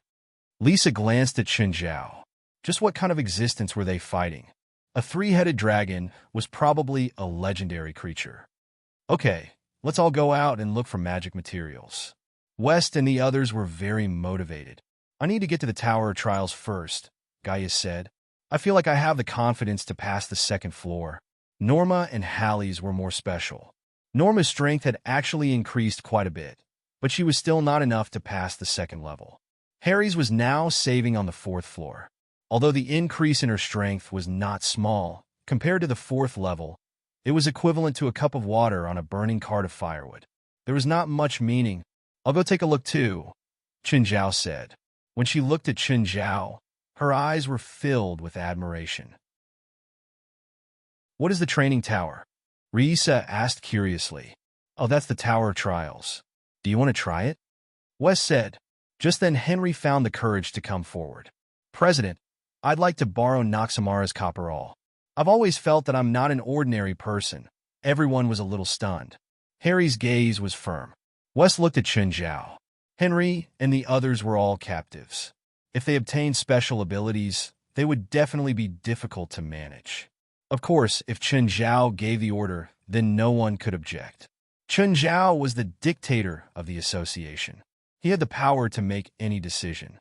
Lisa glanced at Chen Zhao. Just what kind of existence were they fighting? A three-headed dragon was probably a legendary creature. Okay, let's all go out and look for magic materials. West and the others were very motivated. I need to get to the Tower of Trials first, Gaia said. I feel like I have the confidence to pass the second floor. Norma and Hallie's were more special. Norma's strength had actually increased quite a bit, but she was still not enough to pass the second level. Harry's was now saving on the fourth floor. Although the increase in her strength was not small, compared to the fourth level, it was equivalent to a cup of water on a burning cart of firewood. There was not much meaning. I'll go take a look too, Chen Zhao said. When she looked at Chen Zhao, her eyes were filled with admiration. What is the training tower? Risa asked curiously. Oh, that's the Tower of Trials. Do you want to try it? Wes said. Just then Henry found the courage to come forward. President, I'd like to borrow Noxamara's copperall. I've always felt that I'm not an ordinary person. Everyone was a little stunned. Harry's gaze was firm. Wes looked at Chen Zhao. Henry and the others were all captives. If they obtained special abilities, they would definitely be difficult to manage. Of course, if Chen Zhao gave the order, then no one could object. Chen Zhao was the dictator of the association. He had the power to make any decision.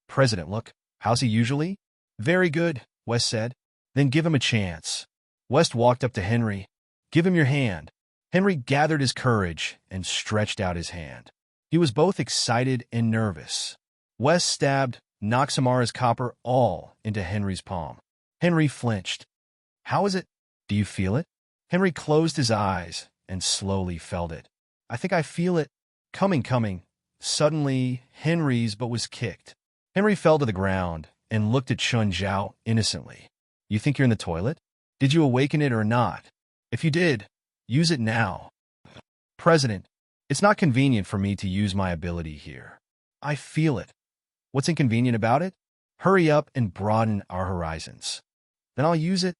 President, look, how's he usually? Very good, Wes said. Then give him a chance. West walked up to Henry. Give him your hand. Henry gathered his courage and stretched out his hand. He was both excited and nervous. Wes stabbed Noxamara's copper all into Henry's palm. Henry flinched. How is it? Do you feel it? Henry closed his eyes and slowly felt it. I think I feel it. Coming. Suddenly, Henry's butt was kicked. Henry fell to the ground and looked at Chen Zhao innocently. You think you're in the toilet? Did you awaken it or not? If you did, use it now. President, it's not convenient for me to use my ability here. I feel it. What's inconvenient about it? Hurry up and broaden our horizons. Then I'll use it.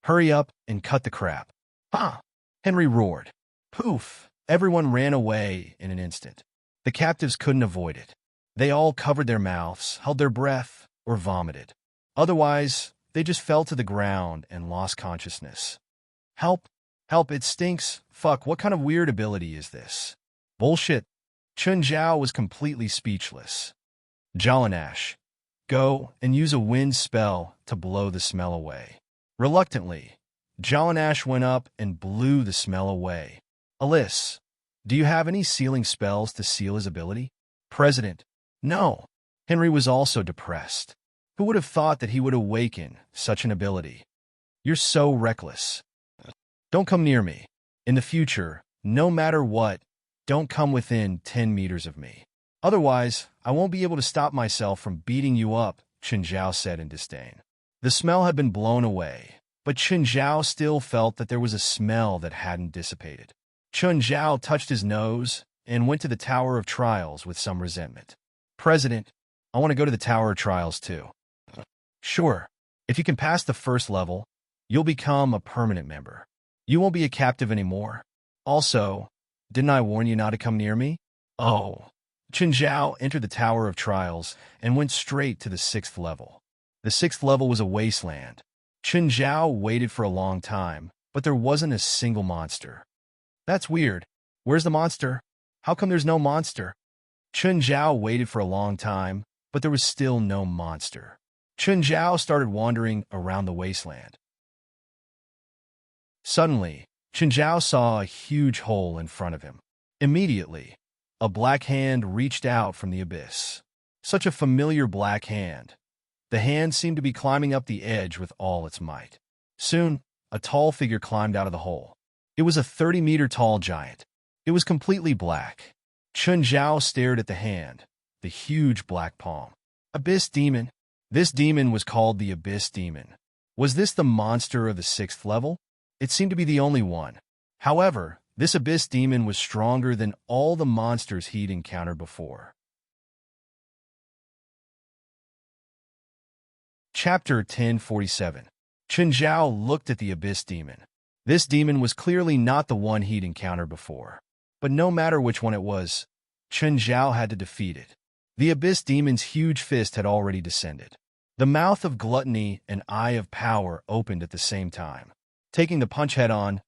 Hurry up and cut the crap. Ha! Henry roared. Poof! Everyone ran away in an instant. The captives couldn't avoid it. They all covered their mouths, held their breath, or vomited. Otherwise, they just fell to the ground and lost consciousness. Help! Help, it stinks. Fuck, what kind of weird ability is this? Bullshit. Chen Zhao was completely speechless. Jalanash, go and use a wind spell to blow the smell away. Reluctantly, Jalanash went up and blew the smell away. Alyss, do you have any sealing spells to seal his ability? President, no. Henry was also depressed. Who would have thought that he would awaken such an ability? You're so reckless. Don't come near me. In the future, no matter what, don't come within 10 meters of me. Otherwise, I won't be able to stop myself from beating you up, Chen Zhao said in disdain. The smell had been blown away, but Chen Zhao still felt that there was a smell that hadn't dissipated. Chen Zhao touched his nose and went to the Tower of Trials with some resentment. President, I want to go to the Tower of Trials too. Sure. If you can pass the first level, you'll become a permanent member. You won't be a captive anymore. Also, didn't I warn you not to come near me? Oh. Chen Zhao entered the Tower of Trials and went straight to the 6th level. The 6th level was a wasteland. Chen Zhao waited for a long time, but there wasn't a single monster. That's weird. Where's the monster? How come there's no monster? Chen Zhao waited for a long time, but there was still no monster. Chen Zhao started wandering around the wasteland. Suddenly, Chen Zhao saw a huge hole in front of him. Immediately, a black hand reached out from the abyss. Such a familiar black hand. The hand seemed to be climbing up the edge with all its might. Soon, a tall figure climbed out of the hole. It was a 30-meter-tall giant. It was completely black. Chen Zhao stared at the hand, the huge black palm. Abyss Demon. This demon was called the Abyss Demon. Was this the monster of the 6th level? It seemed to be the only one. However, this abyss demon was stronger than all the monsters he'd encountered before. Chapter 1047. Chen Zhao looked at the abyss demon. This demon was clearly not the one he'd encountered before. But no matter which one it was, Chen Zhao had to defeat it. The abyss demon's huge fist had already descended. The mouth of gluttony and eye of power opened at the same time. Taking the punch head-on,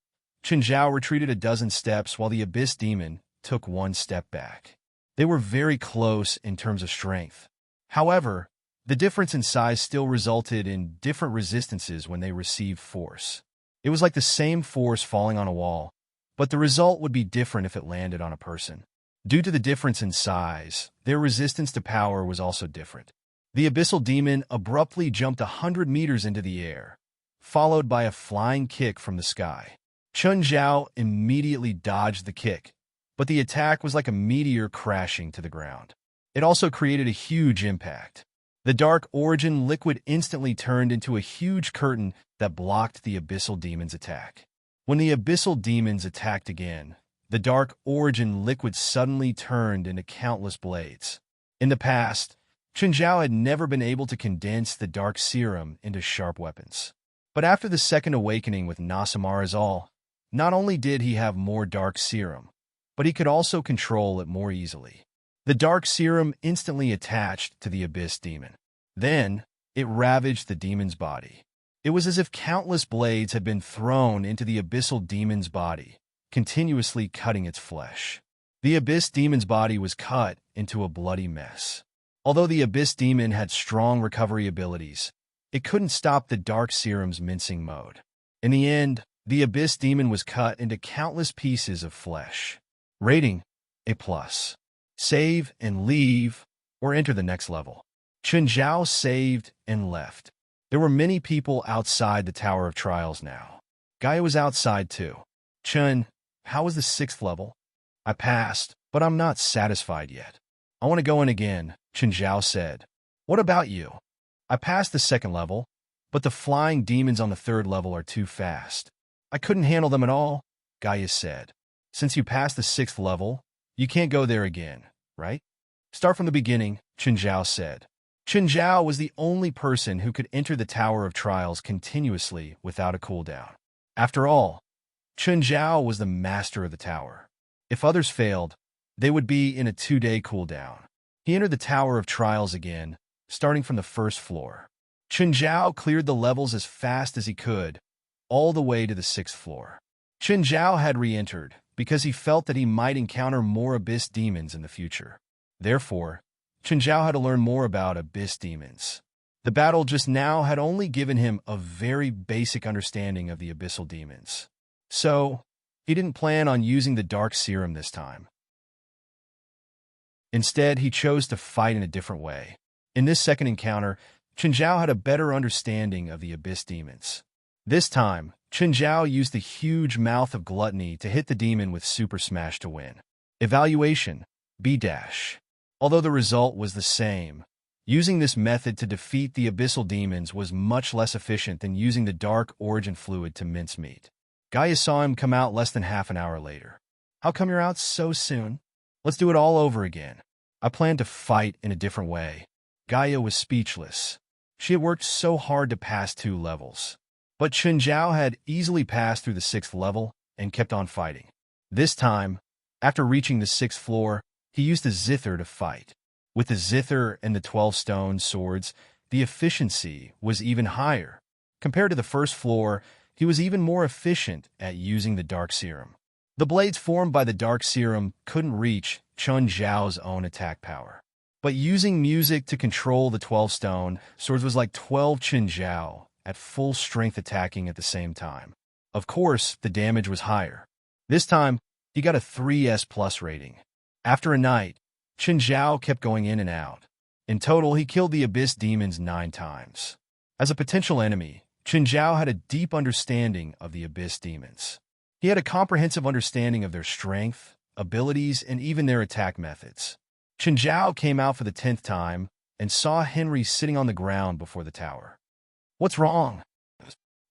Chen Zhao retreated a dozen steps while the abyss demon took one step back. They were very close in terms of strength. However, the difference in size still resulted in different resistances when they received force. It was like the same force falling on a wall, but the result would be different if it landed on a person. Due to the difference in size, their resistance to power was also different. The abyssal demon abruptly jumped 100 meters into the air, followed by a flying kick from the sky. Chen Zhao immediately dodged the kick, but the attack was like a meteor crashing to the ground. It also created a huge impact. The dark origin liquid instantly turned into a huge curtain that blocked the abyssal demon's attack. When the abyssal demons attacked again, the dark origin liquid suddenly turned into countless blades. In the past, Chen Zhao had never been able to condense the dark serum into sharp weapons. But after the second awakening with Nasamarazal, not only did he have more dark serum, but he could also control it more easily. The dark serum instantly attached to the abyss demon. Then, it ravaged the demon's body. It was as if countless blades had been thrown into the abyssal demon's body, continuously cutting its flesh. The abyss demon's body was cut into a bloody mess. Although the abyss demon had strong recovery abilities, it couldn't stop the dark serum's mincing mode. In the end, the abyss demon was cut into countless pieces of flesh. Rating: A+. Save and leave, or enter the next level. Chen Zhao saved and left. There were many people outside the Tower of Trials now. Gaia was outside too. Chen, how was the 6th level? I passed, but I'm not satisfied yet. I want to go in again, Chen Zhao said. What about you? I passed the 2nd level, but the flying demons on the 3rd level are too fast. I couldn't handle them at all, Gaia said. Since you passed the 6th level, you can't go there again, right? Start from the beginning, Chen Zhao said. Chen Zhao was the only person who could enter the Tower of Trials continuously without a cooldown. After all, Chen Zhao was the master of the tower. If others failed, they would be in a 2-day cooldown. He entered the Tower of Trials again, starting from the 1st floor. Chen Zhao cleared the levels as fast as he could, all the way to the 6th floor. Chen Zhao had re-entered because he felt that he might encounter more abyss demons in the future. Therefore, Chen Zhao had to learn more about abyss demons. The battle just now had only given him a very basic understanding of the abyssal demons. So, he didn't plan on using the dark serum this time. Instead, he chose to fight in a different way. In this second encounter, Chen Zhao had a better understanding of the abyss demons. This time, Chen Zhao used the huge mouth of gluttony to hit the demon with Super Smash to win. Evaluation: B-. Although the result was the same, using this method to defeat the abyssal demons was much less efficient than using the dark origin fluid to mince meat. Gaia saw him come out less than half an hour later. How come you're out so soon? Let's do it all over again. I plan to fight in a different way. Gaia was speechless. She had worked so hard to pass 2 levels. But Chen Zhao had easily passed through the 6th level and kept on fighting. This time, after reaching the 6th floor, he used the zither to fight. With the zither and the 12-stone swords, the efficiency was even higher. Compared to the 1st floor, he was even more efficient at using the dark serum. The blades formed by the dark serum couldn't reach Chen Zhao's own attack power. But using music to control the 12-stone swords was like 12 Chen Zhao at full strength attacking at the same time. Of course, the damage was higher. This time, he got a 3S+ rating. After a night, Chen Zhao kept going in and out. In total, he killed the abyss demons 9 times. As a potential enemy, Chen Zhao had a deep understanding of the abyss demons. He had a comprehensive understanding of their strength, abilities, and even their attack methods. Chen Zhao came out for the 10th time and saw Henry sitting on the ground before the tower. What's wrong?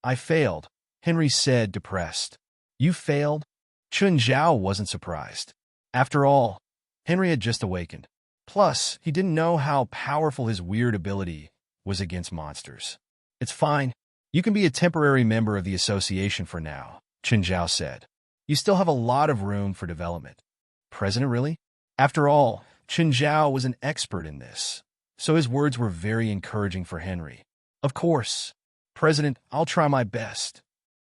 I failed, Henry said, depressed. You failed? Chun Zhao wasn't surprised. After all, Henry had just awakened. Plus, he didn't know how powerful his weird ability was against monsters. It's fine. You can be a temporary member of the association for now, Chun Zhao said. You still have a lot of room for development. President, really? After all, Chun Zhao was an expert in this, so his words were very encouraging for Henry. Of course. President, I'll try my best.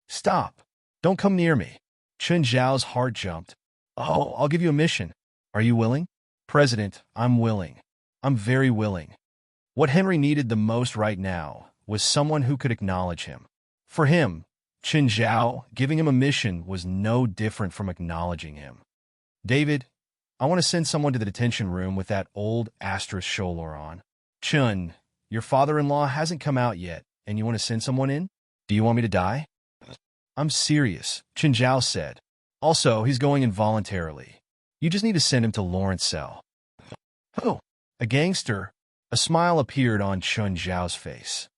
Stop. Don't come near me. Chun Zhao's heart jumped. Oh, I'll give you a mission. Are you willing? President, I'm willing. I'm very willing. What Henry needed the most right now was someone who could acknowledge him. For him, Chun Zhao giving him a mission was no different from acknowledging him. David, I want to send someone to the detention room with that old asterisk shoulder on. Chun, your father-in-law hasn't come out yet, and you want to send someone in? Do you want me to die? I'm serious, Chun Zhao said. Also, he's going involuntarily. You just need to send him to Lawrence cell. Oh, a gangster? A smile appeared on Chun Zhao's face.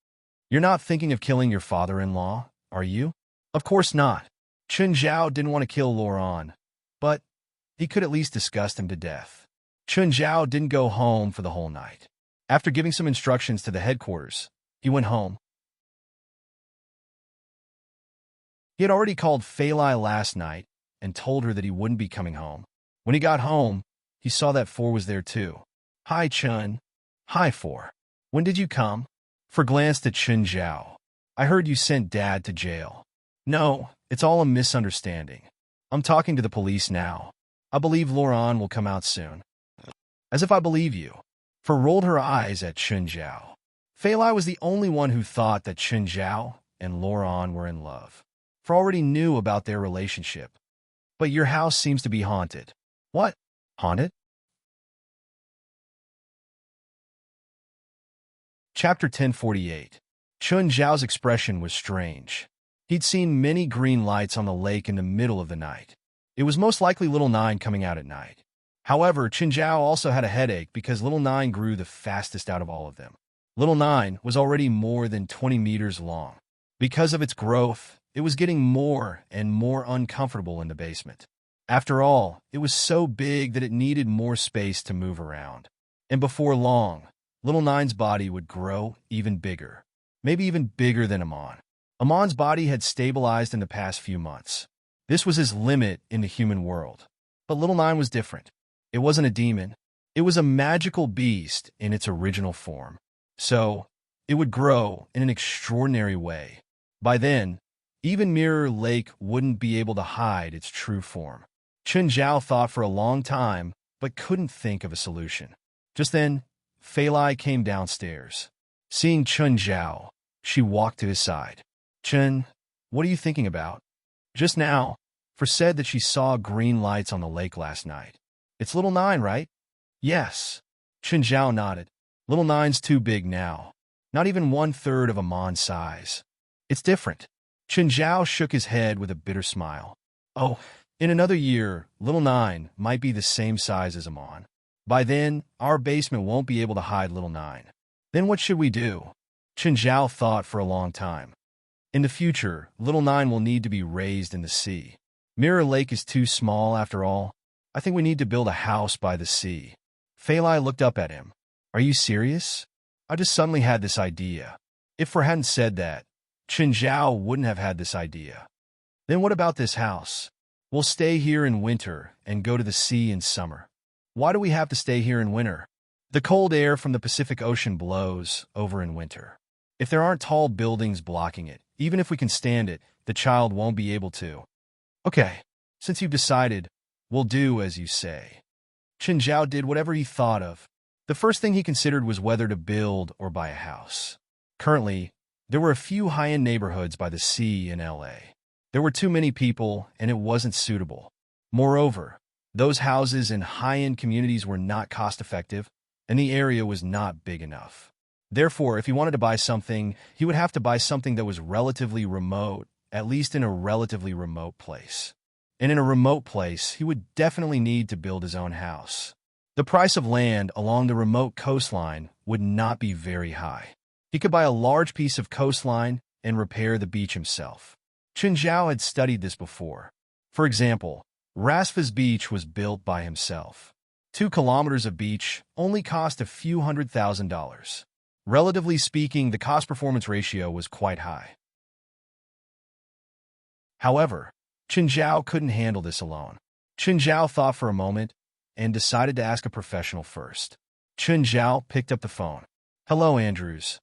You're not thinking of killing your father-in-law, are you? Of course not. Chun Zhao didn't want to kill Laurent, but he could at least disgust him to death. Chun Zhao didn't go home for the whole night. After giving some instructions to the headquarters, he went home. He had already called Fei Lai last night and told her that he wouldn't be coming home. When he got home, he saw that Four was there too. Hi, Chun. Hi, Four. When did you come? Four glanced at Chun Zhao. I heard you sent Dad to jail. No, it's all a misunderstanding. I'm talking to the police now. I believe Laurent will come out soon. As if I believe you. Four rolled her eyes at Chun Zhao. Fei Lai was the only one who thought that Chun Zhao and Laurent were in love. Four already knew about their relationship. But your house seems to be haunted. What? Haunted? Chapter 1048. Chun Zhao's expression was strange. He'd seen many green lights on the lake in the middle of the night. It was most likely Little Nine coming out at night. However, Chun Zhao also had a headache because Little Nine grew the fastest out of all of them. Little Nine was already more than 20 meters long. Because of its growth, it was getting more and more uncomfortable in the basement. After all, it was so big that it needed more space to move around. And before long, Little Nine's body would grow even bigger. Maybe even bigger than Amon. Amon's body had stabilized in the past few months. This was his limit in the human world. But Little Nine was different. It wasn't a demon. It was a magical beast in its original form. So, it would grow in an extraordinary way. By then, even Mirror Lake wouldn't be able to hide its true form. Chun Zhao thought for a long time, but couldn't think of a solution. Just then, Fei Lai came downstairs. Seeing Chun Zhao, she walked to his side. Chun, what are you thinking about? Just now, Four said that she saw green lights on the lake last night. It's Little Nine, right? Yes. Chun Zhao nodded. Little Nine's too big now. Not even 1/3 of Amon's size. It's different. Chun Zhao shook his head with a bitter smile. Oh, in another year, Little Nine might be the same size as Amon. By then, our basement won't be able to hide Little Nine. Then what should we do? Chun Zhao thought for a long time. In the future, Little Nine will need to be raised in the sea. Mirror Lake is too small after all. I think we need to build a house by the sea. Fei Lai looked up at him. Are you serious? I just suddenly had this idea. If Four hadn't said that, Chun Zhao wouldn't have had this idea. Then what about this house? We'll stay here in winter and go to the sea in summer. Why do we have to stay here in winter? The cold air from the Pacific Ocean blows over in winter. If there aren't tall buildings blocking it, even if we can stand it, the child won't be able to. Okay, since you've decided, we'll do as you say. Chun Zhao did whatever he thought of. The first thing he considered was whether to build or buy a house. Currently, there were a few high-end neighborhoods by the sea in LA. There were too many people, and it wasn't suitable. Moreover, those houses in high-end communities were not cost-effective, and the area was not big enough. Therefore, if he wanted to buy something, he would have to buy something that was relatively remote, at least in a relatively remote place. And in a remote place, he would definitely need to build his own house. The price of land along the remote coastline would not be very high. He could buy a large piece of coastline and repair the beach himself. Chen Zhao had studied this before. For example, Rasfa's beach was built by himself. 2 kilometers of beach only cost a few $100,000. Relatively speaking, the cost-performance ratio was quite high. However, Chen Zhao couldn't handle this alone. Chen Zhao thought for a moment and decided to ask a professional first. Chen Zhao picked up the phone. "Hello, Andrews.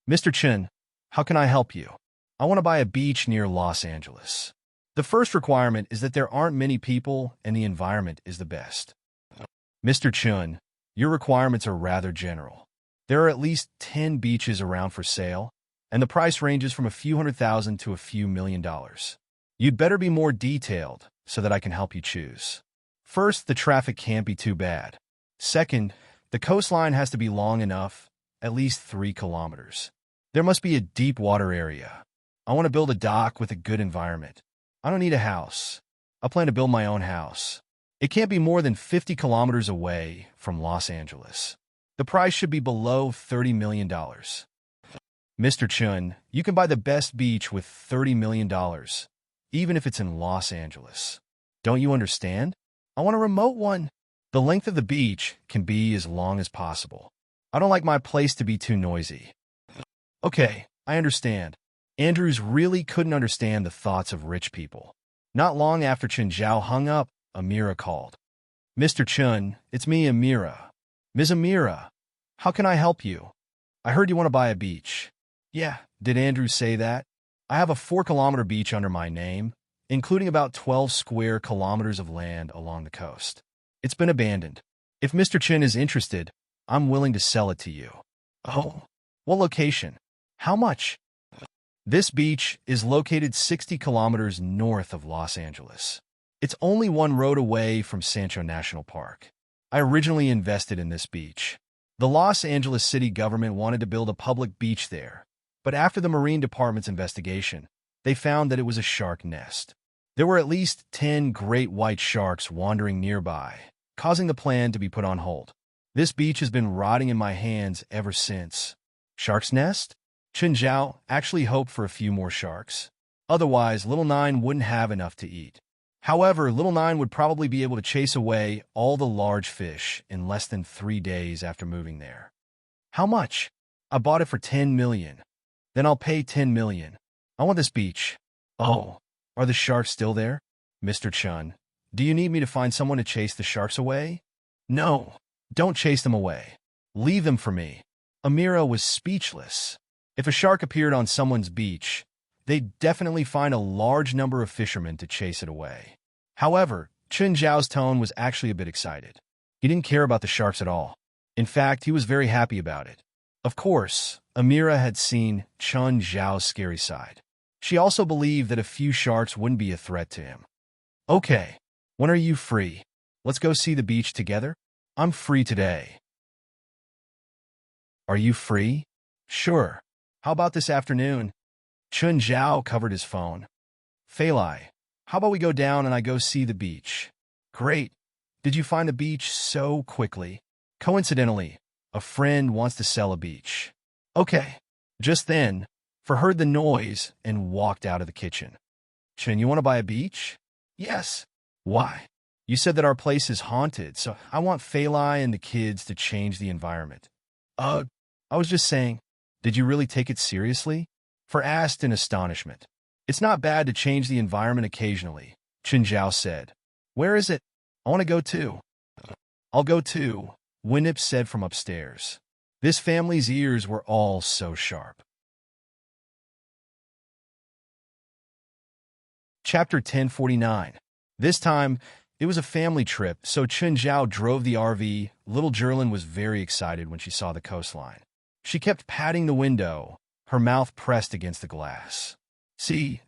Mr. Chen, how can I help you? I want to buy a beach near Los Angeles. The first requirement is that there aren't many people and the environment is the best." "Mr. Chen, your requirements are rather general. There are at least 10 beaches around for sale, and the price ranges from a few $100,000 to a few $1,000,000. You'd better be more detailed so that I can help you choose. First, the traffic can't be too bad. Second, the coastline has to be long enough, at least 3 kilometers. There must be a deep water area. I want to build a dock with a good environment. I don't need a house. I plan to build my own house. It can't be more than 50 kilometers away from Los Angeles. The price should be below $30 million. Mr. Chun, you can buy the best beach with $30 million, even if it's in Los Angeles. Don't you understand? I want a remote one. The length of the beach can be as long as possible. I don't like my place to be too noisy." "Okay, I understand." Andrews really couldn't understand the thoughts of rich people. Not long after Chen Zhao hung up, Amira called. "Mr. Chun, it's me, Amira. Ms. Amira, how can I help you? I heard you want to buy a beach." "Yeah, did Andrews say that? I have a 4-kilometer beach under my name, including about 12 square kilometers of land along the coast. It's been abandoned. If Mr. Chen is interested, I'm willing to sell it to you." "Oh, what location? How much?" "This beach is located 60 kilometers north of Los Angeles. It's only 1 road away from Sancho National Park. I originally invested in this beach. The Los Angeles city government wanted to build a public beach there, but after the Marine Department's investigation, they found that it was a shark nest. There were at least 10 great white sharks wandering nearby, causing the plan to be put on hold. This beach has been rotting in my hands ever since." "Shark's nest?" Chen Zhao actually hoped for a few more sharks. Otherwise, Little Nine wouldn't have enough to eat. However, Little Nine would probably be able to chase away all the large fish in less than 3 days after moving there. "How much?" "I bought it for $10 million. Then I'll pay $10 million. I want this beach." "Oh, are the sharks still there?" "Mr. Chun, do you need me to find someone to chase the sharks away?" "No, don't chase them away. Leave them for me." Amira was speechless. If a shark appeared on someone's beach, they'd definitely find a large number of fishermen to chase it away. However, Chen Zhao's tone was actually a bit excited. He didn't care about the sharks at all. In fact, he was very happy about it. Of course, Amira had seen Chen Zhao's scary side. She also believed that a few sharks wouldn't be a threat to him. "Okay, when are you free? Let's go see the beach together?" "I'm free today." "Are you free?" "Sure. How about this afternoon?" Chen Zhao covered his phone. "Fei Lai, how about we go down and I go see the beach?" "Great. Did you find the beach so quickly?" "Coincidentally, a friend wants to sell a beach." "Okay." Just then, Fe heard the noise and walked out of the kitchen. "Chen, you want to buy a beach?" "Yes." "Why?" "You said that our place is haunted, so I want Fei Lai and the kids to change the environment." I was just saying." "Did you really take it seriously?" Fe asked in astonishment. "It's not bad to change the environment occasionally," Chen Zhao said. "Where is it? I want to go too." "I'll go too," Winip said from upstairs. This family's ears were all so sharp. Chapter 1049. This time, it was a family trip, so Chen Zhao drove the RV. Little Jerlin was very excited when she saw the coastline. She kept patting the window, her mouth pressed against the glass. See,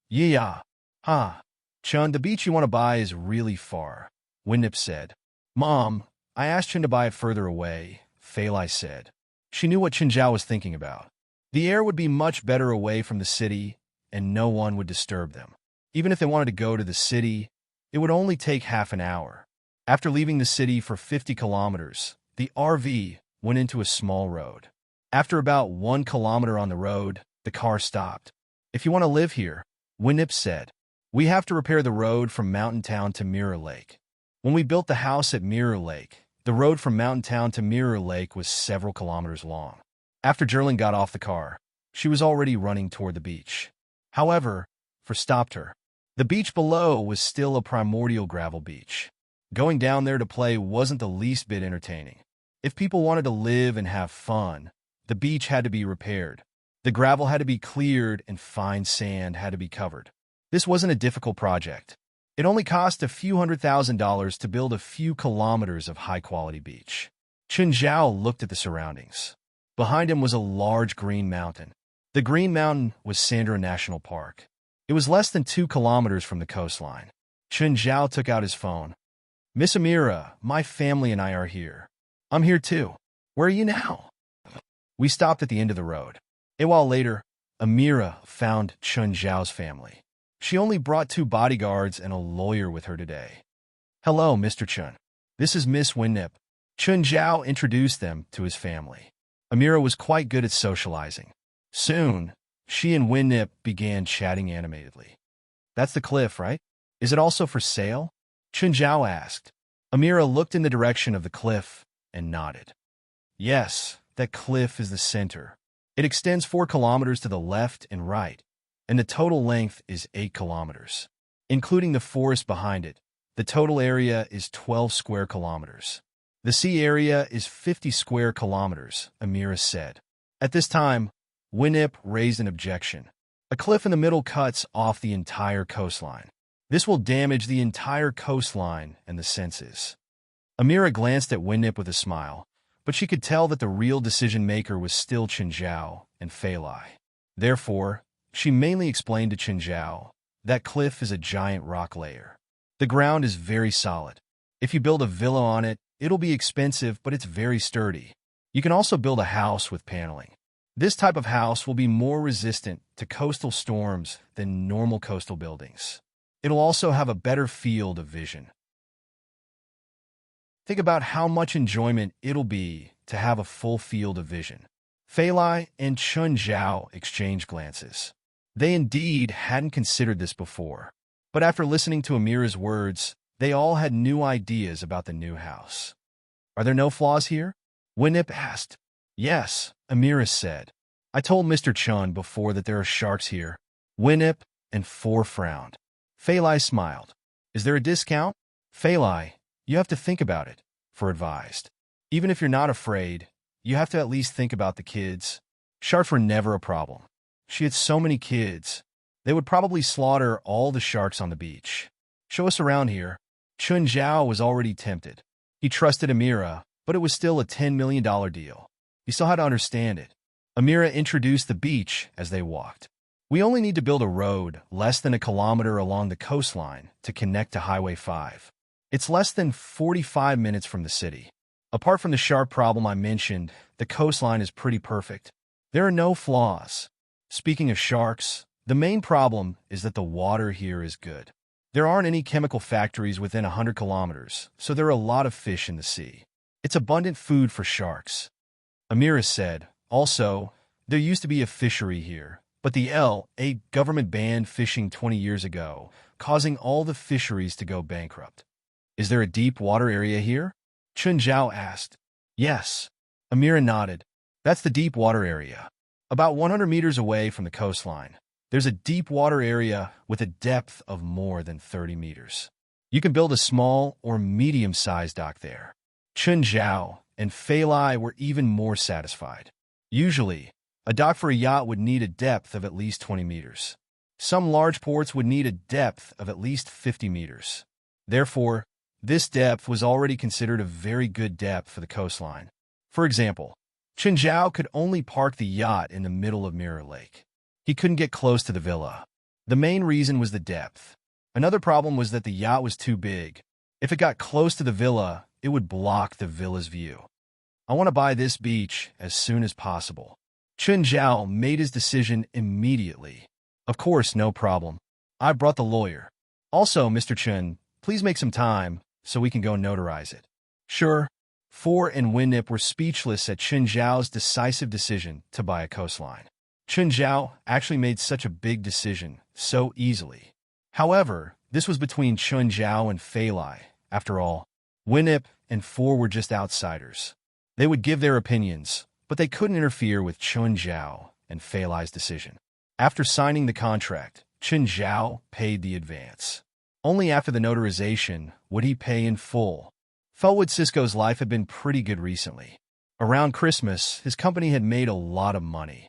yeah. Ha. Chun, the beach you want to buy is really far, Winip said. Mom, I asked Chen to buy it further away, Fei Lai said. She knew what Chen Zhao was thinking about. The air would be much better away from the city, and no one would disturb them. Even if they wanted to go to the city, it would only take half an hour. After leaving the city for 50 kilometers, the RV went into a small road. After about 1 kilometer on the road, The car stopped. "If you want to live here," Winnip said, "we have to repair the road from Mountain Town to Mirror Lake." When we built the house at Mirror Lake, the road from Mountain Town to Mirror Lake was several kilometers long. After Jerlin got off the car, she was already running toward the beach. However, For stopped her. The beach below was still a primordial gravel beach. Going down there to play wasn't the least bit entertaining. If people wanted to live and have fun, the beach had to be repaired. The gravel had to be cleared and fine sand had to be covered. This wasn't a difficult project. It only cost a few $100,000 to build a few kilometers of high-quality beach. Chun Zhao looked at the surroundings. Behind him was a large green mountain. The Green Mountain was Sandra National Park. It was less than 2 kilometers from the coastline. Chun Zhao took out his phone. "Miss Amira, my family and I are here." "I'm here too. Where are you now?" We stopped at the end of the road. A while later, Amira found Chun Zhao's family. She only brought 2 bodyguards and a lawyer with her today. "Hello, Mr. Chun. This is Miss Winnip." Chun Zhao introduced them to his family. Amira was quite good at socializing. Soon, she and Winnip began chatting animatedly. "That's the cliff, right? Is it also for sale?" Chun Zhao asked. Amira looked in the direction of the cliff and nodded. "Yes, that cliff is the center. It extends 4 kilometers to the left and right, and the total length is 8 kilometers. Including the forest behind it, the total area is 12 square kilometers. The sea area is 50 square kilometers," Amira said. At this time, Winnip raised an objection. "A cliff in the middle cuts off the entire coastline. This will damage the entire coastline and the senses." Amira glanced at Winnip with a smile, but she could tell that the real decision-maker was still Chun Zhao and Fei Lai. Therefore, she mainly explained to Chun Zhao that cliff is a giant rock layer. The ground is very solid. If you build a villa on it, it'll be expensive, but it's very sturdy. You can also build a house with paneling. This type of house will be more resistant to coastal storms than normal coastal buildings. It'll also have a better field of vision. Think about how much enjoyment it'll be to have a full field of vision. Fei Lai and Chun Zhao exchanged glances. They indeed hadn't considered this before. But after listening to Amira's words, they all had new ideas about the new house. "Are there no flaws here?" Winnip asked. "Yes," Amira said. "I told Mr. Chun before that there are sharks here." Winnip and Four frowned. Fei Lai smiled. "Is there a discount?" "Fei Lai, you have to think about it," Four advised. "Even if you're not afraid, you have to at least think about the kids." Sharks were never a problem. She had so many kids. They would probably slaughter all the sharks on the beach. "Show us around here." Chun Zhao was already tempted. He trusted Amira, but it was still a $10 million deal. He still had to understand it. Amira introduced the beach as they walked. "We only need to build a road less than a kilometer along the coastline to connect to Highway 5. It's less than 45 minutes from the city. Apart from the shark problem I mentioned, the coastline is pretty perfect. There are no flaws. Speaking of sharks, the main problem is that the water here is good. There aren't any chemical factories within 100 kilometers, so there are a lot of fish in the sea. It's abundant food for sharks." Amira said, "Also, there used to be a fishery here, but the LA government banned fishing 20 years ago, causing all the fisheries to go bankrupt." "Is there a deep water area here?" Chun Zhao asked. "Yes." Amira nodded. "That's the deep water area. About 100 meters away from the coastline, there's a deep water area with a depth of more than 30 meters. You can build a small or medium-sized dock there." Chun Zhao and Fei Lai were even more satisfied. Usually, a dock for a yacht would need a depth of at least 20 meters. Some large ports would need a depth of at least 50 meters. Therefore, this depth was already considered a very good depth for the coastline. For example, Chun Zhao could only park the yacht in the middle of Mirror Lake. He couldn't get close to the villa. The main reason was the depth. Another problem was that the yacht was too big. If it got close to the villa, it would block the villa's view. "I want to buy this beach as soon as possible." Chun Zhao made his decision immediately. "Of course, no problem. I brought the lawyer. Also, Mr. Chun, please make some time so we can go notarize it." "Sure." Four and Winnip were speechless at Chun Zhao's decisive decision to buy a coastline. Chun Zhao actually made such a big decision so easily. However, this was between Chun Zhao and Fei Lai. After all, Winip and Four were just outsiders. They would give their opinions, but they couldn't interfere with Chun Zhao and Fei Lai's decision. After signing the contract, Chun Zhao paid the advance. Only after the notarization would he pay in full. Felwood Cisco's life had been pretty good recently. Around Christmas, his company had made a lot of money.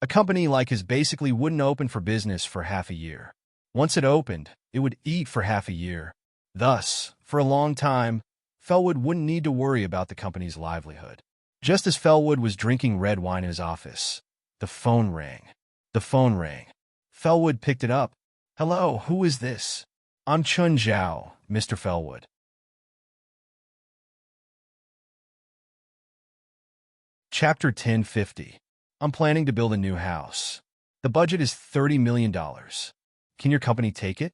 A company like his basically wouldn't open for business for half a year. Once it opened, it would eat for half a year. Thus, for a long time, Felwood wouldn't need to worry about the company's livelihood. Just as Felwood was drinking red wine in his office, the phone rang. The phone rang. Felwood picked it up. "Hello, who is this?" "I'm Chun Zhao, Mr. Felwood." Chapter 1050. I'm planning to build a new house. The budget is $30 million. Can your company take it?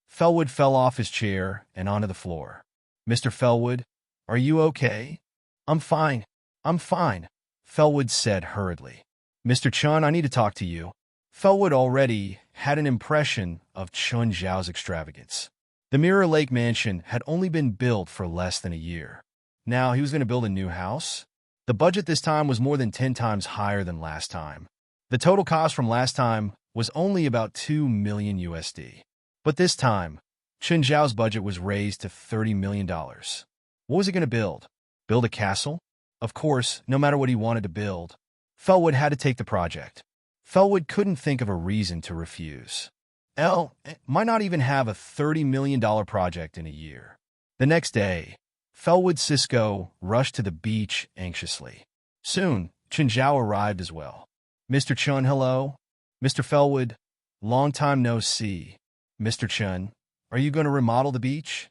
Felwood fell off his chair and onto the floor. "Mr. Felwood, are you okay?" I'm fine. Felwood said hurriedly. "Mr. Chun, I need to talk to you." Felwood already had an impression of Chun Zhao's extravagance. The Mirror Lake Mansion had only been built for less than a year. Now he was going to build a new house? The budget this time was more than 10 times higher than last time. The total cost from last time was only about $2 million USD. But this time, Chun Zhao's budget was raised to $30 million. What was he going to build? Build a castle? Of course, no matter what he wanted to build, Felwood had to take the project. Felwood couldn't think of a reason to refuse. Might not even have a $30 million project in a year. The next day, Felwood Cisco rushed to the beach anxiously. Soon, Chun Zhao arrived as well. "Mr. Chun, hello." "Mr. Felwood, long time no see." "Mr. Chun, are you going to remodel the beach?"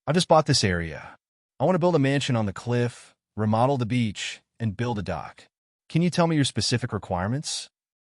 "I just bought this area. I want to build a mansion on the cliff, remodel the beach, and build a dock. Can you tell me your specific requirements?"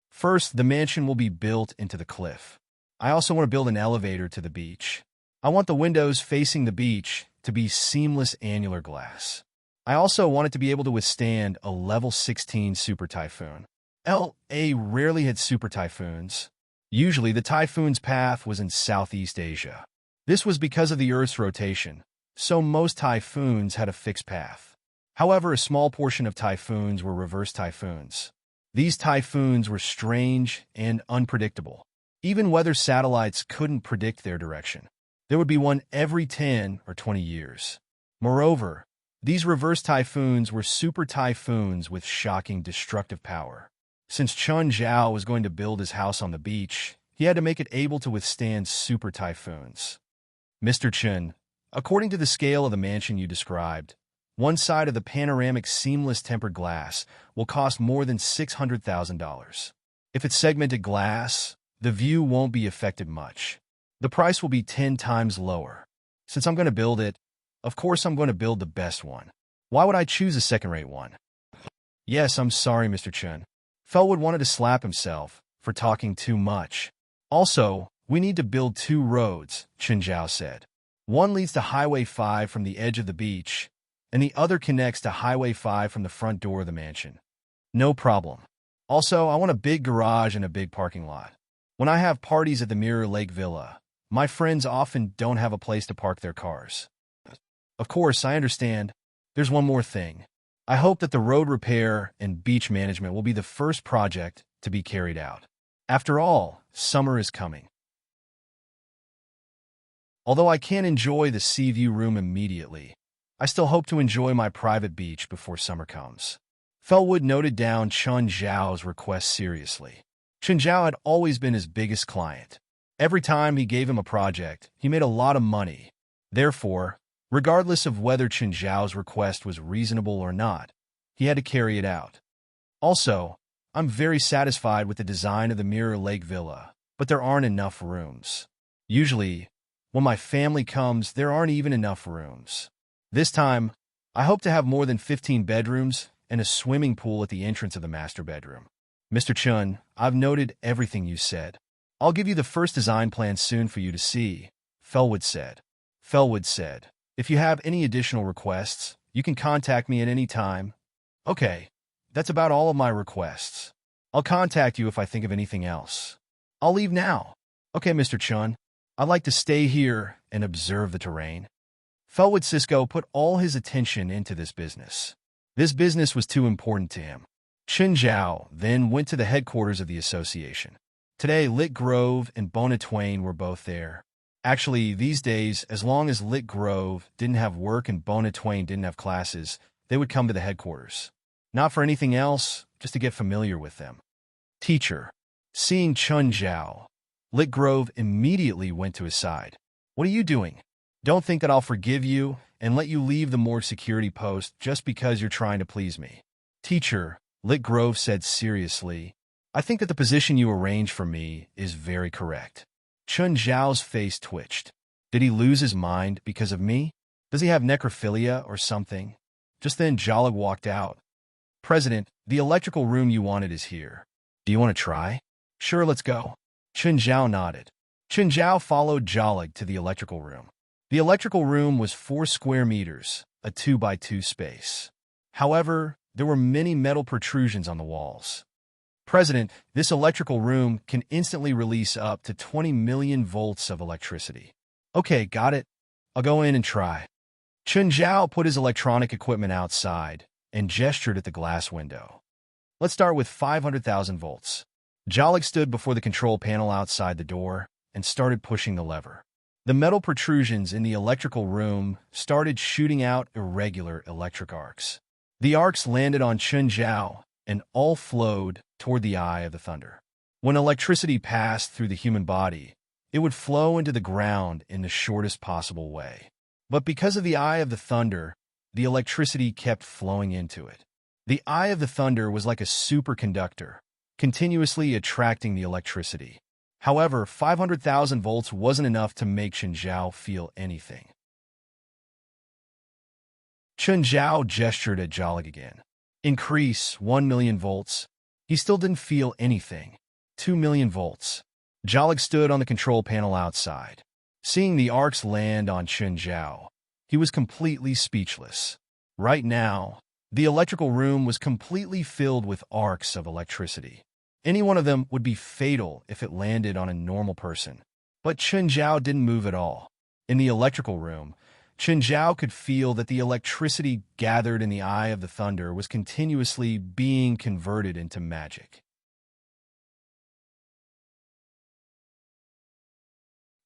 "First, the mansion will be built into the cliff. I also want to build an elevator to the beach. I want the windows facing the beach to be seamless annular glass. I also want it to be able to withstand a level 16 super typhoon." LA rarely had super typhoons. Usually, the typhoon's path was in Southeast Asia. This was because of the Earth's rotation, so most typhoons had a fixed path. However, a small portion of typhoons were reverse typhoons. These typhoons were strange and unpredictable. Even weather satellites couldn't predict their direction. There would be one every 10 or 20 years. Moreover, these reverse typhoons were super typhoons with shocking destructive power. Since Chun Zhao was going to build his house on the beach, he had to make it able to withstand super typhoons. "Mr. Chun, according to the scale of the mansion you described, one side of the panoramic seamless tempered glass will cost more than $600,000. If it's segmented glass, the view won't be affected much. The price will be 10 times lower. Since I'm going to build it, of course I'm going to build the best one. Why would I choose a second-rate one?" "Yes, I'm sorry, Mr. Chun." Felwood wanted to slap himself for talking too much. "Also, we need to build 2 roads, Chun Zhao said. One leads to Highway 5 from the edge of the beach, and the other connects to Highway 5 from the front door of the mansion." "No problem. Also, I want a big garage and a big parking lot. When I have parties at the Mirror Lake Villa, my friends often don't have a place to park their cars." "Of course, I understand. There's one more thing. I hope that the road repair and beach management will be the first project to be carried out. After all, summer is coming. Although I can't enjoy the sea view room immediately, I still hope to enjoy my private beach before summer comes." Felwood noted down Chun Zhao's request seriously. Chun Zhao had always been his biggest client. Every time he gave him a project, he made a lot of money. Therefore, regardless of whether Chun Zhao's request was reasonable or not, he had to carry it out. "Also, I'm very satisfied with the design of the Mirror Lake Villa, but there aren't enough rooms. Usually, when my family comes, there aren't even enough rooms. This time, I hope to have more than 15 bedrooms and a swimming pool at the entrance of the master bedroom." "Mr. Chun, I've noted everything you said. I'll give you the first design plan soon for you to see," Felwood said. "If you have any additional requests, you can contact me at any time." "Okay, That's about all of my requests. I'll contact you if I think of anything else. I'll leave now. Okay, Mr. Chun. I'd like to stay here and observe the terrain. Felwood Cisco put all his attention into this business. This business was too important to him. Chen Zhao then went to the headquarters of the association. Today, Lit Grove and Bona Twain were both there. Actually, these days, as long as Lit Grove didn't have work and Bona Twain didn't have classes, they would come to the headquarters. Not for anything else, just to get familiar with them. Teacher. Seeing Chen Zhao, Lit Grove immediately went to his side. What are you doing? Don't think that I'll forgive you and let you leave the morgue security post just because you're trying to please me. Teacher, Lit Grove said seriously, I think that the position you arranged for me is very correct. Chen Zhao's face twitched. Did he lose his mind because of me? Does he have necrophilia or something? Just then, Jolig walked out. President, the electrical room you wanted is here. Do you want to try? Sure, let's go. Chen Zhao nodded. Chen Zhao followed Jolig to the electrical room. The electrical room was 4 square meters, a 2x2 space. However, there were many metal protrusions on the walls. President, this electrical room can instantly release up to 20 million volts of electricity. Okay, got it. I'll go in and try. Chen Zhao put his electronic equipment outside and gestured at the glass window. Let's start with 500,000 volts. Jolig stood before the control panel outside the door and started pushing the lever. The metal protrusions in the electrical room started shooting out irregular electric arcs. The arcs landed on Chen Zhao and all flowed toward the eye of the thunder. When electricity passed through the human body, it would flow into the ground in the shortest possible way. But because of the eye of the thunder, the electricity kept flowing into it. The eye of the thunder was like a superconductor, continuously attracting the electricity. However, 500,000 volts wasn't enough to make Chen Zhao feel anything. Chen Zhao gestured at Jolig again. Increase 1 million volts. He still didn't feel anything. 2 million volts. Jolig stood on the control panel outside. Seeing the arcs land on Chen Zhao, he was completely speechless. Right now, the electrical room was completely filled with arcs of electricity. Any one of them would be fatal if it landed on a normal person. But Chen Zhao didn't move at all. In the electrical room, Chen Zhao could feel that the electricity gathered in the eye of the thunder was continuously being converted into magic.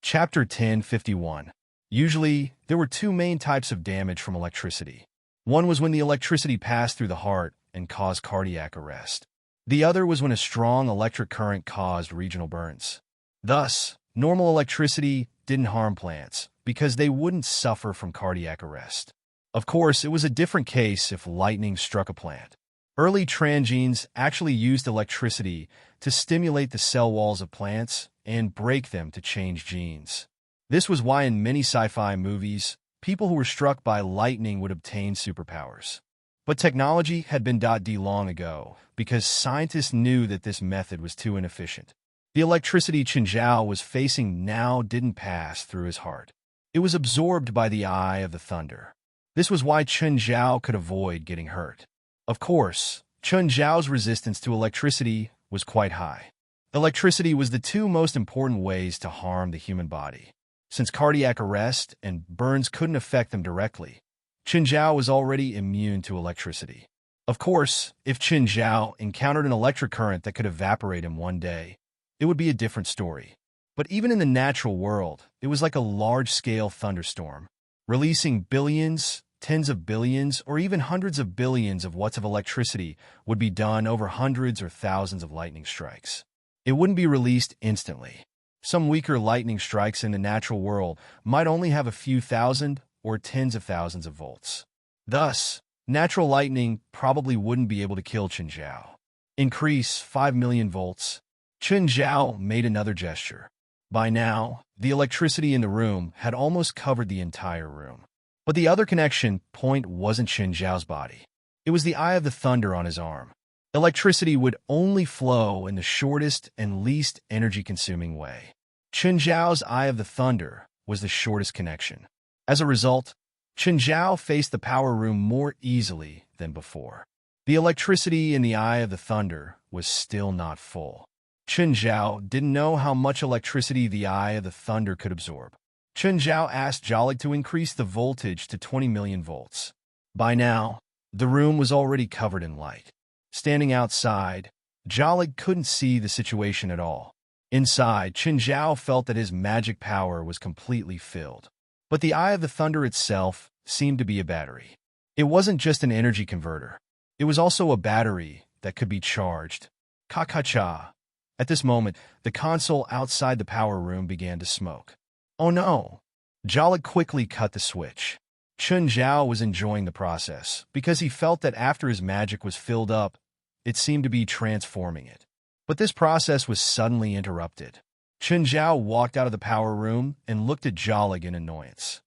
Chapter 10:51. Usually, there were 2 main types of damage from electricity. One was when the electricity passed through the heart and caused cardiac arrest. The other was when a strong electric current caused regional burns. Thus, normal electricity didn't harm plants because they wouldn't suffer from cardiac arrest. Of course, it was a different case if lightning struck a plant. Early transgenes actually used electricity to stimulate the cell walls of plants and break them to change genes. This was why in many sci-fi movies, people who were struck by lightning would obtain superpowers. But technology had been .d long ago because scientists knew that this method was too inefficient. The electricity Chen Zhao was facing now didn't pass through his heart. It was absorbed by the eye of the thunder. This was why Chen Zhao could avoid getting hurt. Of course, Chen Zhao's resistance to electricity was quite high. Electricity was the 2 most important ways to harm the human body. Since cardiac arrest and burns couldn't affect them directly, Chen Zhao was already immune to electricity. Of course, if Chen Zhao encountered an electric current that could evaporate him one day, it would be a different story. But even in the natural world, it was like a large-scale thunderstorm, releasing billions, tens of billions, or even hundreds of billions of watts of electricity would be done over hundreds or thousands of lightning strikes. It wouldn't be released instantly. Some weaker lightning strikes in the natural world might only have a few thousand or tens of thousands of volts. Thus, natural lightning probably wouldn't be able to kill Chen Zhao. Increase 5 million volts. Chen Zhao made another gesture. By now, the electricity in the room had almost covered the entire room. But the other connection point wasn't Chen Zhao's body. It was the eye of the thunder on his arm. Electricity would only flow in the shortest and least energy-consuming way. Chen Zhao's eye of the thunder was the shortest connection. As a result, Chen Zhao faced the power room more easily than before. The electricity in the eye of the thunder was still not full. Chen Zhao didn't know how much electricity the eye of the thunder could absorb. Chen Zhao asked Jolig to increase the voltage to 20 million volts. By now, the room was already covered in light. Standing outside, Jolig couldn't see the situation at all. Inside, Chen Zhao felt that his magic power was completely filled. But the eye of the thunder itself seemed to be a battery. It wasn't just an energy converter. It was also a battery that could be charged. Ka-ka-cha. At this moment, the console outside the power room began to smoke. Oh no! Jolig quickly cut the switch. Chen Zhao was enjoying the process because he felt that after his magic was filled up, it seemed to be transforming it. But this process was suddenly interrupted. Chen Zhao walked out of the power room and looked at Jolig in annoyance.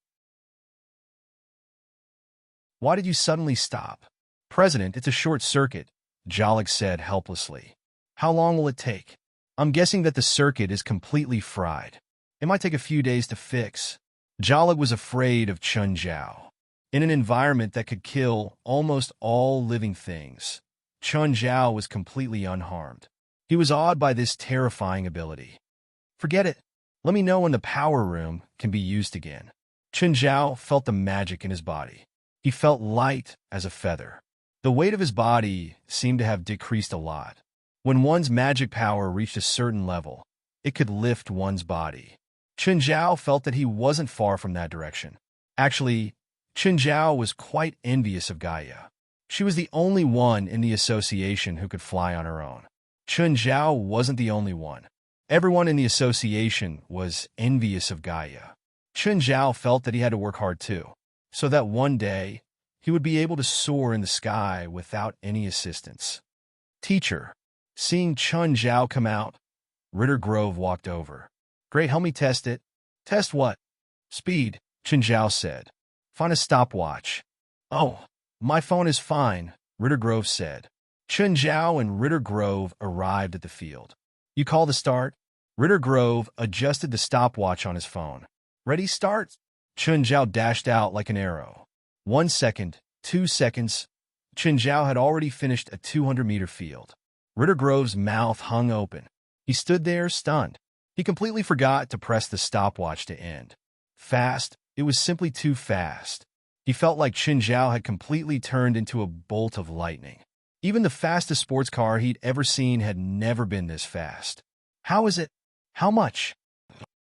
Why did you suddenly stop? President, it's a short circuit, Jolig said helplessly. How long will it take? I'm guessing that the circuit is completely fried. It might take a few days to fix. Jolig was afraid of Chen Zhao. In an environment that could kill almost all living things, Chen Zhao was completely unharmed. He was awed by this terrifying ability. Forget it. Let me know when the power room can be used again. Chen Zhao felt the magic in his body. He felt light as a feather. The weight of his body seemed to have decreased a lot. When one's magic power reached a certain level, it could lift one's body. Chen Zhao felt that he wasn't far from that direction. Actually, Chen Zhao was quite envious of Gaia. She was the only one in the association who could fly on her own. Chen Zhao wasn't the only one. Everyone in the association was envious of Gaia. Chen Zhao felt that he had to work hard too, so that one day he would be able to soar in the sky without any assistance. Teacher. Seeing Chen Zhao come out, Ritter Grove walked over. Great, help me test it. Test what? Speed, Chen Zhao said. Find a stopwatch. Oh, my phone is fine, Ritter Grove said. Chen Zhao and Ritter Grove arrived at the field. You call the start? Ritter Grove adjusted the stopwatch on his phone. Ready, start? Chen Zhao dashed out like an arrow. 1 second, 2 seconds. Chen Zhao had already finished a 200-meter field. Ritter Grove's mouth hung open. He stood there, stunned. He completely forgot to press the stopwatch to end. Fast, it was simply too fast. He felt like Chen Zhao had completely turned into a bolt of lightning. Even the fastest sports car he'd ever seen had never been this fast. How is it? How much?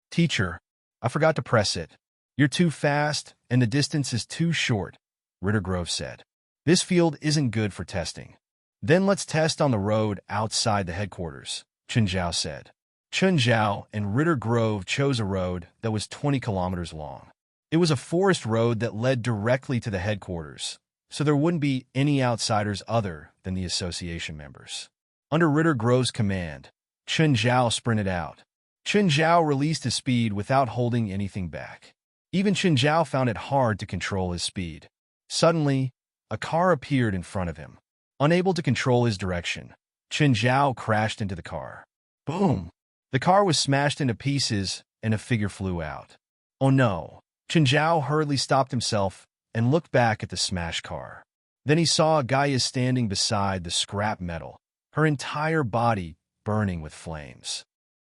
Teacher, I forgot to press it. You're too fast, and the distance is too short, Ritter Grove said. This field isn't good for testing. Then let's test on the road outside the headquarters, Chen Zhao said. Chen Zhao and Ritter Grove chose a road that was 20 kilometers long. It was a forest road that led directly to the headquarters, so there wouldn't be any outsiders other than the association members. Under Ritter Grove's command, Chen Zhao sprinted out. Chen Zhao released his speed without holding anything back. Even Chen Zhao found it hard to control his speed. Suddenly, a car appeared in front of him. Unable to control his direction, Chen Zhao crashed into the car. Boom! The car was smashed into pieces and a figure flew out. Oh no! Chen Zhao hurriedly stopped himself and looked back at the smashed car. Then he saw Gaia standing beside the scrap metal, her entire body burning with flames.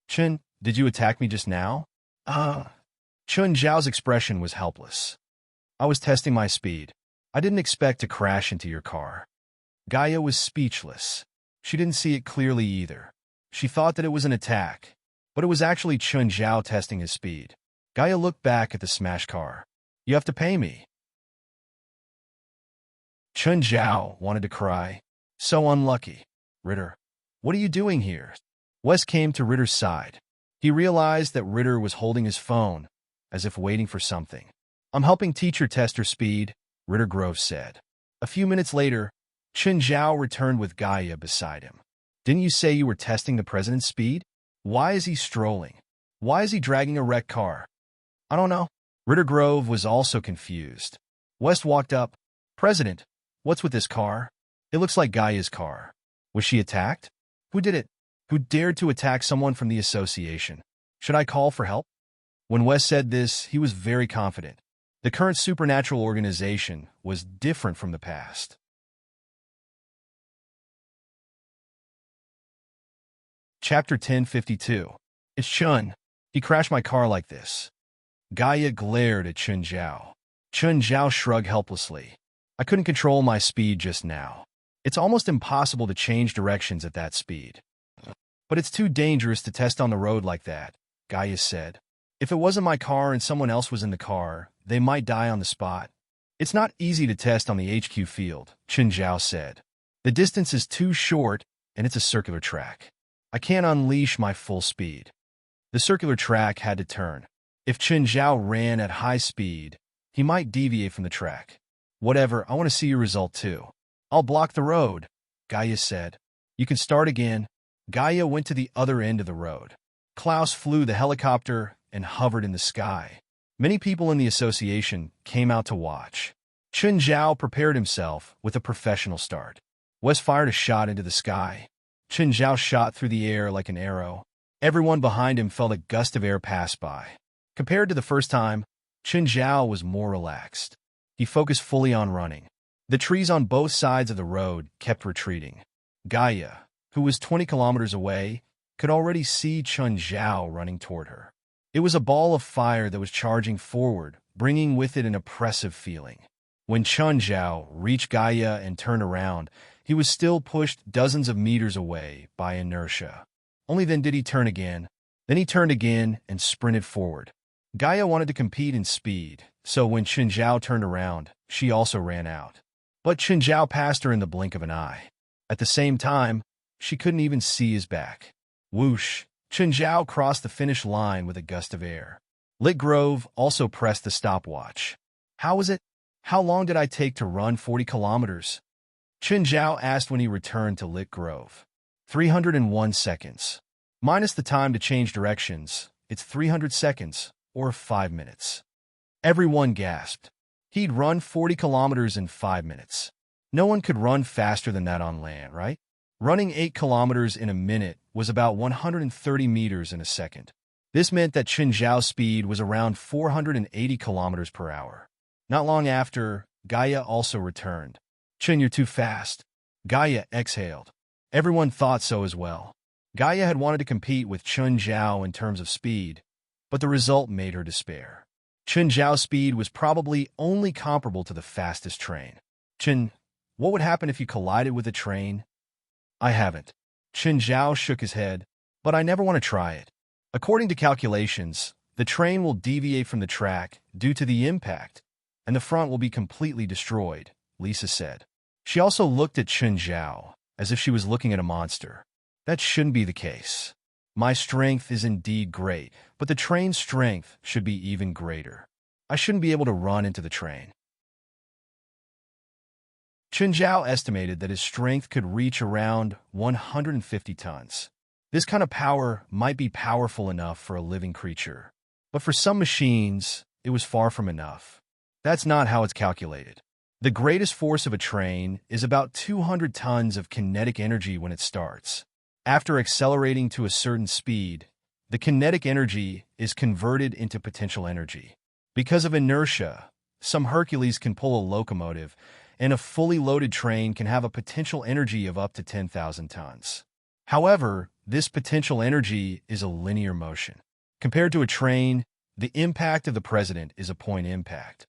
Chen, did you attack me just now? Chen Zhao's expression was helpless. I was testing my speed. I didn't expect to crash into your car. Gaia was speechless. She didn't see it clearly either. She thought that it was an attack, but it was actually Chen Zhao testing his speed. Gaia looked back at the smashed car. You have to pay me. Chen Zhao wanted to cry. So unlucky. Ritter, what are you doing here? Wes came to Ritter's side. He realized that Ritter was holding his phone, as if waiting for something. I'm helping teacher test her speed, Ritter Grove said. A few minutes later, Chen Zhao returned with Gaia beside him. Didn't you say you were testing the president's speed? Why is he strolling? Why is he dragging a wrecked car? I don't know. Ritter Grove was also confused. West walked up. President, what's with this car? It looks like Gaia's car. Was she attacked? Who did it? Who dared to attack someone from the association? Should I call for help? When West said this, he was very confident. The current supernatural organization was different from the past. Chapter 1052. It's Chun. He crashed my car like this. Gaia glared at Chun Zhao. Chun Zhao shrugged helplessly. I couldn't control my speed just now. It's almost impossible to change directions at that speed. But it's too dangerous to test on the road like that, Gaia said. If it wasn't my car and someone else was in the car, they might die on the spot. It's not easy to test on the HQ field, Chun Zhao said. The distance is too short, and it's a circular track. I can't unleash my full speed. The circular track had to turn. If Chun Zhao ran at high speed, he might deviate from the track. Whatever, I want to see your result too. I'll block the road, Gaia said. You can start again. Gaia went to the other end of the road. Klaus flew the helicopter and hovered in the sky. Many people in the association came out to watch. Chun Zhao prepared himself with a professional start. Wes fired a shot into the sky. Chun Zhao shot through the air like an arrow. Everyone behind him felt a gust of air pass by. Compared to the first time, Chun Zhao was more relaxed. He focused fully on running. The trees on both sides of the road kept retreating. Gaia, who was 20 kilometers away, could already see Chun Zhao running toward her. It was a ball of fire that was charging forward, bringing with it an oppressive feeling. When Chun Zhao reached Gaia and turned around, he was still pushed dozens of meters away by inertia. Only then did he turn again. Then he turned again and sprinted forward. Gaia wanted to compete in speed, so when Chun Zhao turned around, she also ran out. But Chun Zhao passed her in the blink of an eye. At the same time, she couldn't even see his back. Whoosh! Chun Zhao crossed the finish line with a gust of air. Lit Grove also pressed the stopwatch. How was it? How long did I take to run 40 kilometers? Chun Zhao asked when he returned to Lit Grove. 301 seconds. Minus the time to change directions, it's 300 seconds, or 5 minutes. Everyone gasped. He'd run 40 kilometers in 5 minutes. No one could run faster than that on land, right? Running 8 kilometers in a minute was about 130 meters in a second. This meant that Chun Zhao's speed was around 480 kilometers per hour. Not long after, Gaia also returned. Chun, you're too fast. Gaia exhaled. Everyone thought so as well. Gaia had wanted to compete with Chun Zhao in terms of speed, but the result made her despair. Chun Zhao's speed was probably only comparable to the fastest train. Chun, what would happen if you collided with a train? I haven't. Chun Zhao shook his head, but I never want to try it. According to calculations, the train will deviate from the track due to the impact, and the front will be completely destroyed, Lisa said. She also looked at Chun Zhao as if she was looking at a monster. That shouldn't be the case. My strength is indeed great, but the train's strength should be even greater. I shouldn't be able to run into the train. Chun Zhao estimated that his strength could reach around 150 tons. This kind of power might be powerful enough for a living creature, but for some machines, it was far from enough. That's not how it's calculated. The greatest force of a train is about 200 tons of kinetic energy when it starts. After accelerating to a certain speed, the kinetic energy is converted into potential energy. Because of inertia, some Hercules can pull a locomotive, and a fully loaded train can have a potential energy of up to 10,000 tons. However, this potential energy is a linear motion. Compared to a train, the impact of the president is a point impact.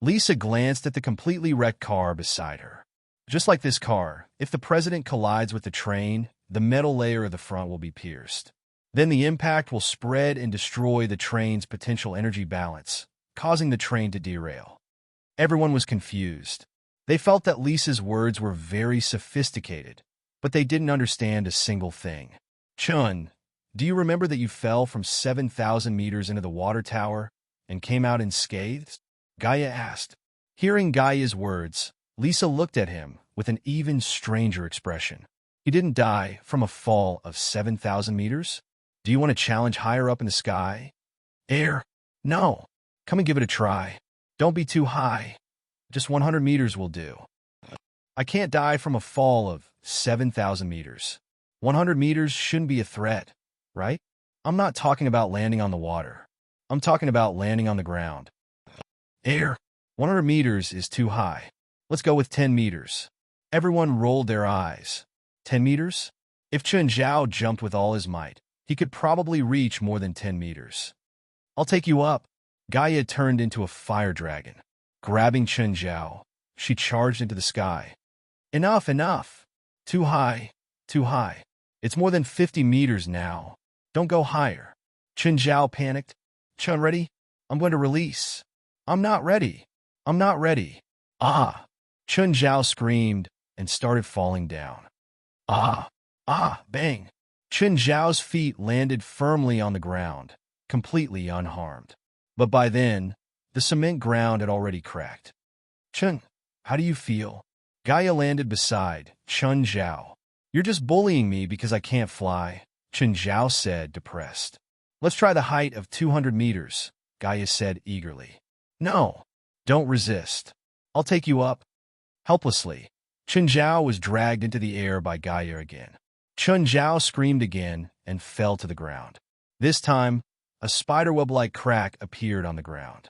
Lisa glanced at the completely wrecked car beside her. Just like this car, if the president collides with the train, the metal layer of the front will be pierced. Then the impact will spread and destroy the train's potential energy balance, causing the train to derail. Everyone was confused. They felt that Lisa's words were very sophisticated, but they didn't understand a single thing. Chun, do you remember that you fell from 7,000 meters into the water tower and came out unscathed? Gaia asked. Hearing Gaia's words, Lisa looked at him with an even stranger expression. You didn't die from a fall of 7,000 meters? Do you want to challenge higher up in the sky? Air? No. Come and give it a try. Don't be too high. Just 100 meters will do. I can't die from a fall of 7,000 meters. 100 meters shouldn't be a threat, right? I'm not talking about landing on the water. I'm talking about landing on the ground. Air. 100 meters is too high. Let's go with 10 meters. Everyone rolled their eyes. 10 meters? If Chen Zhao jumped with all his might, he could probably reach more than 10 meters. I'll take you up. Gaia turned into a fire dragon. Grabbing Chen Zhao, she charged into the sky. Enough, enough. Too high, too high. It's more than 50 meters now. Don't go higher. Chen Zhao panicked. Chen, ready? I'm going to release. I'm not ready. I'm not ready. Ah! Chen Zhao screamed and started falling down. Ah! Ah! Bang! Chen Zhao's feet landed firmly on the ground, completely unharmed. But by then, the cement ground had already cracked. Chen, how do you feel? Gaia landed beside Chen Zhao. You're just bullying me because I can't fly, Chen Zhao said, depressed. Let's try the height of 200 meters, Gaia said eagerly. No, don't resist. I'll take you up. Helplessly, Chen Zhao was dragged into the air by Gaia again. Chen Zhao screamed again and fell to the ground. This time, a spiderweb-like crack appeared on the ground.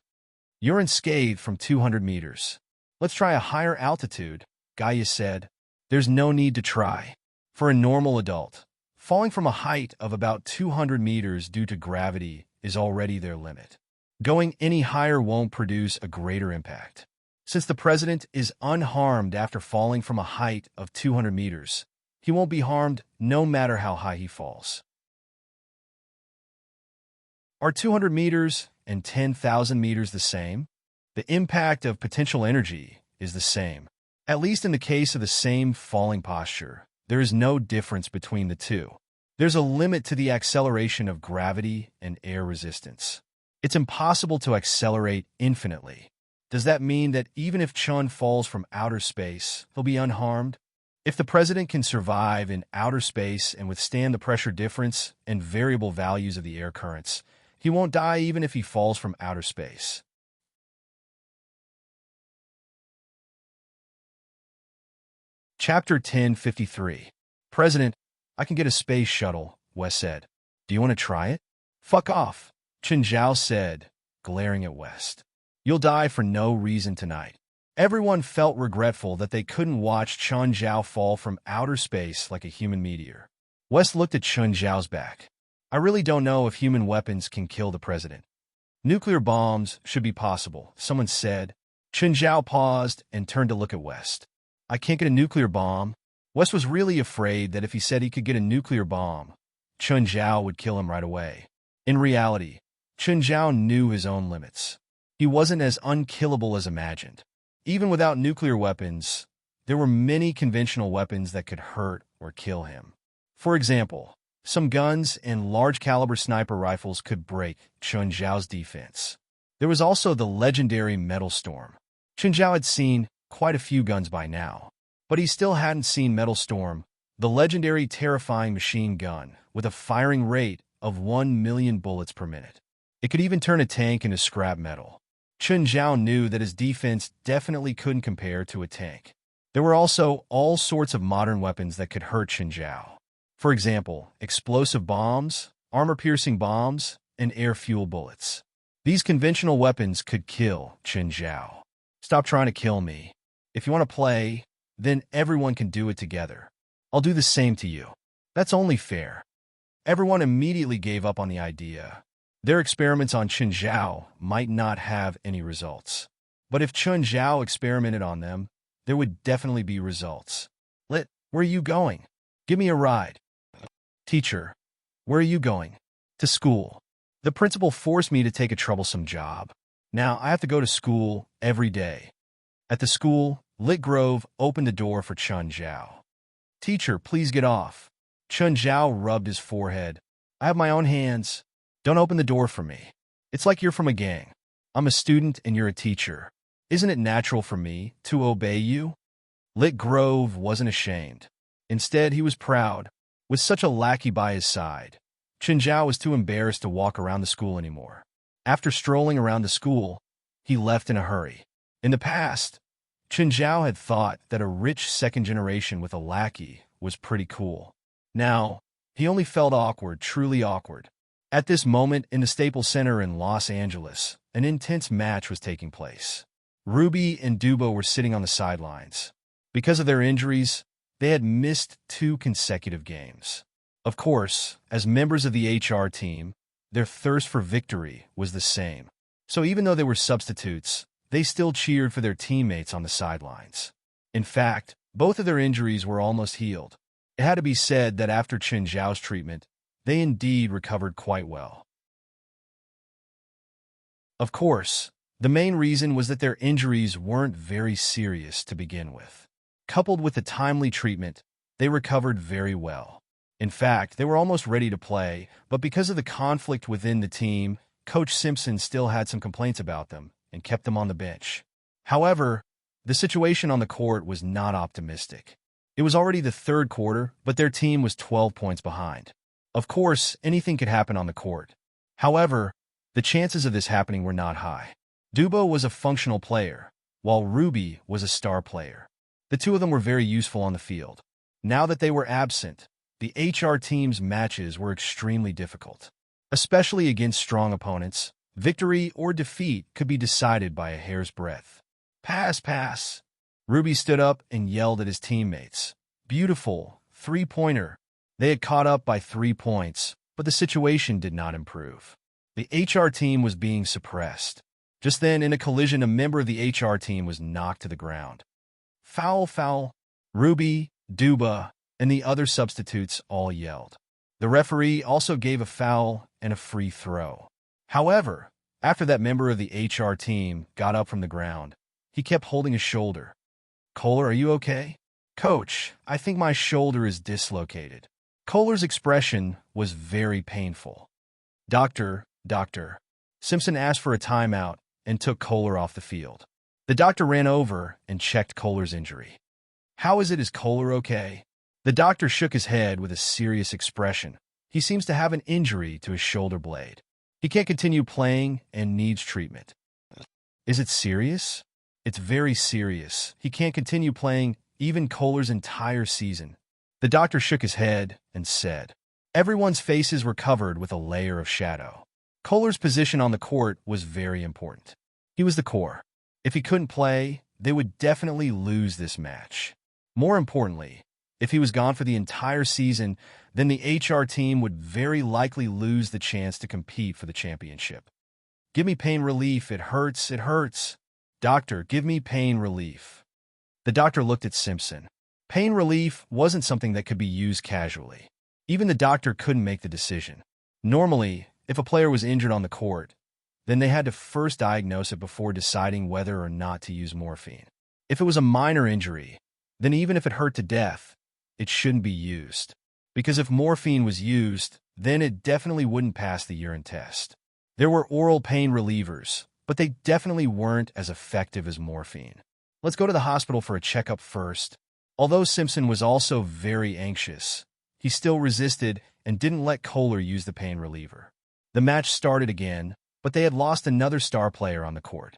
You're unscathed from 200 meters. Let's try a higher altitude, Gaia said. There's no need to try. For a normal adult, falling from a height of about 200 meters due to gravity is already their limit. Going any higher won't produce a greater impact. Since the president is unharmed after falling from a height of 200 meters, he won't be harmed no matter how high he falls. Are 200 meters and 10,000 meters the same? The impact of potential energy is the same. At least in the case of the same falling posture, there is no difference between the two. There's a limit to the acceleration of gravity and air resistance. It's impossible to accelerate infinitely. Does that mean that even if Chun falls from outer space, he'll be unharmed? If the president can survive in outer space and withstand the pressure difference and variable values of the air currents, he won't die even if he falls from outer space. Chapter 1053. President, I can get a space shuttle, Wes said. Do you want to try it? Fuck off, Chen Zhao said, glaring at West. You'll die for no reason tonight. Everyone felt regretful that they couldn't watch Chen Zhao fall from outer space like a human meteor. West looked at Chen Zhao's back. I really don't know if human weapons can kill the president. Nuclear bombs should be possible, someone said. Chen Zhao paused and turned to look at West. I can't get a nuclear bomb. West was really afraid that if he said he could get a nuclear bomb, Chen Zhao would kill him right away. In reality, Chen Zhao knew his own limits. He wasn't as unkillable as imagined. Even without nuclear weapons, there were many conventional weapons that could hurt or kill him. For example, some guns and large-caliber sniper rifles could break Chen Zhao's defense. There was also the legendary Metal Storm. Chen Zhao had seen quite a few guns by now, but he still hadn't seen Metal Storm, the legendary terrifying machine gun with a firing rate of 1 million bullets per minute. It could even turn a tank into scrap metal. Chen Zhao knew that his defense definitely couldn't compare to a tank. There were also all sorts of modern weapons that could hurt Chen Zhao. For example, explosive bombs, armor-piercing bombs, and air-fuel bullets. These conventional weapons could kill Chen Zhao. Stop trying to kill me. If you want to play, then everyone can do it together. I'll do the same to you. That's only fair. Everyone immediately gave up on the idea. Their experiments on Chen Zhao might not have any results. But if Chen Zhao experimented on them, there would definitely be results. Where are you going? Give me a ride. Teacher, where are you going? To school. The principal forced me to take a troublesome job. Now I have to go to school every day. At the school, Lit Grove opened the door for Chen Zhao. Teacher, please get off. Chen Zhao rubbed his forehead. I have my own hands. Don't open the door for me. It's like you're from a gang. I'm a student and you're a teacher. Isn't it natural for me to obey you? Lit Grove wasn't ashamed. Instead, he was proud. With such a lackey by his side, Chen Zhao was too embarrassed to walk around the school anymore. After strolling around the school, he left in a hurry. In the past, Chen Zhao had thought that a rich second generation with a lackey was pretty cool. Now, he only felt awkward, truly awkward. At this moment in the Staples Center in Los Angeles, an intense match was taking place. Ruby and Dubo were sitting on the sidelines. Because of their injuries, They had missed 2 consecutive games. Of course, as members of the HR team, their thirst for victory was the same. So even though they were substitutes, they still cheered for their teammates on the sidelines. In fact, both of their injuries were almost healed. It had to be said that after Chen Zhao's treatment, they indeed recovered quite well. Of course, the main reason was that their injuries weren't very serious to begin with. Coupled with the timely treatment, they recovered very well. In fact, they were almost ready to play, but because of the conflict within the team, Coach Simpson still had some complaints about them and kept them on the bench. However, the situation on the court was not optimistic. It was already the 3rd quarter, but their team was 12 points behind. Of course, anything could happen on the court. However, the chances of this happening were not high. Dubo was a functional player, while Ruby was a star player. The two of them were very useful on the field. Now that they were absent, the HR team's matches were extremely difficult. Especially against strong opponents, victory or defeat could be decided by a hair's breadth. Pass, pass. Ruby stood up and yelled at his teammates. Beautiful, 3-pointer. They had caught up by 3 points, but the situation did not improve. The HR team was being suppressed. Just then, in a collision, a member of the HR team was knocked to the ground. Foul, foul. Ruby, Duba, and the other substitutes all yelled. The referee also gave a foul and a free throw. However, after that member of the HR team got up from the ground, he kept holding his shoulder. Kohler, are you okay? Coach, I think my shoulder is dislocated. Kohler's expression was very painful. Doctor. Simpson asked for a timeout and took Kohler off the field. The doctor ran over and checked Kohler's injury. How is it? Is Kohler okay? The doctor shook his head with a serious expression. He seems to have an injury to his shoulder blade. He can't continue playing and needs treatment. Is it serious? It's very serious. He can't continue playing even Kohler's entire season. The doctor shook his head and said. Everyone's faces were covered with a layer of shadow. Kohler's position on the court was very important. He was the core. If he couldn't play, they would definitely lose this match. More importantly, if he was gone for the entire season, then the HR team would very likely lose the chance to compete for the championship. Give me pain relief. It hurts. It hurts. Doctor, give me pain relief. The doctor looked at Simpson. Pain relief wasn't something that could be used casually. Even the doctor couldn't make the decision. Normally, if a player was injured on the court, then they had to first diagnose it before deciding whether or not to use morphine. If it was a minor injury, then even if it hurt to death, it shouldn't be used. Because if morphine was used, then it definitely wouldn't pass the urine test. There were oral pain relievers, but they definitely weren't as effective as morphine. Let's go to the hospital for a checkup first. Although Simpson was also very anxious, he still resisted and didn't let Kohler use the pain reliever. The match started again, but they had lost another star player on the court.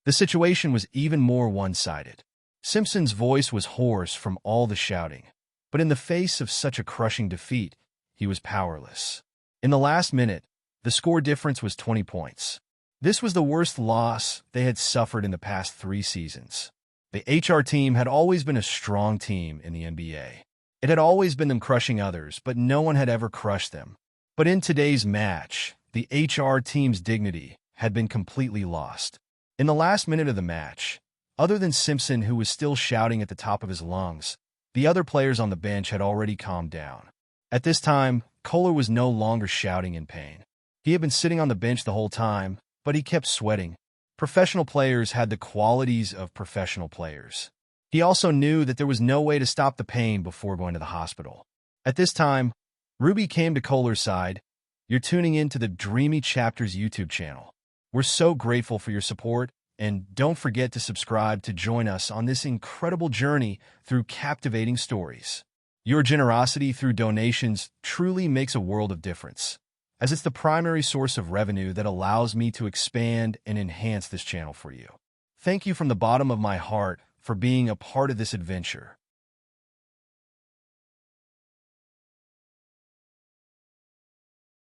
The situation was even more one-sided. Simpson's voice was hoarse from all the shouting, but in the face of such a crushing defeat, he was powerless. In the last minute, the score difference was 20 points. This was the worst loss they had suffered in the past 3 seasons. The HR team had always been a strong team in the NBA. It had always been them crushing others, but no one had ever crushed them. But in today's match, the HR team's dignity had been completely lost. In the last minute of the match, other than Simpson, who was still shouting at the top of his lungs, the other players on the bench had already calmed down. At this time, Kohler was no longer shouting in pain. He had been sitting on the bench the whole time, but he kept sweating. Professional players had the qualities of professional players. He also knew that there was no way to stop the pain before going to the hospital. At this time, Ruby came to Kohler's side. You're tuning in to the Dreamy Chapters YouTube channel. We're so grateful for your support, and don't forget to subscribe to join us on this incredible journey through captivating stories. Your generosity through donations truly makes a world of difference, as it's the primary source of revenue that allows me to expand and enhance this channel for you. Thank you from the bottom of my heart for being a part of this adventure.